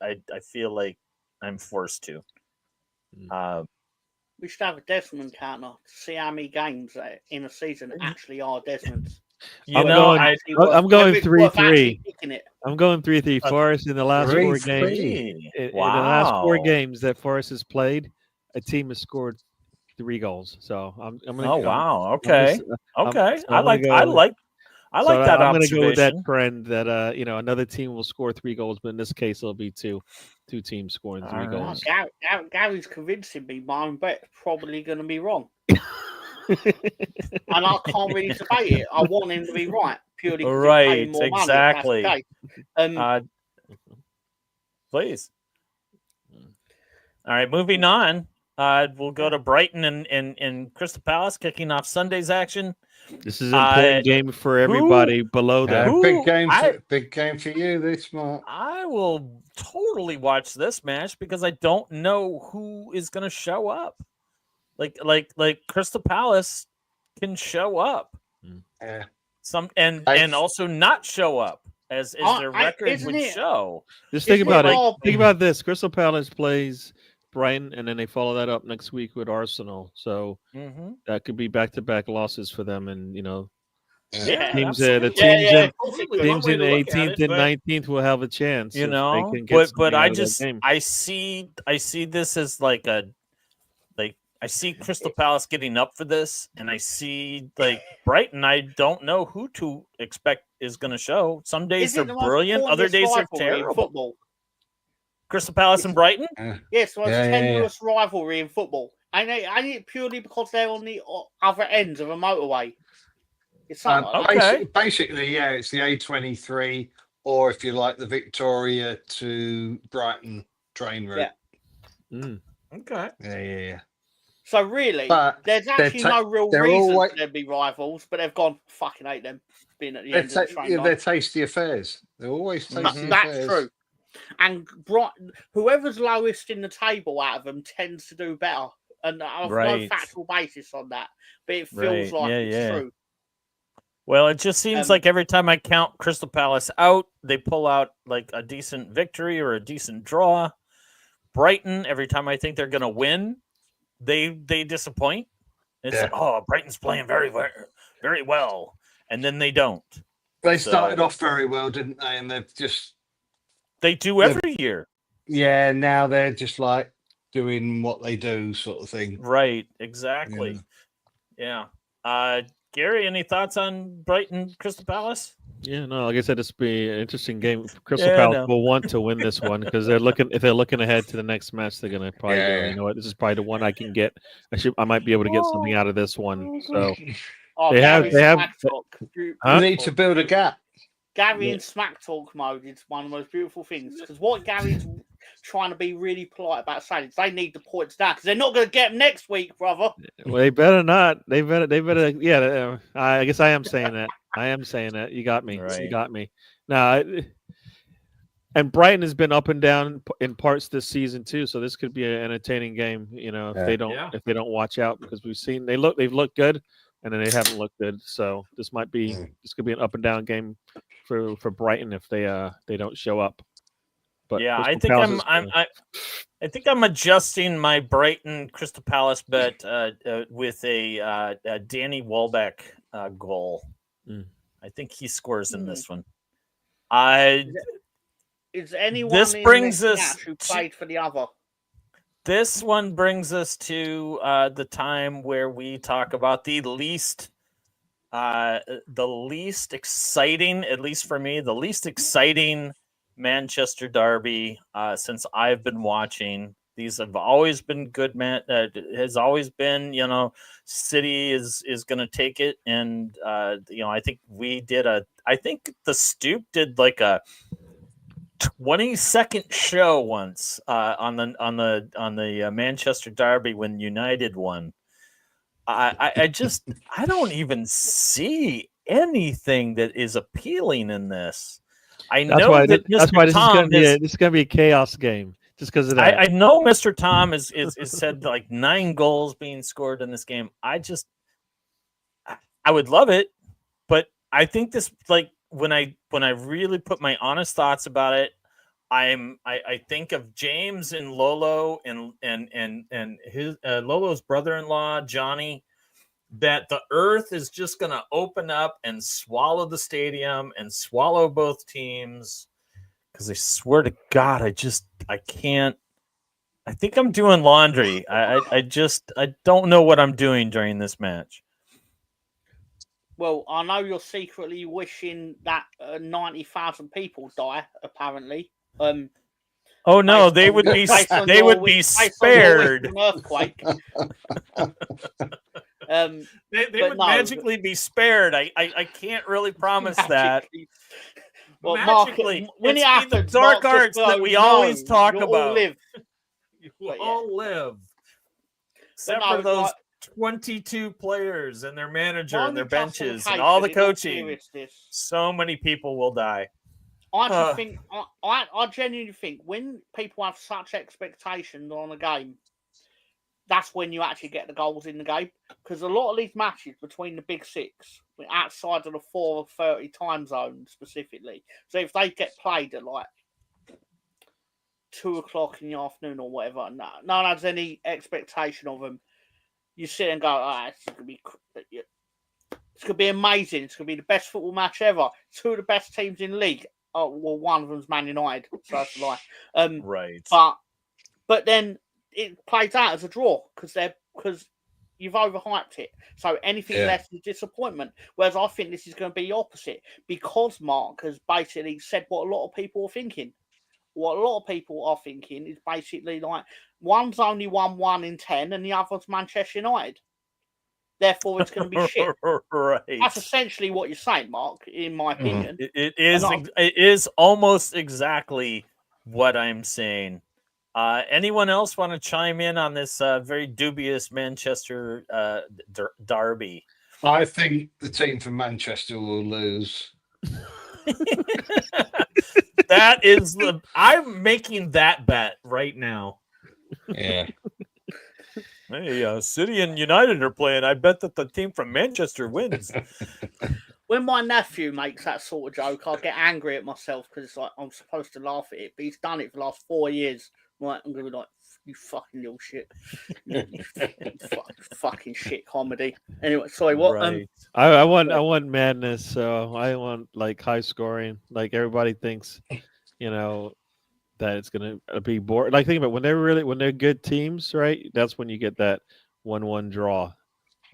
feel like I'm forced to. We should have a Desmond counter to see how many games in a season actually are Desmonds. I'm going 3-3. I'm going 3-3. Forest in the last 4 games. In the last 4 games that Forest has played, a team has scored 3 goals. So I'm going to. Oh wow! Okay, I like that observation. I'm going to go with that trend that another team will score 3 goals, but in this case it'll be two teams scoring 3 goals. Gary's convincing me my own bet's probably going to be wrong. And I can't really debate it. I want him to be right, purely because he's paying more exactly. Money. That's the case. Please. All right, moving on. We'll go to Brighton and Crystal Palace kicking off Sunday's action. This is an important game for everybody below that. Big game for you this month. I will totally watch this match because I don't know who is going to show up. Like Crystal Palace can show up, and also not show up as their record would show. Just think about it. Think about this: Crystal Palace plays Brighton, and then they follow that up next week with Arsenal. So that could be back-to-back losses for them, and Yeah, teams, absolutely. teams in One way to look at 18th it, and but, 19th will have a chance. you if know, they can get but something out I of that just game. I see this as like I see Crystal Palace getting up for this, and I see like Brighton. I don't know who to expect is going to show. Some days they're brilliant, other days they're terrible. Football. Crystal Palace and Brighton. Yes, the most tenuous rivalry in football. And it purely because they're on the other ends of a motorway. It's basically, yeah, it's the A23, or if you like, the Victoria to Brighton train route. Yeah. Okay. Yeah. So really, there's actually no real reason for them to be rivals, but they've gone fucking hate them being at the end of the train line. They're tasty affairs. They're always tasty affairs. That's true. And whoever's lowest in the table out of them tends to do better. And I've no factual basis on that, but it feels like it's true. Well, it just seems like every time I count Crystal Palace out, they pull out like a decent victory or a decent draw. Brighton, every time I think they're going to win, they disappoint. It's like, oh, Brighton's playing very, very, very well, and then they don't. They started off very well, didn't they? And they do every year. Yeah, now they're just like doing what they do, sort of thing. Right, exactly. Yeah. Gary, any thoughts on Brighton Crystal Palace? Yeah, no, like I said, this will be an interesting game. Crystal Palace will want to win this one because if they're looking ahead to the next match, they're gonna probably go, you know what, this is probably the one I can get. I might be able to get something out of this one. So they have You need to build a gap. Gary in smack talk mode is one of the most beautiful things because what Gary's trying to be really polite about saying is they need the points down because they're not going to get them next week, brother. Well, they better not. They better. Yeah, I guess I am saying that. I am saying that. You got me. Right. You got me. Now, and Brighton has been up and down in parts this season too, so this could be an entertaining game. You know, if they don't watch out because they've looked good, and then they haven't looked good. So this could be an up and down game for Brighton if they don't show up. But yeah, I think I'm adjusting my Brighton Crystal Palace bet with a Danny Welbeck goal. I think he scores in this one. Is anyone this brings us who played for the other? This one brings us to the time where we talk about the least exciting, at least for me, the least exciting Manchester derby since I've been watching. These have always been good. Has always been, City is going to take it, and I think I think the Stoop did like a 20-second show once on the Manchester derby when United won. I don't even see anything that is appealing in this. That's why this is going to be a chaos game just because of that. I know Mr. Tom is said like 9 goals being scored in this game. I would love it, but I think this, like, when I really put my honest thoughts about it, I think of James and Lolo and his Lolo's brother-in-law Johnny, that the earth is just going to open up and swallow the stadium and swallow both teams. Because I swear to God, I can't. I think I'm doing laundry. I don't know what I'm doing during this match. Well, I know you're secretly wishing that 90,000 people die. Apparently. Oh no, they would be spared. Earthquake. They would magically be spared. I can't really promise that. Well, magically, when it happens, the dark arts that we always talk about. You all live. Except for those 22 players and their manager and their benches and all the coaching. So many people will die. I genuinely think when people have such expectations on a game, that's when you actually get the goals in the game. Because a lot of these matches between the big six, outside of the 4:30 time zone specifically, so if they get played at like 2:00 in the afternoon or whatever, no one has any expectation of them. You sit and go, it's going to be It's going to be amazing. It's going to be the best football match ever. Two of the best teams in the league. Oh, well, one of them's Man United, so that's a lie. Right. But then it plays out as a draw because you've overhyped it. So anything less is disappointment. Whereas I think this is going to be the opposite because Mark has basically said what a lot of people are thinking. What a lot of people are thinking is basically like one's only won 1 in 10 and the other's Manchester United. Therefore, it's going to be shit. Right. That's essentially what you're saying, Mark, in my opinion. It is almost exactly what I'm saying. Anyone else want to chime in on this very dubious Manchester derby? I think the team from Manchester will lose. I'm making that bet right now. Yeah. Hey, City and United are playing. I bet that the team from Manchester wins. When my nephew makes that sort of joke, I get angry at myself because it's like I'm supposed to laugh at it, but he's done it for the last 4 years. Right, I'm gonna be like, you fucking little shit, you fucking shit comedy. Anyway, sorry, what? Right. I want madness. So I want like high scoring. Like everybody thinks, that it's gonna be boring. Like think about when they're good teams, right? That's when you get that 1-1 draw.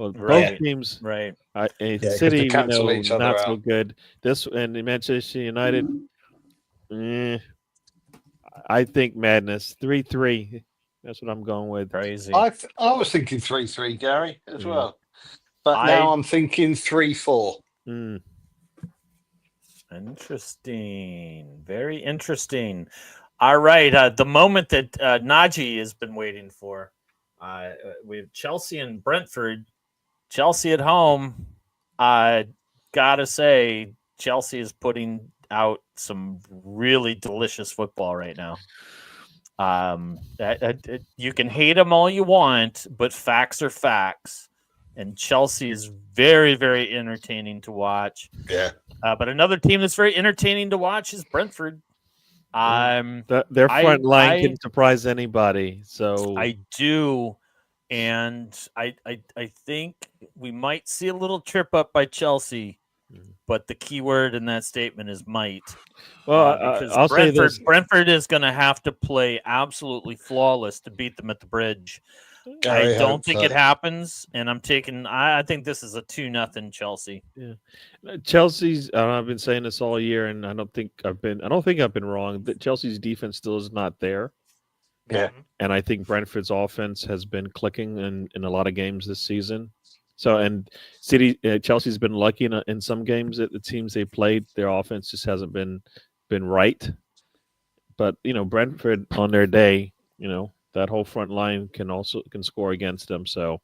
Well, both teams, right? City, not so good. This and Manchester United. I think madness 3-3. That's what I'm going with. Crazy. I was thinking 3-3, Gary, as well, but now I'm thinking 3-4. Interesting. Very interesting. All right. The moment that Najee has been waiting for. We have Chelsea and Brentford. Chelsea at home. Gotta say, Chelsea is putting out some really delicious football right now. You can hate them all you want, but facts are facts. And Chelsea is very, very entertaining to watch. Yeah. But another team that's very entertaining to watch is Brentford. Their front line can surprise anybody. So I do. And I think we might see a little trip up by Chelsea. But the key word in that statement is might. Well, because I'll say this. Brentford is going to have to play absolutely flawless to beat them at the Bridge. I don't think it happens, and I think this is a 2-0 Chelsea. Yeah, Chelsea's. I've been saying this all year, and I don't think I've been wrong. That Chelsea's defense still is not there. Yeah, and I think Brentford's offense has been clicking in a lot of games this season. So, and Chelsea's been lucky in some games that the teams they played, their offense just hasn't been right. But Brentford on their day, that whole front line can score against them. So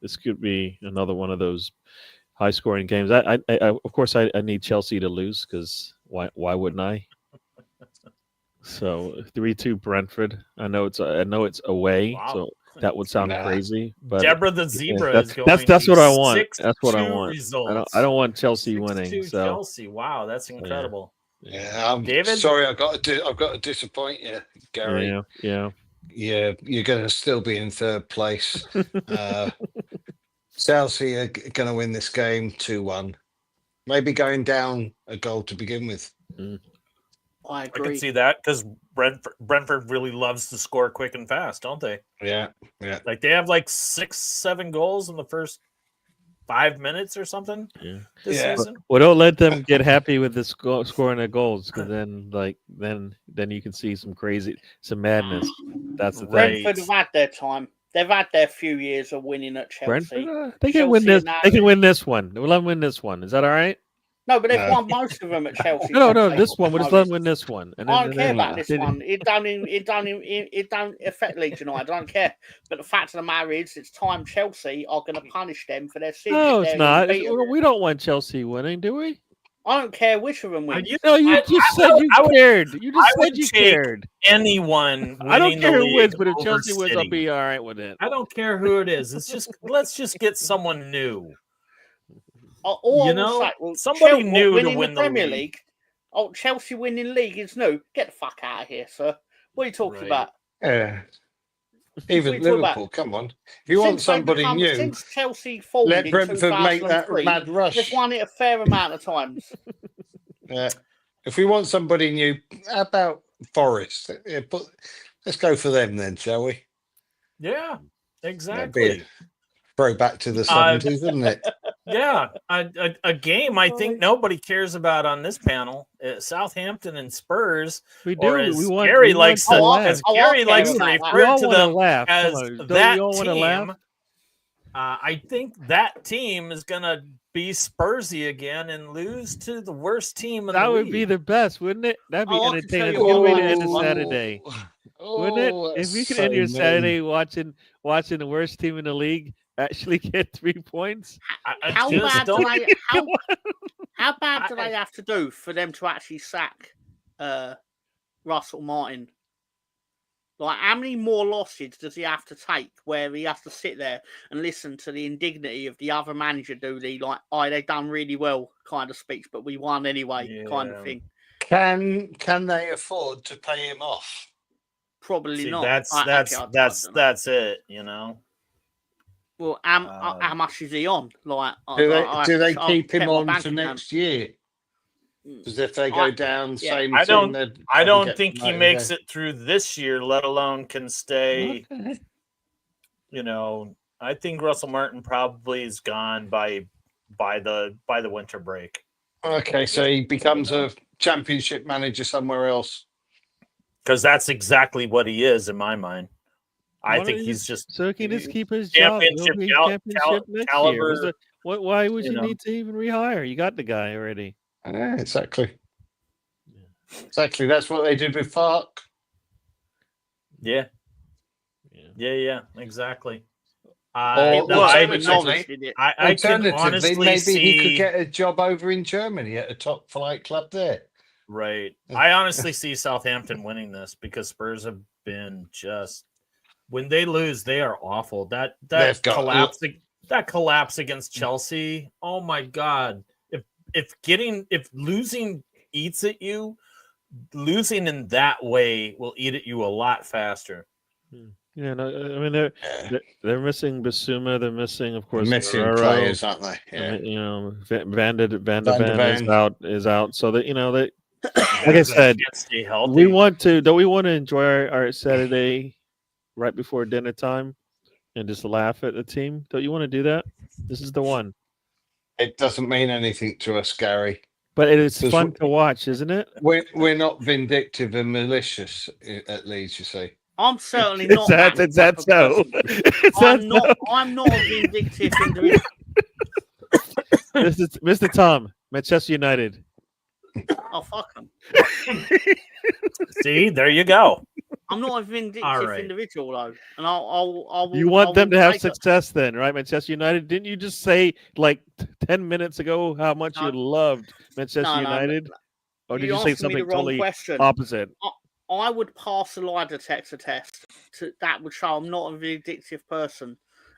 this could be another one of those high scoring games. I of course I need Chelsea to lose because why wouldn't I? So 3-2 Brentford. I know it's away. Wow. So that would sound crazy, but Deborah the Zebra is going. That's what I want. That's what I want. Results. I don't want Chelsea winning. So Chelsea, wow, that's incredible. Yeah, I'm David. Sorry, I've got to disappoint you, Gary. Yeah. You're going to still be in third place. Chelsea are going to win this game 2-1. Maybe going down a goal to begin with. I agree. I can see that because Brentford really loves to score quick and fast, don't they? Yeah. Like they have 6-7 goals in the first 5 minutes or something. This season. Well, don't let them get happy with the scoring their goals because then you can see some madness. That's the thing. Brentford have had their time. They've had their few years of winning at Chelsea. Brentford, they can win this. They can win this one. We'll let them win this one. Is that all right? No, but they've won most of them at Chelsea. No, this one. We'll just let them win this one. And I don't care about this one. It don't affect Leeds United. I don't care. But the fact of the matter is, it's time Chelsea are going to punish them for their sins. No, it's not. We don't want Chelsea winning, do we? I don't care which of them wins. You just said you cared. You just said you cared. Anyone. I don't care who wins, but if Chelsea wins, I'll be all right with it. I don't care who it is. It's just let's just get someone new. Somebody new to win the Premier League. Oh, Chelsea winning league is new. Get the fuck out of here, sir. What are you talking about? Even Liverpool, come on. If you want somebody new, since Chelsea formed let in Brentford make that 2003, mad rush. They've won it a fair amount of times. Yeah. If we want somebody new, how about Forest? Yeah, let's go for them then, shall we? Yeah, exactly. Throwback to the 70s, isn't it? Yeah, a game I think nobody cares about on this panel. Southampton and Spurs. We do. Or as We want, Gary we likes want to, laugh. as Gary likes to refer to them laugh. as that team. Laugh? I think that team is going to be Spursy again and lose to the worst team in the league. That would be the best, wouldn't it? That'd be entertaining. It's a good way to end a Saturday. Wouldn't it? If you could end your Saturday watching the worst team in the league actually get 3 points. How bad do they have to do for them to actually sack Russell Martin? Like, how many more losses does he have to take where he has to sit there and listen to the indignity of the other manager do the, like, oh, they done really well kind of speech, but we won anyway kind of thing? Can they afford to pay him off? Probably not. That's it, you know. Well, how much is he on? Like, do they keep him on for next year? Because if they go down, same. I don't think he makes it through this year, let alone can stay. Okay. You know, I think Russell Martin probably is gone by the winter break. Okay, so he becomes a championship manager somewhere else. Because that's exactly what he is in my mind. I think he's just so he can just keep his job. Championship next caliber. Year. Why would you need to even rehire? You got the guy already. Exactly. Exactly. That's what they did with Fark. Yeah. Exactly. Alternatively, I can honestly maybe see he could get a job over in Germany at a top flight club there. Right. I honestly see Southampton winning this because Spurs have been just when they lose, they are awful. That collapse against Chelsea. Oh my God. If losing eats at you, losing in that way will eat at you a lot faster. Yeah, no, I mean they're missing Basuma. They're missing, of course, missing Guerrero. players, aren't they? Yeah. You know, Van de Ven is out. So that like I said, don't we want to enjoy our Saturday right before dinner time and just laugh at the team? Don't you want to do that? This is the one. It doesn't mean anything to us, Gary. But it is fun to watch, isn't it? We're not vindictive and malicious at Leeds, you see. I'm certainly not. Is that so? I'm not a vindictive individual. This is Mr. Tom, Manchester United. Oh, fuck them. See, there you go. I'm not a vindictive individual, though, and I'll. You want them to have success, then, right? Manchester United. Didn't you just say like 10 minutes ago how much you loved Manchester United? Or did you say something totally opposite? I would pass a lie detector test. That would show I'm not a vindictive person.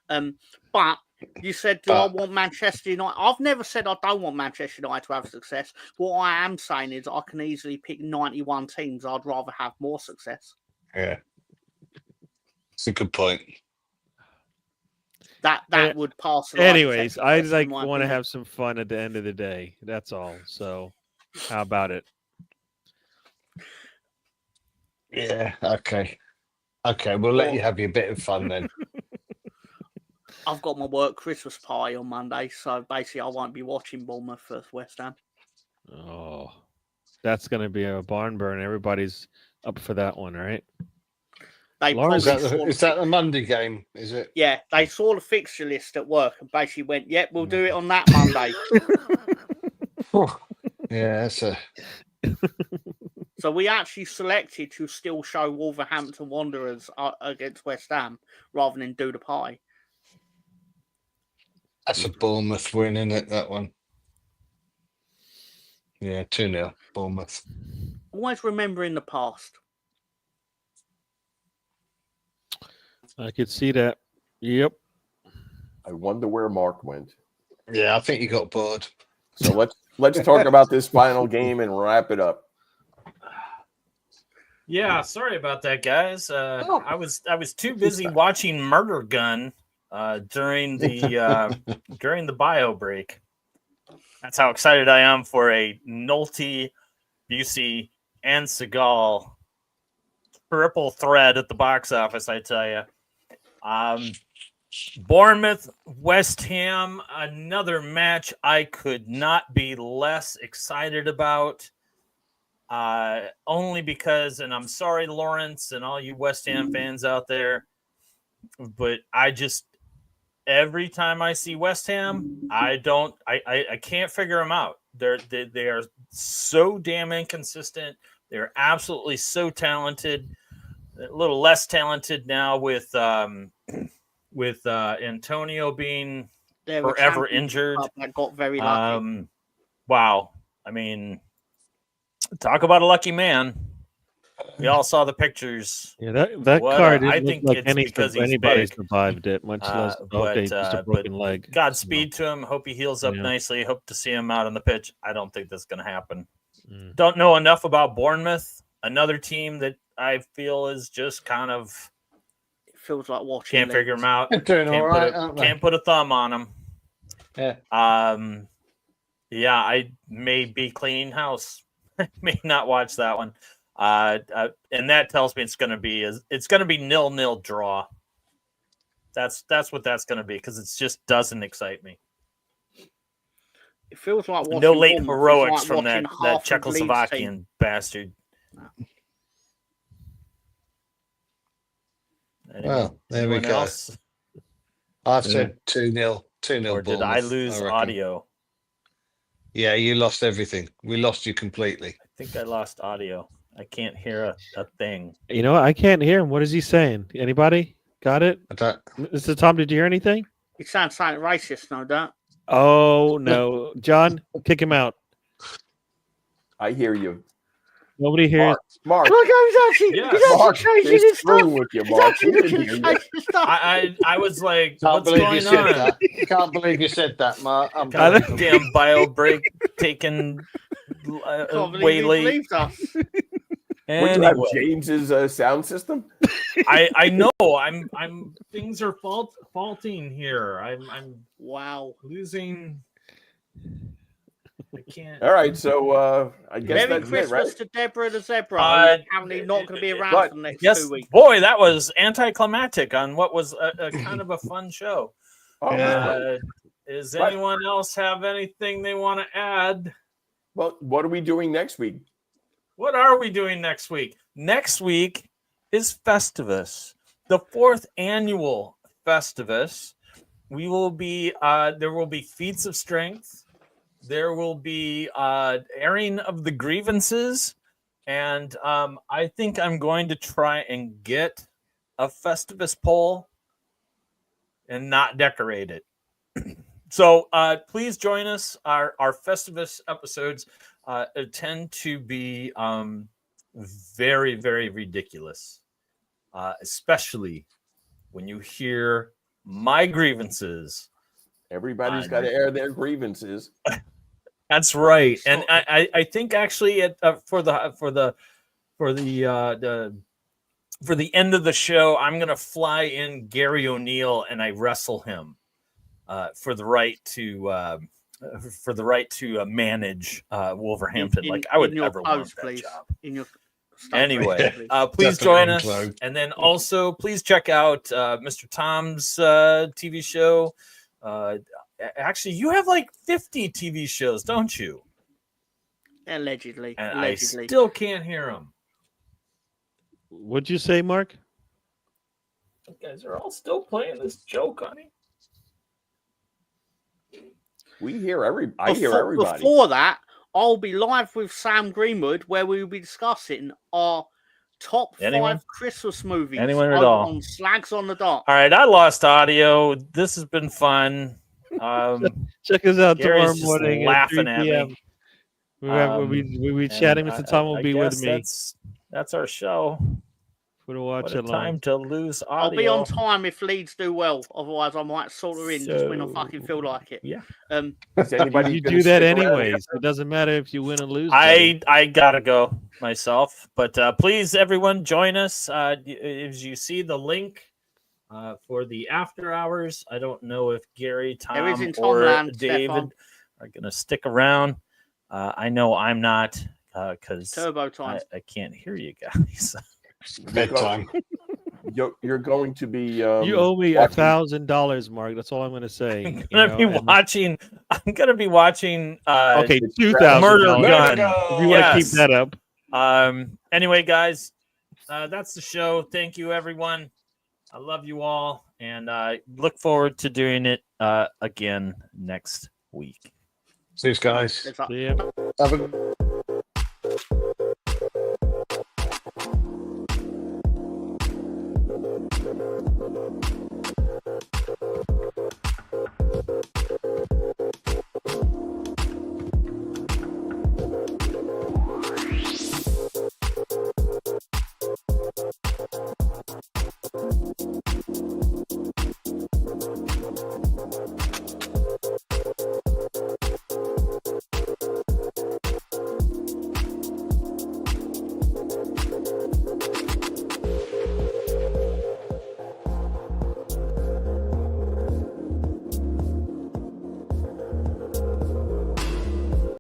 But you said, do I want Manchester United? I've never said I don't want Manchester United to have success. What I am saying is I can easily pick 91 teams. I'd rather have more success. Yeah. It's a good point. That would pass. Anyways, I want to have some fun at the end of the day. That's all. So how about it? Yeah, okay. Okay, we'll let you have your bit of fun then. I've got my work Christmas party on Monday, so basically I won't be watching Bournemouth versus West Ham. Oh, that's going to be a barn burn. Everybody's up for that one, right? Is that the Monday game, is it? Yeah, they saw the fixture list at work and basically went, yep, we'll do it on that Monday. Yeah, that's a... So we actually selected to still show Wolverhampton Wanderers against West Ham rather than do the pie. That's a Bournemouth win, isn't it, that one? Yeah, 2-0, Bournemouth. Always remembering the past. I could see that. Yep. I wonder where Mark went. Yeah, I think he got bored. So let's talk about this final game and wrap it up. Yeah, sorry about that, guys. I was too busy watching Murder Gun during the bio break. That's how excited I am for a Nolte, Busey, and Seagal triple threat at the box office. I tell you, Bournemouth, West Ham, another match I could not be less excited about. Only because, and I'm sorry, Lawrence, and all you West Ham fans out there, but every time I see West Ham, I can't figure them out. They are so damn inconsistent. They're absolutely so talented. A little less talented now with Antonio being forever injured. That got very lucky. Wow. I mean, talk about a lucky man. We all saw the pictures. Yeah, that card. I think it's because anybody big. survived it, much less just a broken leg. Godspeed to him. Hope he heals up nicely. Hope to see him out on the pitch. I don't think that's going to happen. Don't know enough about Bournemouth. Another team that I feel is just kind of. It feels like watching. Can't figure them out. Can't put a thumb on them. Yeah. Yeah, I may be cleaning house. I may not watch that one. And that tells me it's going to be 0-0 draw. That's what that's going to be, because it just doesn't excite me. It feels like watching no late Bournemouth. heroics Like from that Czechoslovakian bastard. Well, there we go. Else? I've said 2-0. 2-0. Or did I lose audio? Yeah, you lost everything. We lost you completely. I think I lost audio. I can't hear a thing. You know what? I can't hear him. What is he saying? Anybody got it? Mr. Tom, did you hear anything? He sounds like racist, no doubt. Oh, no. John, kick him out. I hear you. Nobody hears. Mark. Look, he's Mark, actually changing his stuff. with you, Mark. I was like, what's going on? Can't believe you said that, Mark. I'm damn bio break taken way late. Would you have James's sound system? I know. I'm things are faulting here. I'm losing. I can't. All right, so I guess Merry that's Christmas it, right? to Deborah the Zebra. Apparently not going to be around for the next 2 weeks. Boy, that was anticlimactic on what was a kind of a fun show. Does anyone else have anything they want to add? Well, what are we doing next week? What are we doing next week? Next week is Festivus, the 4th annual Festivus. We will be there will be feats of strength. There will be airing of the grievances, and I think I'm going to try and get a Festivus pole and not decorate it. So please join us. Our Festivus episodes tend to be very, very ridiculous, especially when you hear my grievances. Everybody's got to air their grievances. That's right, and I think actually for the end of the show, I'm gonna fly in Gary O'Neill and I wrestle him for the right to manage Wolverhampton. Like I would ever want that job. Anyway, please join us, and then also please check out Mr. Tom's TV show. Actually, you have like 50 TV shows, don't you? Allegedly. And I still can't hear them. What'd you say, Mark? You guys are all still playing this joke, honey. I hear everybody. Before that, I'll be live with Sam Greenwood, where we will be discussing our top 5 Christmas movies. Anyone at all? On Slags on the Dot. All right, I lost audio. This has been fun. Check us out Gary's tomorrow morning laughing at 3 p.m. We'll be chatting. Mr. Tom will be with me. That's our show. For the watch What a along. time to lose audio. I'll be on time if Leeds do well. Otherwise, I might sort her in just when I fucking feel like it. Yeah. Is anybody You gonna do that stick around? anyways. It doesn't matter if you win or lose. buddy. I gotta go myself, but please, everyone, join us. As you see the link for the after hours, I don't know if Gary, There is Tom, in or Tomland, David Stefan. are gonna stick around. I know I'm not because Turbo time. I can't hear you guys. Bedtime. You're going to be. You owe me $1,000, Mark. That's all I'm going to say. I'm gonna be watching. Okay, $2,000. Murder Gun. If you want to keep that up. Anyway, guys, that's the show. Thank you, everyone. I love you all, and look forward to doing it again next week. See you guys. See ya. Have a